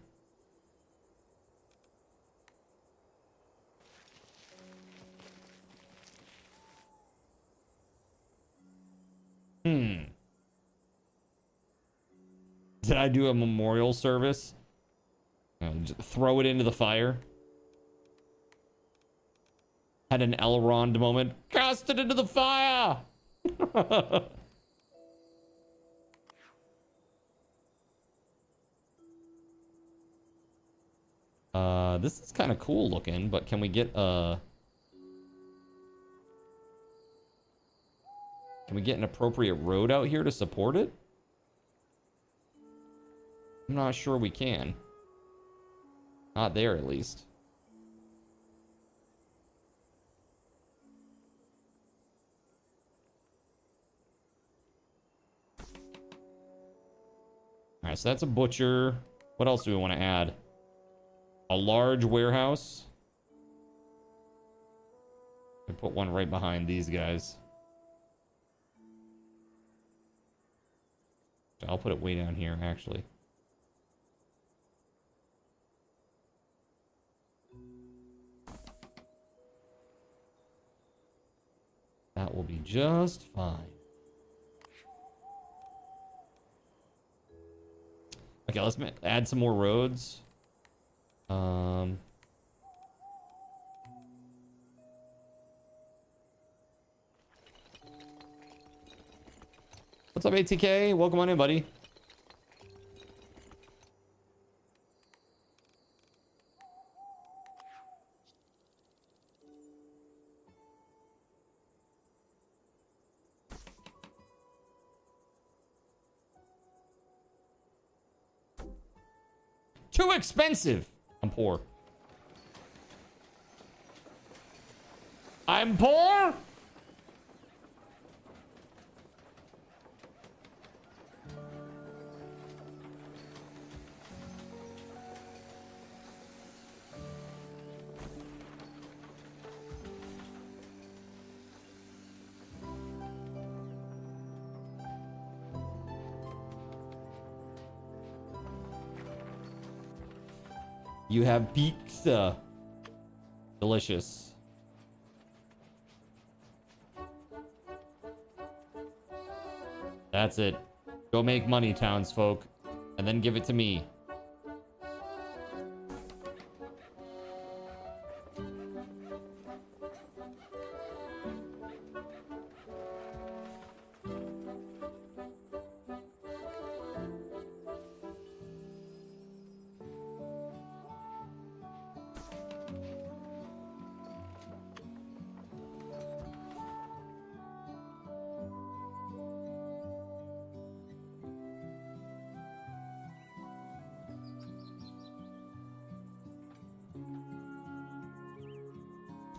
B: Did I do a memorial service? Just throw it into the fire. Had an Elrond moment. Cast it into the fire! This is kind of cool looking, but can we get an appropriate road out here to support it? I'm not sure we can. Not there, at least. All right, so that's a butcher. What else do we want to add? A large warehouse. I put one right behind these guys. I'll put it way down here, actually. That will be just fine. Okay, let's add some more roads. What's up, ATK? Welcome on in, buddy. Too expensive. I'm poor. I'm poor? You have pizza. Delicious. That's it. Go make money, townsfolk, and then give it to me.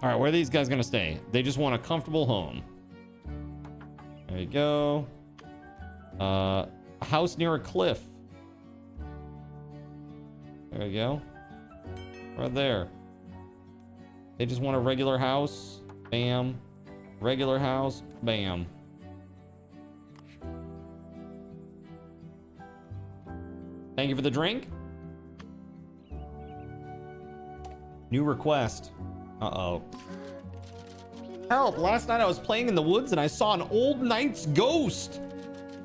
B: All right, where are these guys gonna stay? They just want a comfortable home. There you go. A house near a cliff. There you go. Right there. They just want a regular house. Bam. Regular house. Bam. Thank you for the drink. New request. Uh-oh. Help! Last night I was playing in the woods and I saw an old knight's ghost.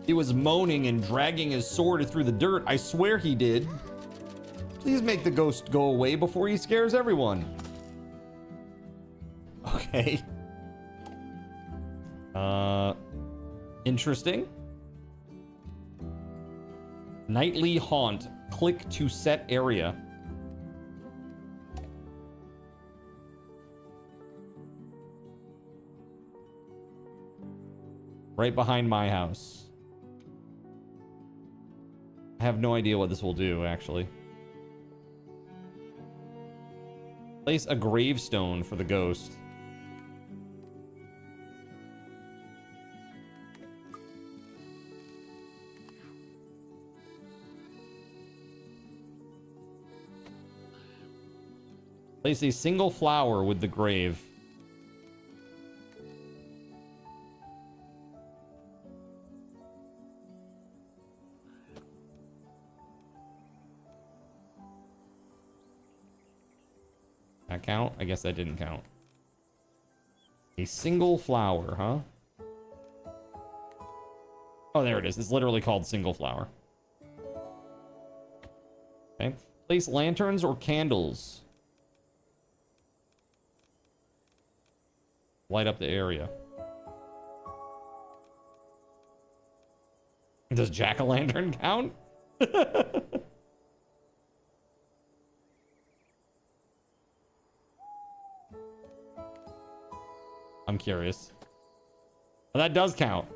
B: He was moaning and dragging his sword through the dirt. I swear he did. Please make the ghost go away before he scares everyone. Okay. Interesting. Nightly haunt. Click to set area. Right behind my house. I have no idea what this will do, actually. Place a gravestone for the ghost. Place a single flower with the grave. That count? I guess that didn't count. A single flower, huh? Oh, there it is. It's literally called single flower. Okay. Place lanterns or candles. Light up the area. Does jack-o'-lantern count? I'm curious. Well, that does count.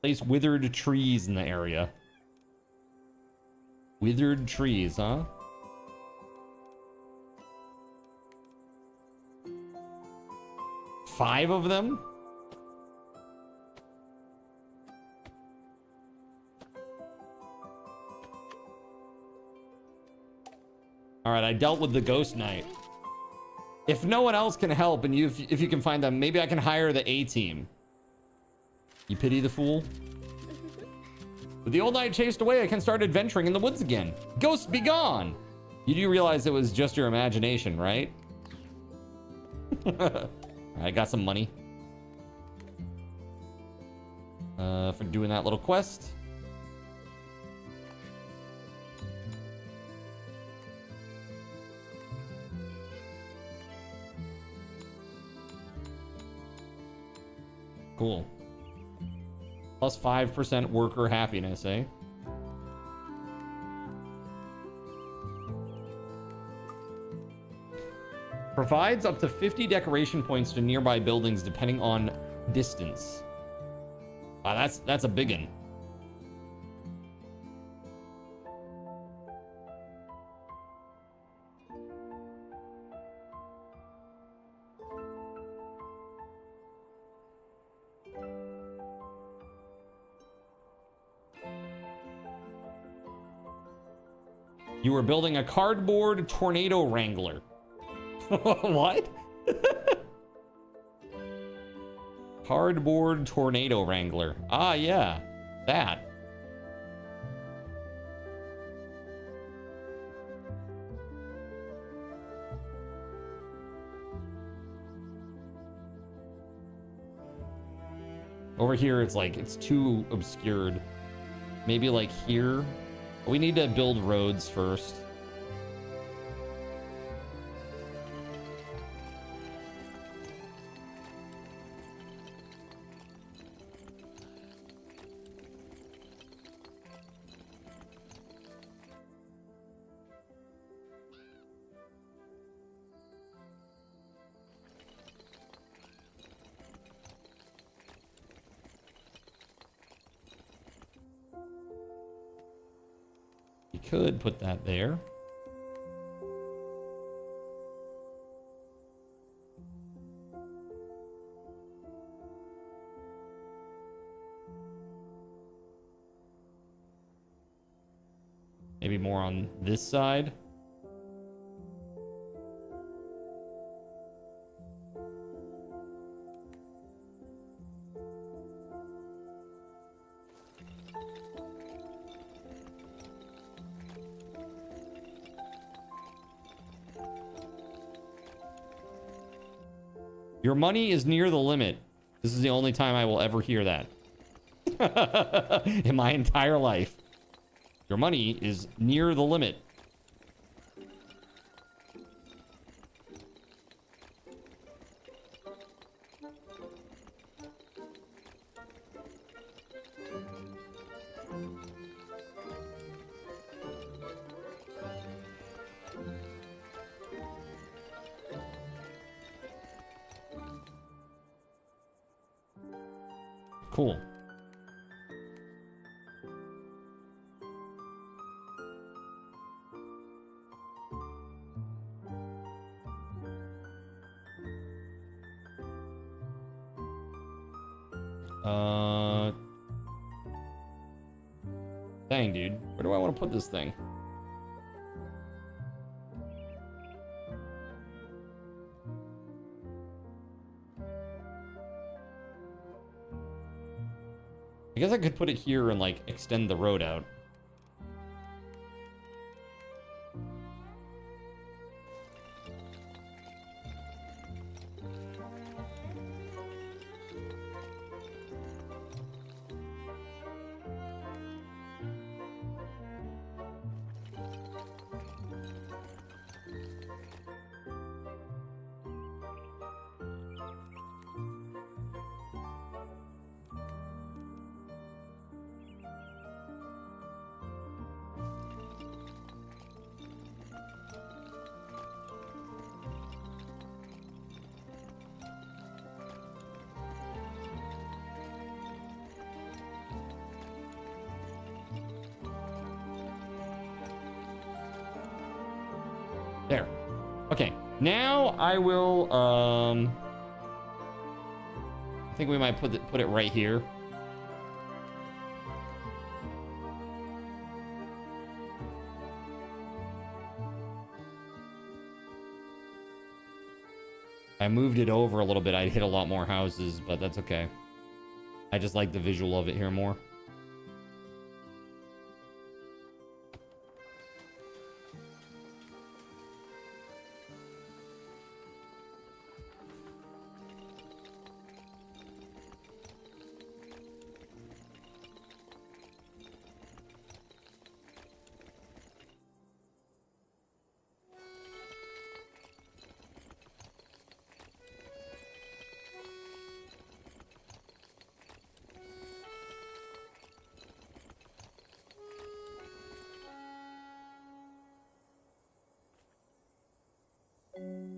B: Place withered trees in the area. Withered trees, huh? Five of them? All right, I dealt with the ghost knight. If no one else can help, and if you can find them, maybe I can hire the A team. You pity the fool? With the old knight chased away, I can start adventuring in the woods again. Ghosts be gone! You do realize it was just your imagination, right? I got some money. For doing that little quest. Cool. Plus 5% worker happiness, eh? Provides up to 50 decoration points to nearby buildings depending on distance. Wow, that's a biggin. You were building a cardboard tornado wrangler. What? Cardboard tornado wrangler. Ah, yeah. That. Over here, it's like, it's too obscured. Maybe like here. We need to build roads first. could put that there. Maybe more on this side. Your money is near the limit. This is the only time I will ever hear that. In my entire life. Your money is near the limit. Cool. Dang, dude. Where do I want to put this thing? I guess I could put it here and like extend the road out. There. Okay. Now I will, I think we might put it right here. I moved it over a little bit. I'd hit a lot more houses, but that's okay. I just like the visual of it here more.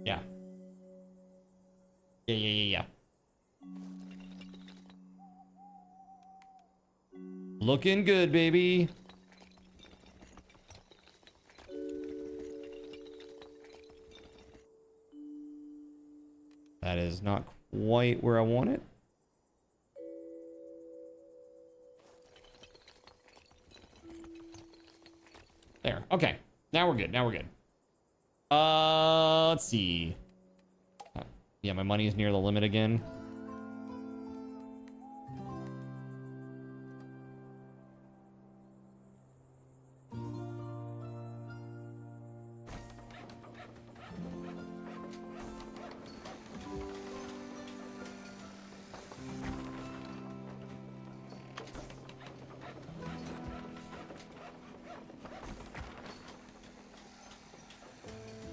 B: Yeah. Yeah. Looking good, baby. That is not quite where I want it. There. Okay. Now we're good. Let's see. Yeah, my money is near the limit again.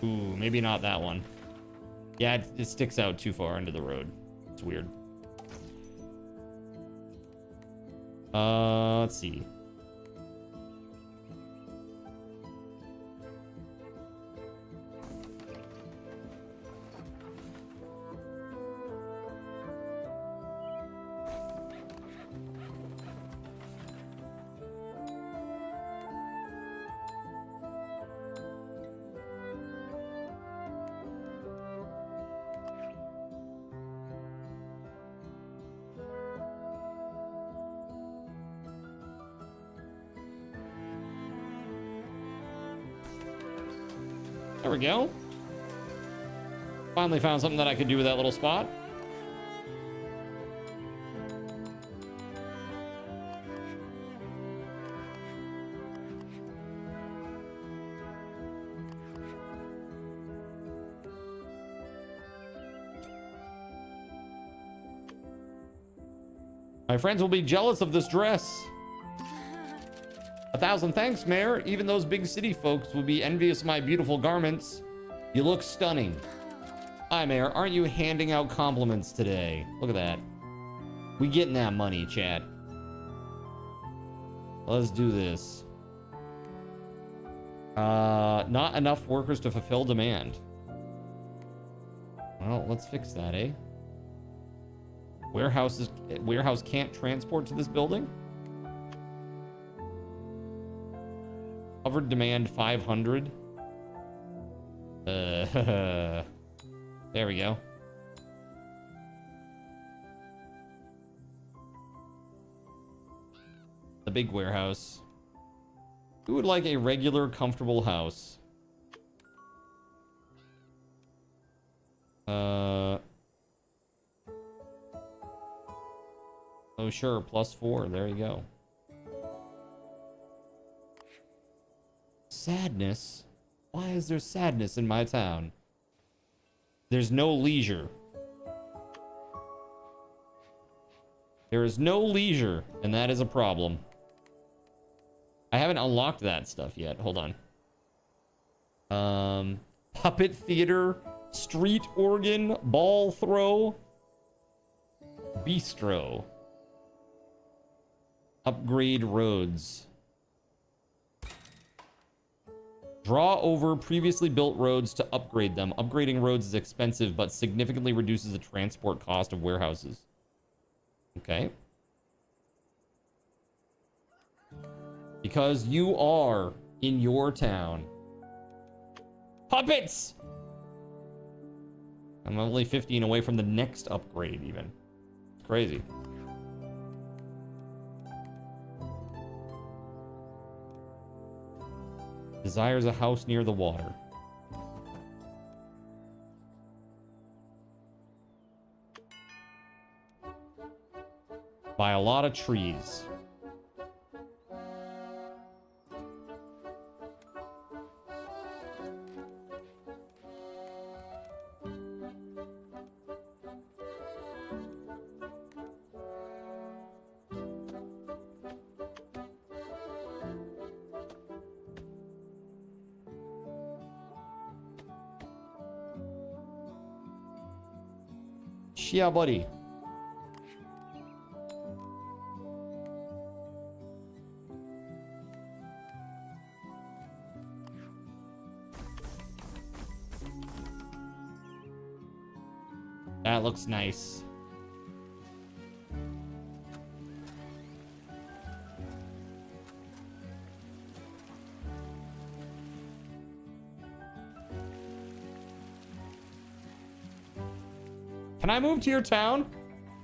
B: Ooh, maybe not that one. Yeah, it sticks out too far into the road. It's weird. Let's see. we go. Finally found something that I could do with that little spot. My friends will be jealous of this dress. 1,000 thanks, Mayor. Even those big city folks will be envious of my beautiful garments. You look stunning. Hi, Mayor. Aren't you handing out compliments today? Look at that. We getting that money, chat. Let's do this. Not enough workers to fulfill demand. Well, let's fix that, eh? Warehouse can't transport to this building. Covered demand 500. There we go. The big warehouse. Who would like a regular, comfortable house? Oh, sure. +4. There you go. Sadness? Why is there sadness in my town? There's no leisure. There is no leisure, and that is a problem. I haven't unlocked that stuff yet. Hold on. Puppet theater, street organ, ball throw, bistro. Upgrade roads. Draw over previously built roads to upgrade them. Upgrading roads is expensive, but significantly reduces the transport cost of warehouses. Okay. Because you are in your town. Puppets! I'm only 15 away from the next upgrade, even. It's crazy. Desires a house near the water. Buy a lot of trees. Yeah, buddy. That looks nice. Can I move to your town?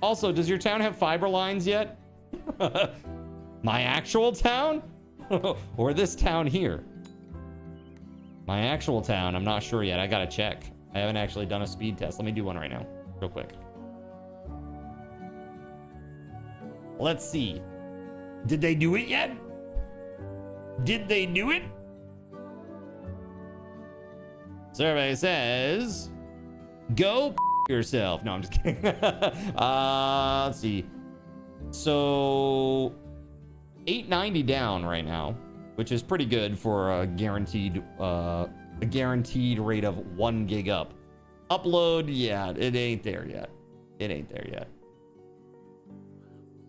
B: Also, does your town have fiber lines yet? My actual town? Or this town here? My actual town, I'm not sure yet. I gotta check. I haven't actually done a speed test. Let me do one right now, real quick. Let's see. Did they do it yet? Did they do it? Survey says, go yourself. No, I'm just kidding. Let's see. So 890 down right now, which is pretty good for a guaranteed rate of 1 gig up. Upload, yeah, it ain't there yet. It ain't there yet.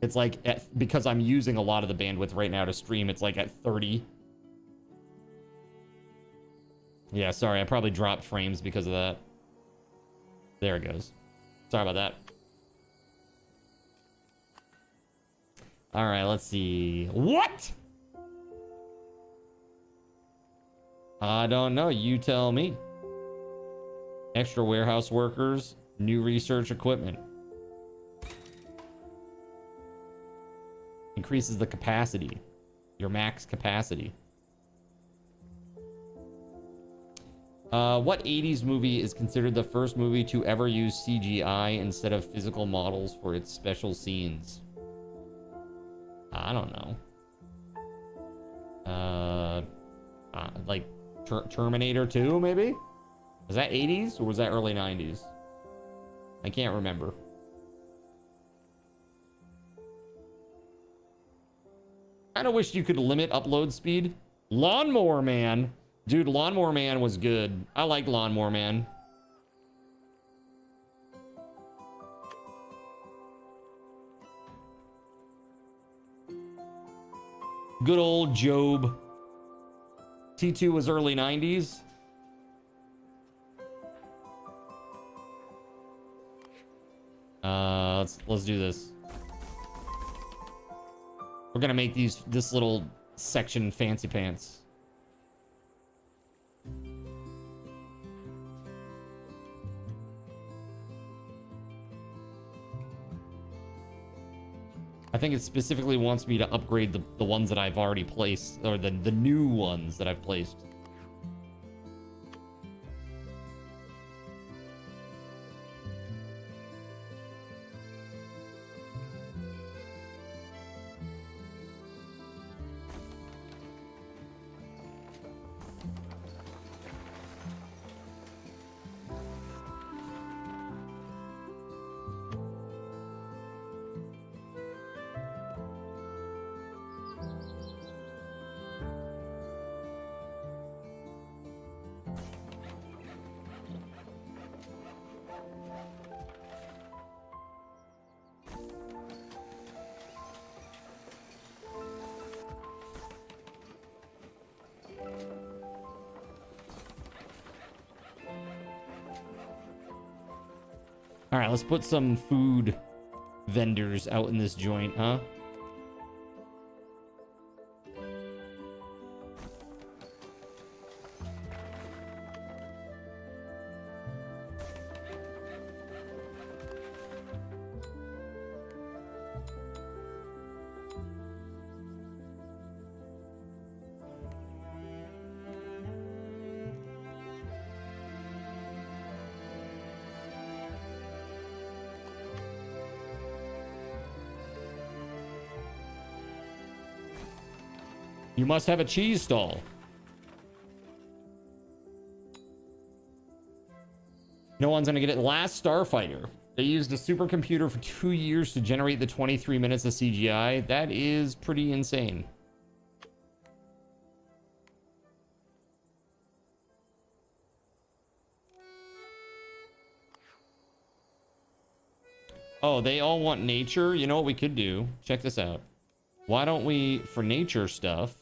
B: It's like because I'm using a lot of the bandwidth right now to stream, it's like at 30. Yeah, sorry, I probably dropped frames because of that. There it goes. Sorry about that. All right, let's see. What? I don't know. You tell me. Extra warehouse workers, new research equipment. Increases the capacity. Your max capacity. What 80s movie is considered the first movie to ever use CGI instead of physical models for its special scenes? I don't know. Like Terminator 2, maybe? Was that 80s or was that early 90s? I can't remember. Kinda wish you could limit upload speed. Lawnmower Man. Dude, Lawnmower Man was good. I like Lawnmower Man. Good old Job. T2 was early 90s. Let's do this. We're gonna make this little section fancy pants. I think it specifically wants me to upgrade the ones that I've already placed, or the new ones that I've placed. All right, let's put some food vendors out in this joint, huh? You must have a cheese stall. No one's gonna get it. Last Starfighter. They used a supercomputer for 2 years to generate the 23 minutes of CGI. That is pretty insane. Oh, they all want nature? You know what we could do? Check this out. Why don't we, for nature stuff,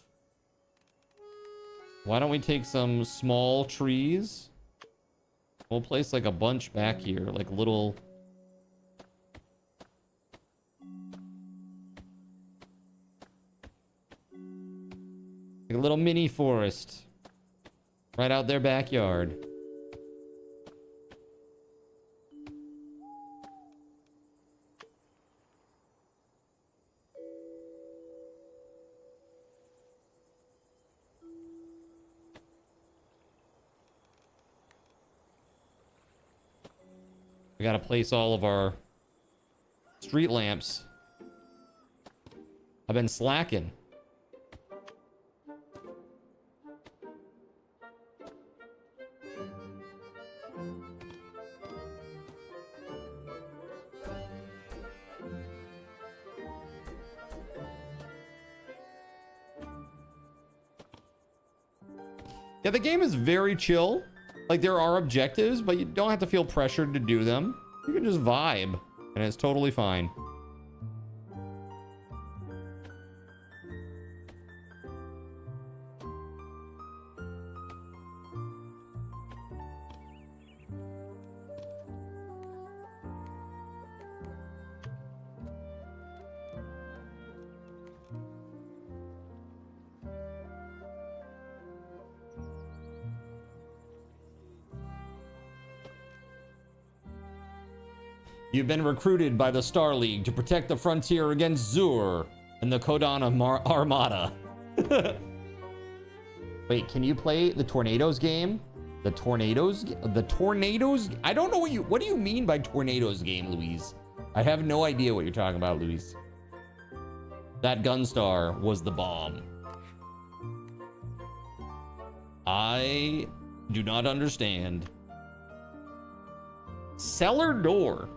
B: why don't we take some small trees? We'll place like a bunch back here, like little... like a little mini forest. Right out their backyard. We gotta place all of our street lamps. I've been slacking. Yeah, the game is very chill. Like, there are objectives, but you don't have to feel pressured to do them. You can just vibe, and it's totally fine. You've been recruited by the Star League to protect the frontier against Zur and the Kodan Armada. Wait, can you play the Tornadoes game? The tornadoes? The tornadoes? I don't know what do you mean by tornadoes game, Louise? I have no idea what you're talking about, Louise. That Gunstar was the bomb. I do not understand. Cellar door.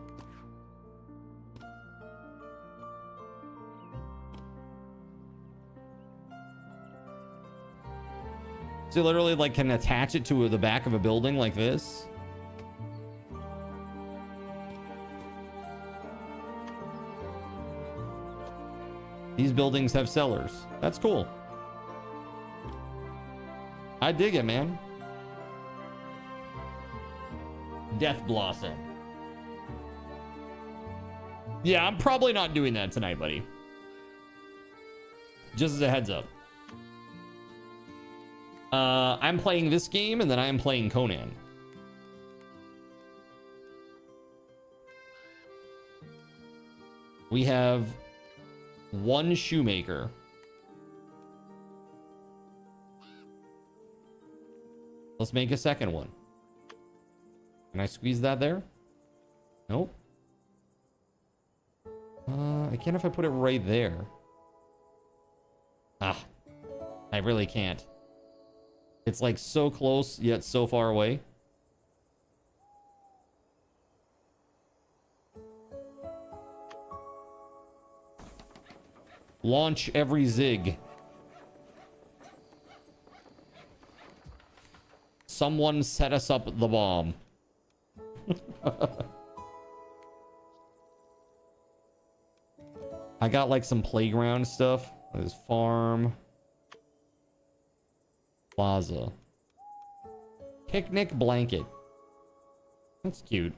B: So you literally like can attach it to the back of a building like this. These buildings have cellars. That's cool. I dig it, man. Death Blossom. Yeah, I'm probably not doing that tonight, buddy. Just as a heads up. I'm playing this game and then I am playing Conan. We have one shoemaker. Let's make a second one. Can I squeeze that there? Nope. I can if I put it right there. Ah, I really can't. It's like so close yet so far away. Launch every zig. Someone set us up the bomb. I got like some playground stuff. There's farm. Plaza. Picnic blanket. That's cute.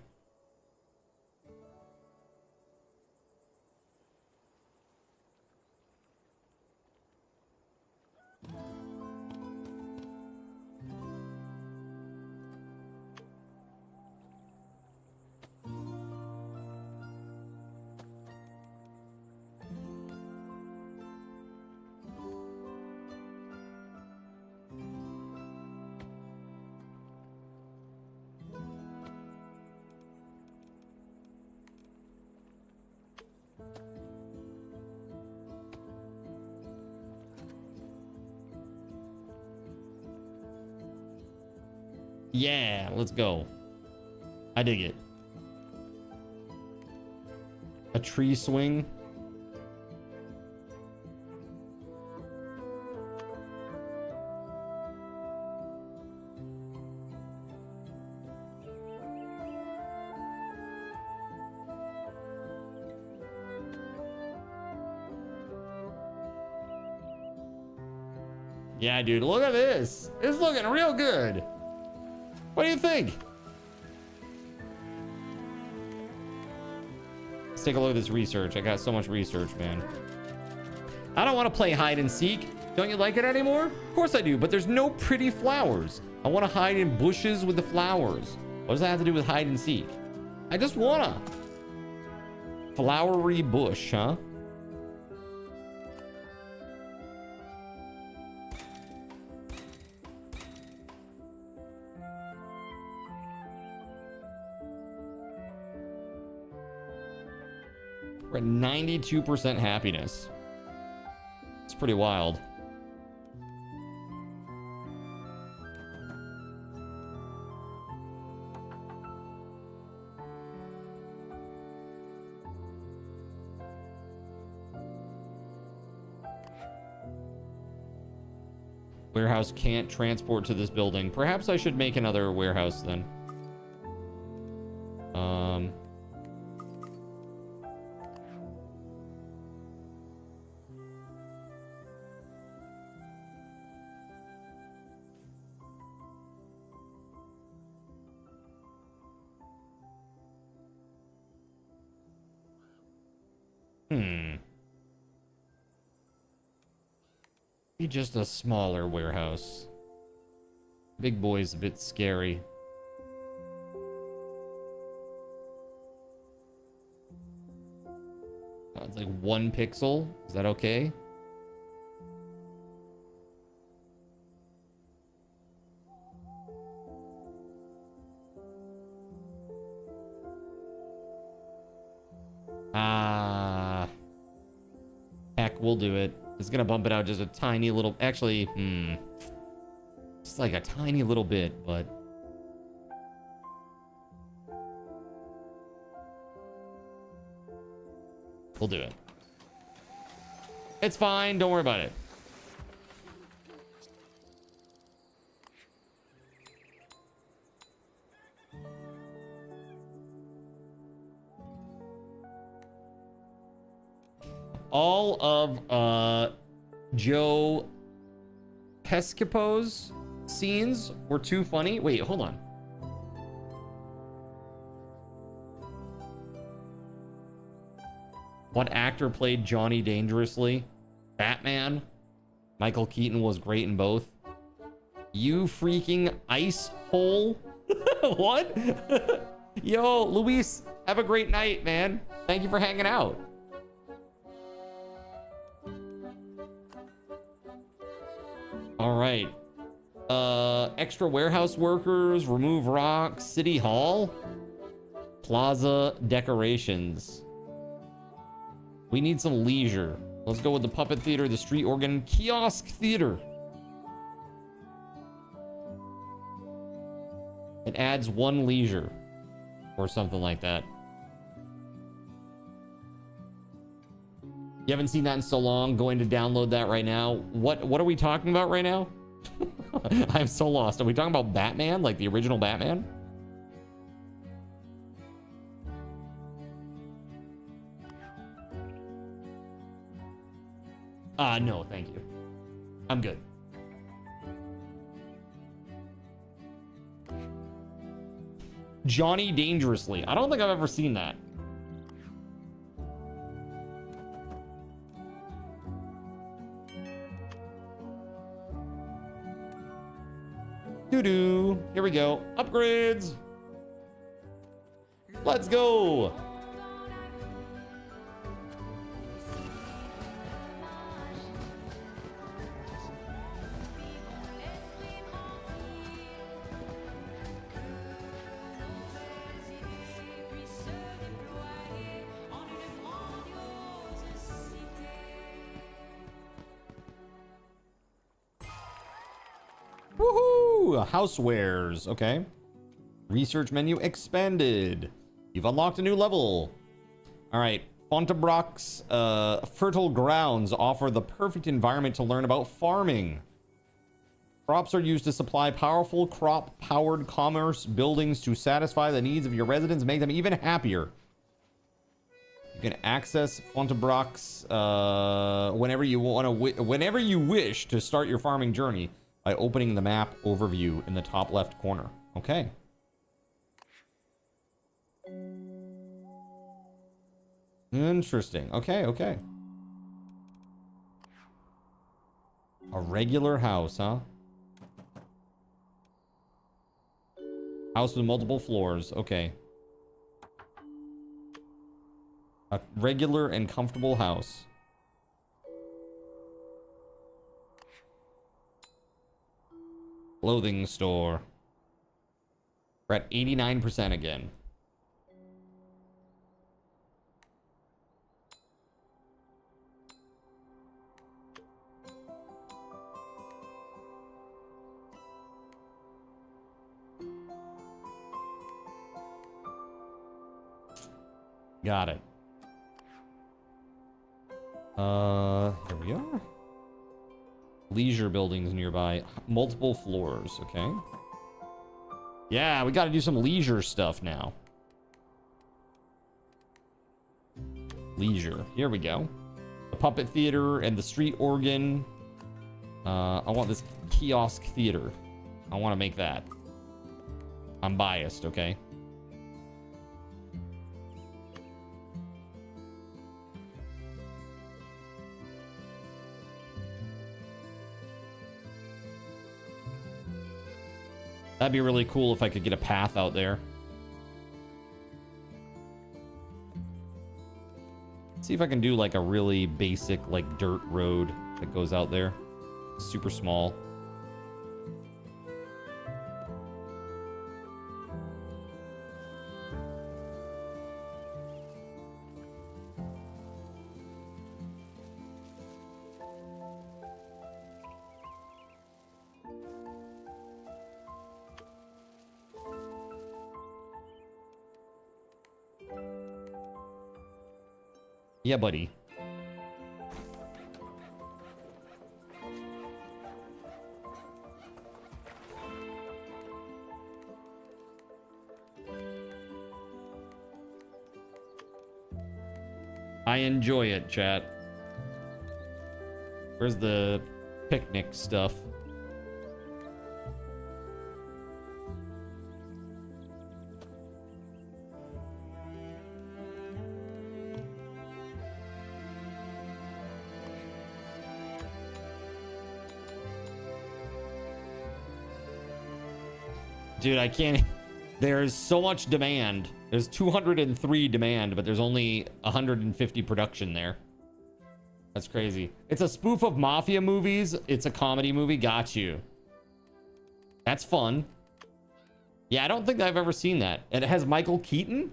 B: Yeah, let's go. I dig it. A tree swing. Yeah, dude, look at this. It's looking real good. What do you think? Let's take a look at this research. I got so much research, man. I don't want to play hide and seek. Don't you like it anymore? Of course I do, but there's no pretty flowers. I want to hide in bushes with the flowers. What does that have to do with hide and seek? I just wanna. Flowery bush, huh? We're at 92% happiness. It's pretty wild. Warehouse can't transport to this building. Perhaps I should make another warehouse then. Be just a smaller warehouse. Big boy's a bit scary. Oh, it's like 1 pixel. Is that okay? Heck, we'll do it. It's gonna bump it out just a tiny little... Actually, just like a tiny little bit, but... We'll do it. It's fine. Don't worry about it. All of Joe Pescopo's scenes were too funny. Wait, hold on. What actor played Johnny Dangerously? Batman. Michael Keaton was great in both. You freaking ice hole. What? Yo, Luis, have a great night, man. Thank you for hanging out. All right. Extra warehouse workers, remove rocks, city hall, plaza decorations. We need some leisure. Let's go with the puppet theater, the street organ, kiosk theater. It adds 1 leisure or something like that. You haven't seen that in so long. Going to download that right now. What are we talking about right now? I'm so lost. Are we talking about Batman, like the original Batman? No, thank you. I'm good. Johnny Dangerously. I don't think I've ever seen that. Doo-doo. Here we go. Upgrades. Let's go. Woohoo! Housewares. Okay. Research menu expanded. You've unlocked a new level. All right. Fontabroc's fertile grounds offer the perfect environment to learn about farming. Crops are used to supply powerful crop-powered commerce buildings to satisfy the needs of your residents and make them even happier. You can access Fontabroc's whenever you wish to start your farming journey by opening the map overview in the top left corner. Okay. Interesting. Okay, okay. A regular house, huh? House with multiple floors. Okay. A regular and comfortable house. Clothing store. We're at 89% again. Got it. Here we are. Leisure buildings nearby. Multiple floors, okay. Yeah, we gotta do some leisure stuff now. Leisure. Here we go. The puppet theater and the street organ. I want this kiosk theater. I want to make that. I'm biased, okay? That'd be really cool if I could get a path out there. See if I can do like a really basic like dirt road that goes out there. Super small. Yeah, buddy. I enjoy it, chat. Where's the picnic stuff? Dude, I can't. There's so much demand. There's 203 demand, but there's only 150 production there. That's crazy. It's a spoof of mafia movies. It's a comedy movie. Got you. That's fun. Yeah, I don't think I've ever seen that. And it has Michael Keaton?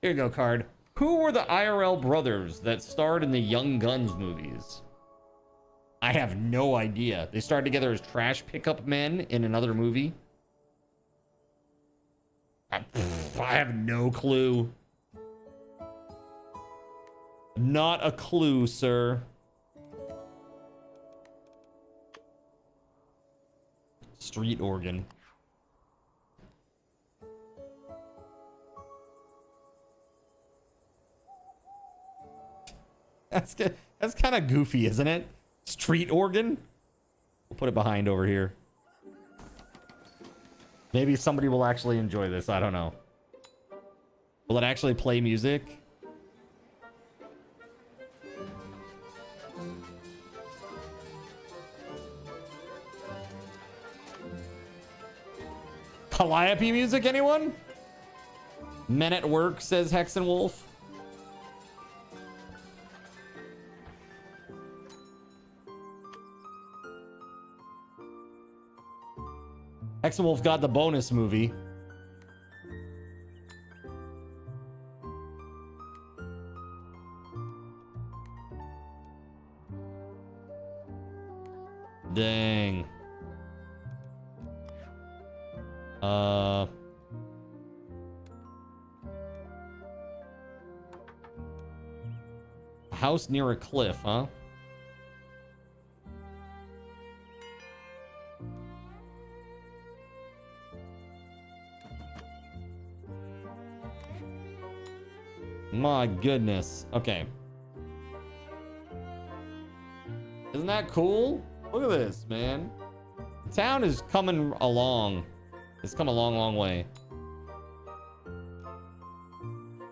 B: Here you go, card. Who were the IRL brothers that starred in the Young Guns movies? I have no idea. They starred together as trash pickup men in another movie. I have no clue. Not a clue, sir. Street organ. That's kind of goofy, isn't it? Street organ? We'll put it behind over here. Maybe somebody will actually enjoy this. I don't know. Will it actually play music? Calliope music, anyone? Men at Work, says Hex and Wolf. Hex and Wolf got the bonus movie. Dang. House near a cliff, huh? My goodness. Okay. Isn't that cool? Look at this, man. The town is coming along. It's come a long, long way.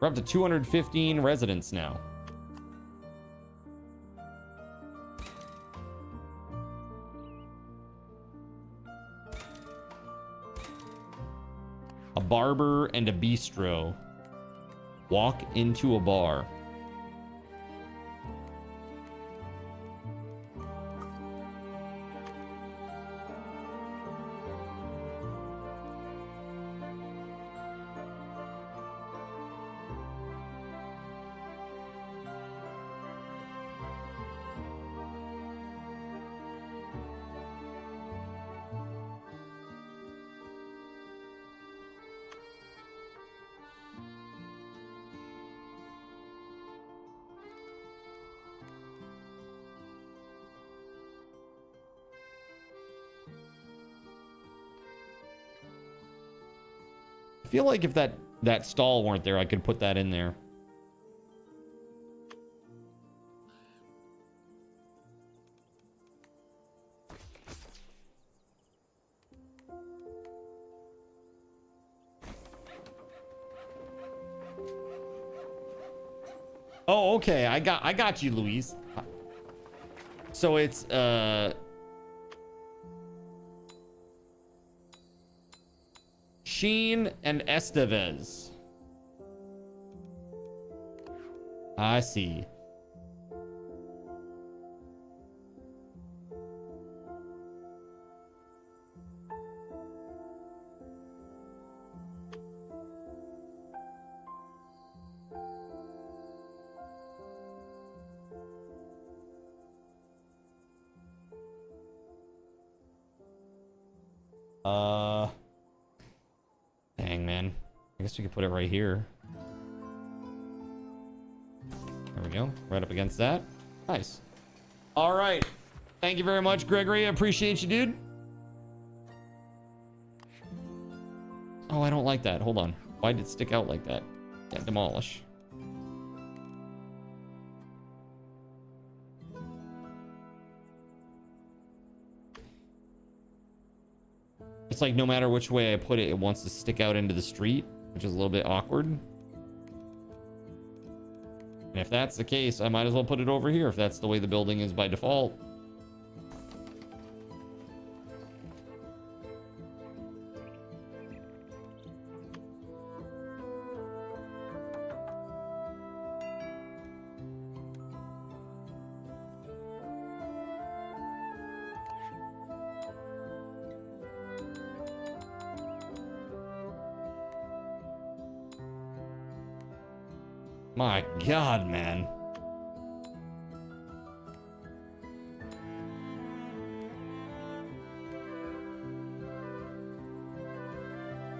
B: We're up to 215 residents now. A barber and a bistro. Walk into a bar. I feel like if that stall weren't there, I could put that in there. Oh, okay. I got you, Luis. So it's Sheen and Estevez. I see. Dang, man. I guess we could put it right here. There we go. Right up against that. Nice. All right. Thank you very much, Gregory. I appreciate you, dude. Oh, I don't like that. Hold on. Why did it stick out like that? Yeah, demolish. It's like no matter which way I put it, it wants to stick out into the street, which is a little bit awkward. And if that's the case, I might as well put it over here if that's the way the building is by default. My God, man.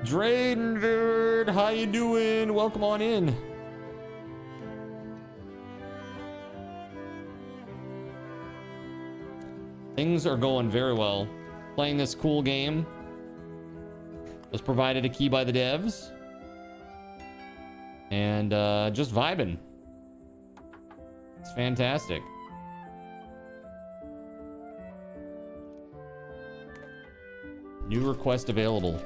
B: Drayden, dude, how you doing? Welcome on in. Things are going very well. Playing this cool game. Was provided a key by the devs. And just vibing. It's fantastic. New request available.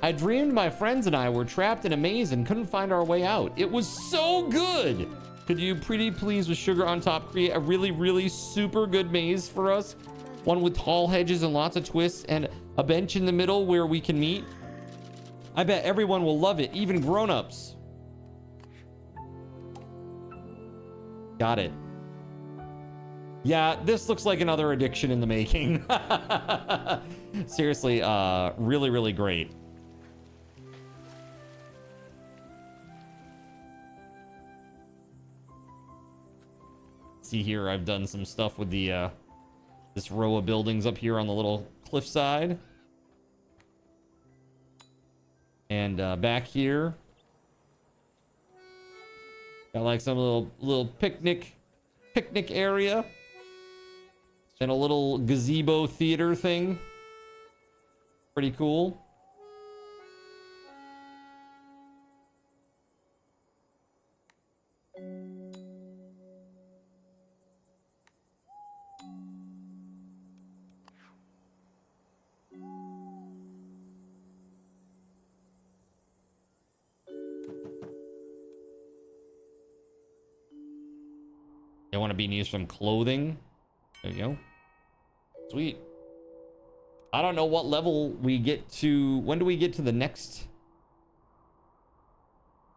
B: I dreamed my friends and I were trapped in a maze and couldn't find our way out. It was so good. Could you pretty please with sugar on top create a really super good maze for us? One with tall hedges and lots of twists and a bench in the middle where we can meet. I bet everyone will love it, even grown-ups. Got it. Yeah, this looks like another addiction in the making. Seriously, really great. See here, I've done some stuff with the this row of buildings up here on the little cliffside. And back here, got like some little picnic area and a little gazebo theater thing. Pretty cool. They want to be near some clothing. There you go. Sweet. I don't know what level we get to. When do we get to the next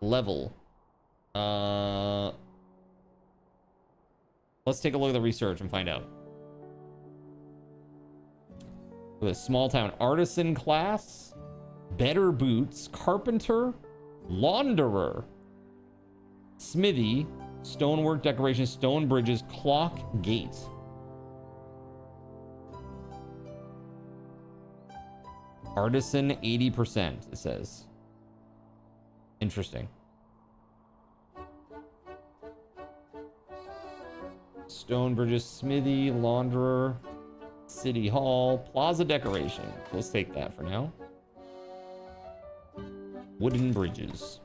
B: level? Let's take a look at the research and find out. For the small town artisan class, better boots, carpenter, launderer, smithy, stonework, decoration, stone bridges, clock, gate. Artisan 80%, it says. Interesting. Stone bridges, smithy, launderer, city hall, plaza decoration. Let's take that for now. Wooden bridges.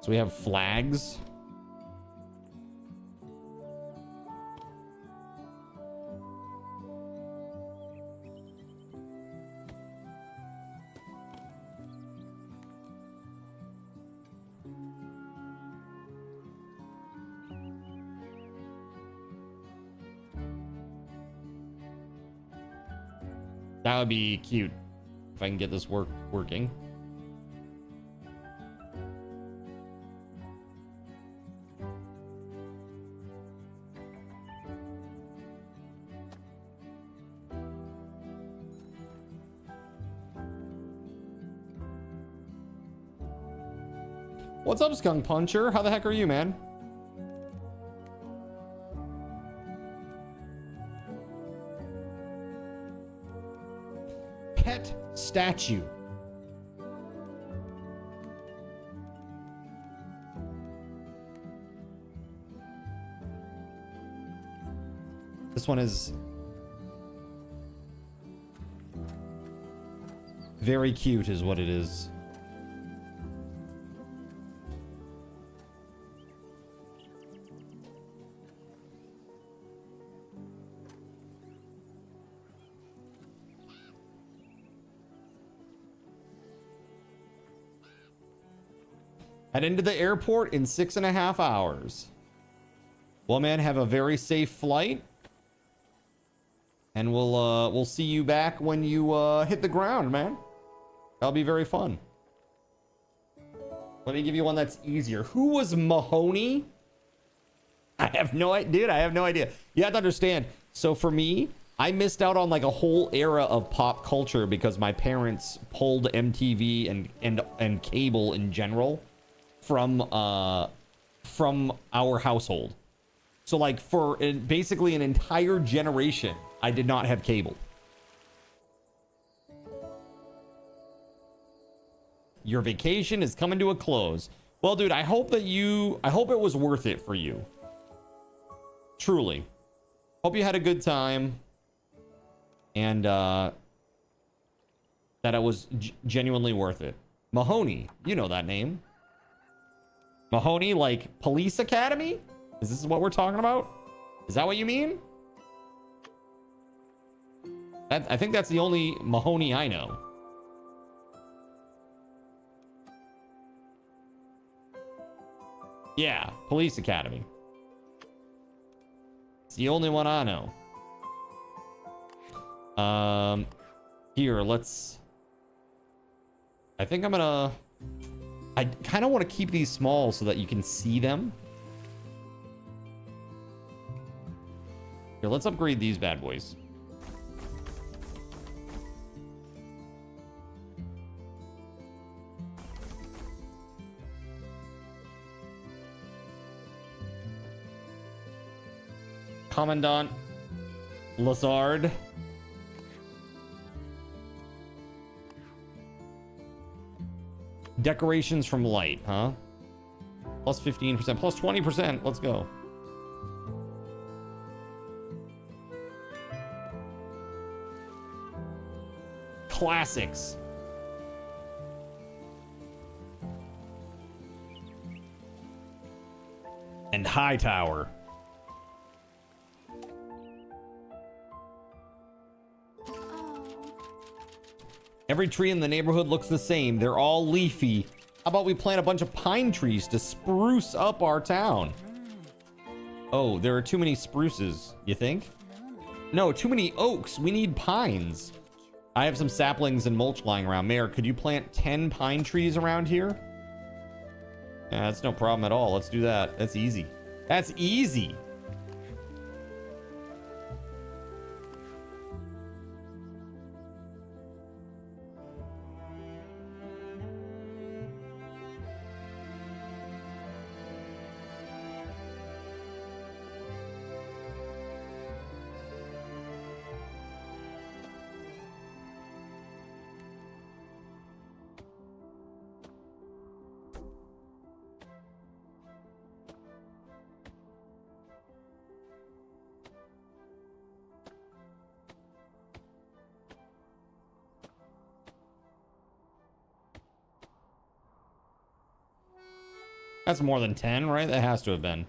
B: So we have flags. That would be cute if I can get this working. What's up, Skunk Puncher? How the heck are you, man? Pet statue. This one is very cute, is what it is. Head into the airport in 6.5 hours. Well, man, have a very safe flight. And we'll see you back when you hit the ground, man. That'll be very fun. Let me give you one that's easier. Who was Mahoney? I have no idea. Dude, I have no idea. You have to understand. So for me, I missed out on like a whole era of pop culture because my parents pulled MTV and cable in general from our household. So like for basically an entire generation, I did not have cable. Your vacation is coming to a close. Well, dude, I hope it was worth it for you. Truly. Hope you had a good time. And that it was genuinely worth it. Mahoney, you know that name. Mahoney, like Police Academy? Is this what we're talking about? Is that what you mean? I think that's the only Mahoney I know. Yeah, Police Academy. It's the only one I know. Here, let's... I think I'm gonna... I kind of want to keep these small so that you can see them. Here, let's upgrade these bad boys. Commandant Lazard. Decorations from light, huh? Plus 15%, plus 20%. Let's go. Classics. And Hightower. Every tree in the neighborhood looks the same. They're all leafy. How about we plant a bunch of pine trees to spruce up our town? Oh, there are too many spruces, you think? No, too many oaks. We need pines. I have some saplings and mulch lying around. Mayor, could you plant 10 pine trees around here? Yeah, that's no problem at all. Let's do that. That's easy. That's easy. That's more than 10, right? That has to have been.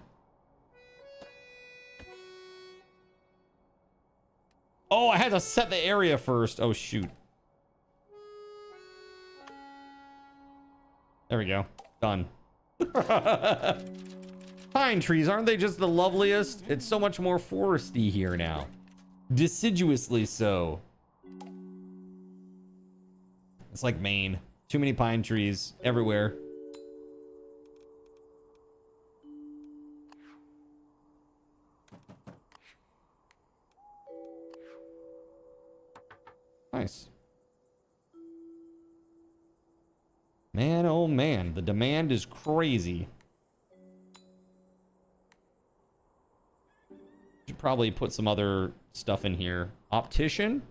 B: Oh, I had to set the area first. Oh, shoot. There we go. Done. Pine trees, aren't they just the loveliest? It's so much more foresty here now. Deciduously so. It's like Maine. Too many pine trees everywhere. Nice. Man, oh man, the demand is crazy. Should probably put some other stuff in here. Optician?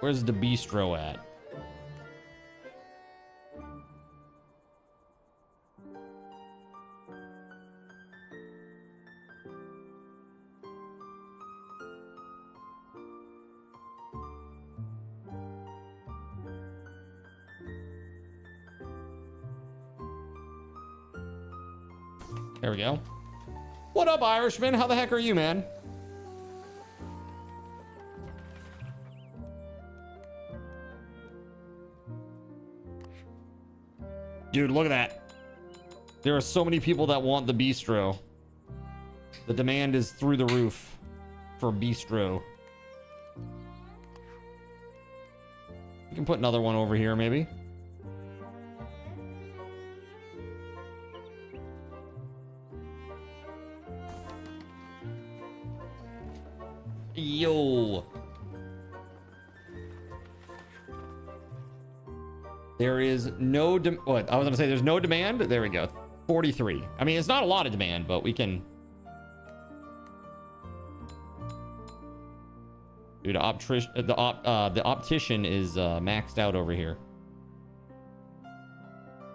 B: Where's the bistro at? There we go. What up, Irishman? How the heck are you, man? Dude, look at that. There are so many people that want the bistro. The demand is through the roof for bistro. You can put another one over here, maybe. Yo. There is no what? I was gonna say there's no demand. There we go. 43. I mean, it's not a lot of demand, but we can. Dude, the optician is maxed out over here.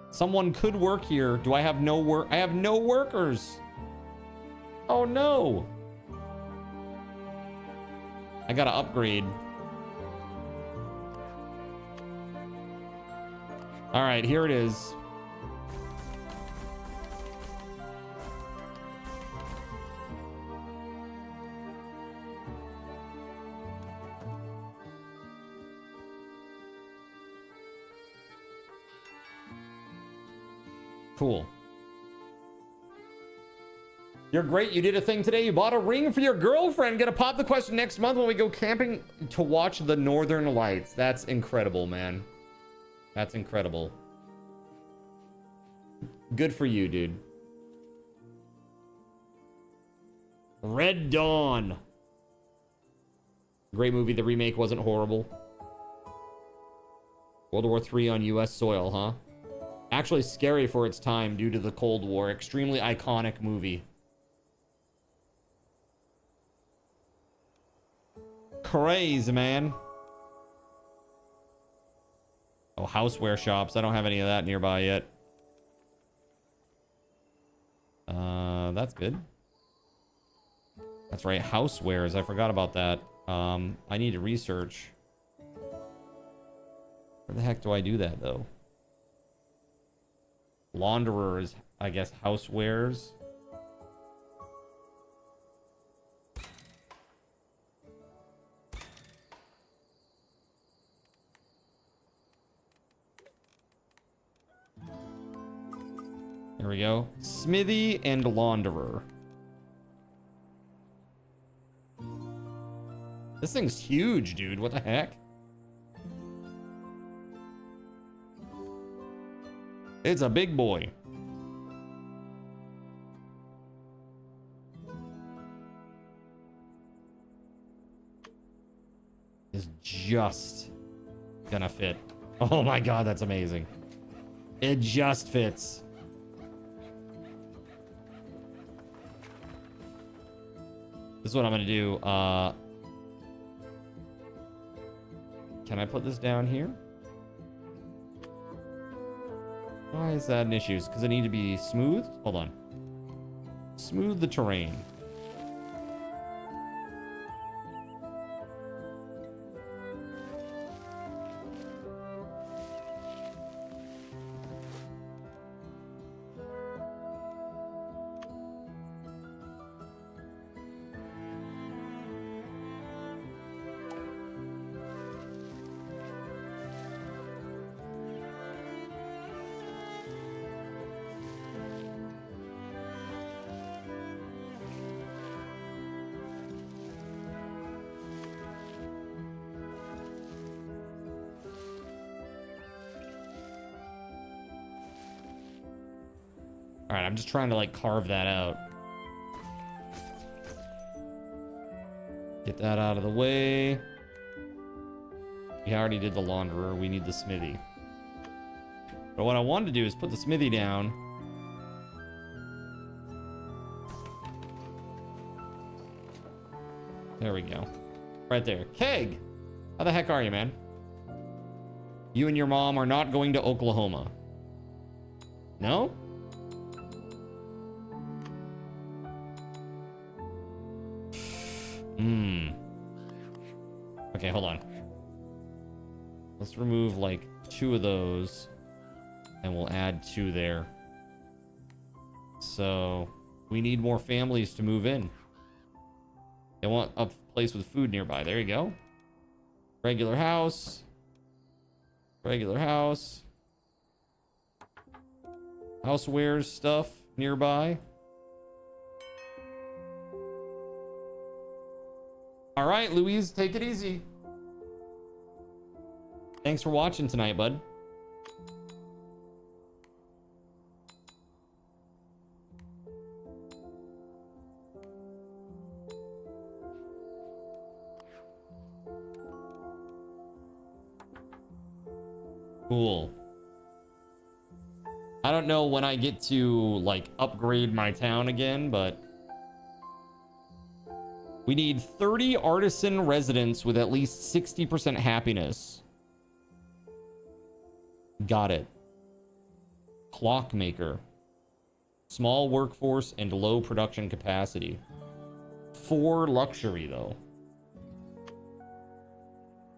B: Someone could work here. Do I have no work? I have no workers. Oh no. I gotta upgrade. All right, here it is. Cool. You're great. You did a thing today. You bought a ring for your girlfriend. Gonna pop the question next month when we go camping to watch the Northern Lights. That's incredible, man. That's incredible. Good for you, dude. Red Dawn. Great movie. The remake wasn't horrible. World War III on US soil, huh? Actually scary for its time due to the Cold War. Extremely iconic movie. Crazy, man. Oh, houseware shops. I don't have any of that nearby yet. That's good. That's right. Housewares. I forgot about that. I need to research. Where the heck do I do that, though? Launderers, I guess, housewares. There we go. Smithy and launderer. This thing's huge, dude. What the heck? It's a big boy. It's just gonna fit. Oh my god, that's amazing. It just fits. This is what I'm gonna do. Can I put this down here? Why is that an issue? Because it need to be smooth? Hold on. Smooth the terrain. All right, I'm just trying to like carve that out. Get that out of the way. We already did the launderer. We need the smithy. But what I wanted to do is put the smithy down. There we go. Right there. Keg! How the heck are you, man? You and your mom are not going to Oklahoma. No? Okay, hold on. Let's remove like 2 of those and we'll add 2 there. So we need more families to move in. They want a place with food nearby. There you go. Regular house. Regular house. Housewares stuff nearby. All right, Louise, take it easy. Thanks for watching tonight, bud. Cool. I don't know when I get to like upgrade my town again, but we need 30 artisan residents with at least 60% happiness. Got it. Clockmaker. Small workforce and low production capacity. 4 luxury though.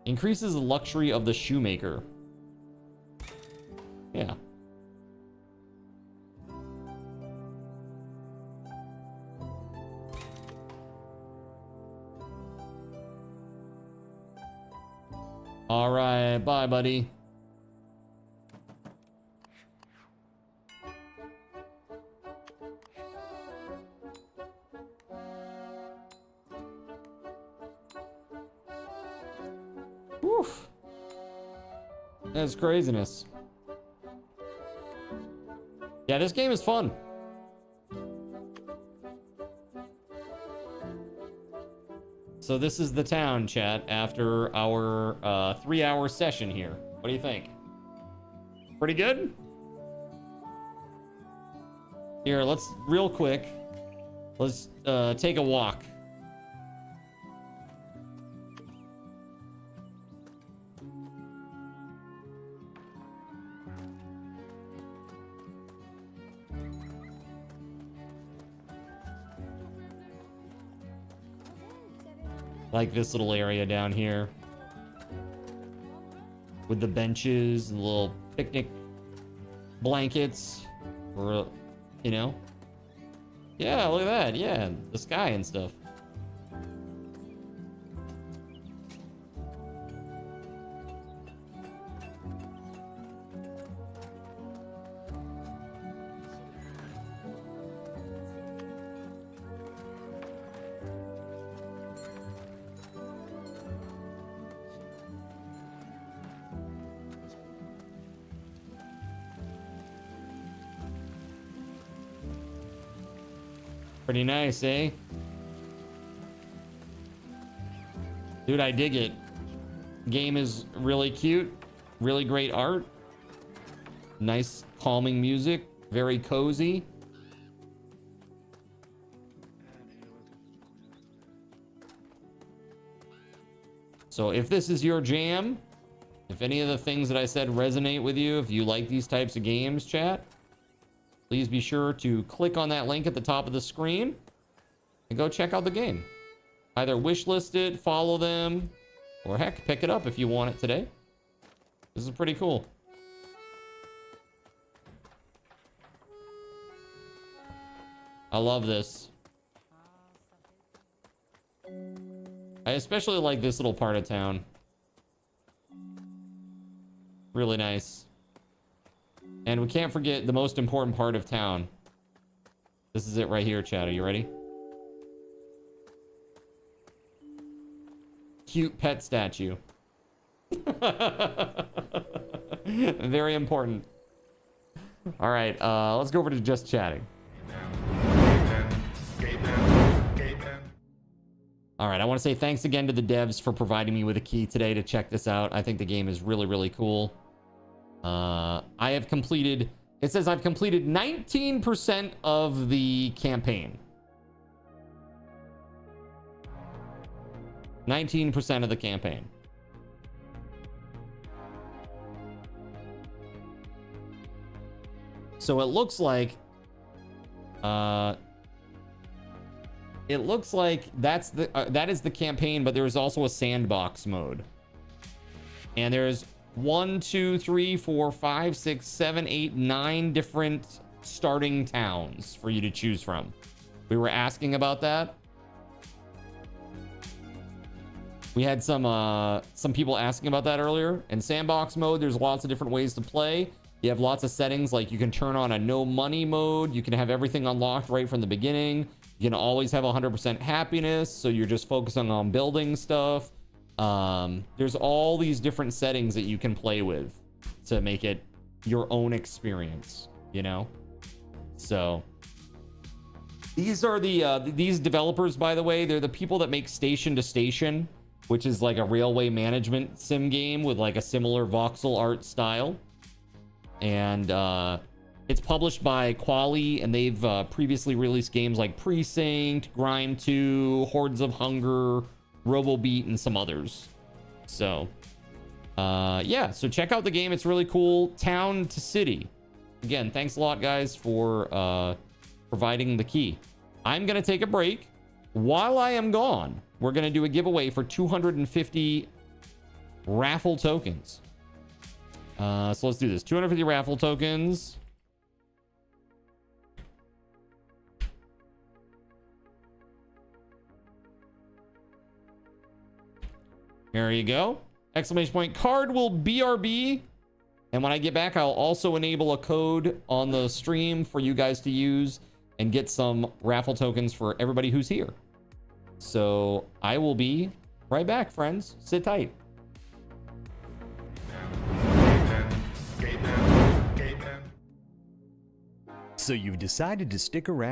B: Increases the luxury of the shoemaker. Yeah. All right, bye, buddy. Woof. That's craziness. Yeah, this game is fun. So this is the town, chat, after our 3-hour session here. What do you think? Pretty good? Here, let's, real quick, let's take a walk. Like this little area down here with the benches and little picnic blankets, or you know, yeah, look at that, yeah, the sky and stuff. Pretty nice, eh? Dude, I dig it. Game is really cute. Really great art. Nice calming music. Very cozy. So if this is your jam, if any of the things that I said resonate with you, if you like these types of games, chat, please be sure to click on that link at the top of the screen and go check out the game. Either wishlist it, follow them, or heck, pick it up if you want it today. This is pretty cool. I love this. I especially like this little part of town. Really nice. And we can't forget the most important part of town. This is it right here, chat. Are you ready? Cute pet statue. Very important. All right, let's go over to just chatting. All right, I want to say thanks again to the devs for providing me with a key today to check this out. I think the game is really, really cool. I have completed, it says I've completed 19% of the campaign. 19% of the campaign. So it looks like that is the campaign, but there's also a sandbox mode. And there's 1, 2, 3, 4, 5, 6, 7, 8, 9 different starting towns for you to choose from. We were asking about that. We had some people asking about that earlier. In sandbox mode, there's lots of different ways to play. You have lots of settings, like you can turn on a no money mode. You can have everything unlocked right from the beginning. You can always have 100% happiness, so you're just focusing on building stuff. There's all these different settings that you can play with to make it your own experience, you know? So these are these developers, by the way, they're the people that make Station to Station, which is like a railway management sim game with like a similar voxel art style. And it's published by Quali, and they've previously released games like Precinct, Grime 2, Hordes of Hunger, RoboBeat, and some others. So yeah, so check out the game. It's really cool. Town to City. Again, thanks a lot, guys, for providing the key. I'm gonna take a break. While I am gone, we're gonna do a giveaway for 250 raffle tokens. So let's do this. 250 raffle tokens. There you go. Exclamation point. Card will BRB. And when I get back, I'll also enable a code on the stream for you guys to use and get some raffle tokens for everybody who's here. So I will be right back, friends. Sit tight.
G: So you've decided to stick around.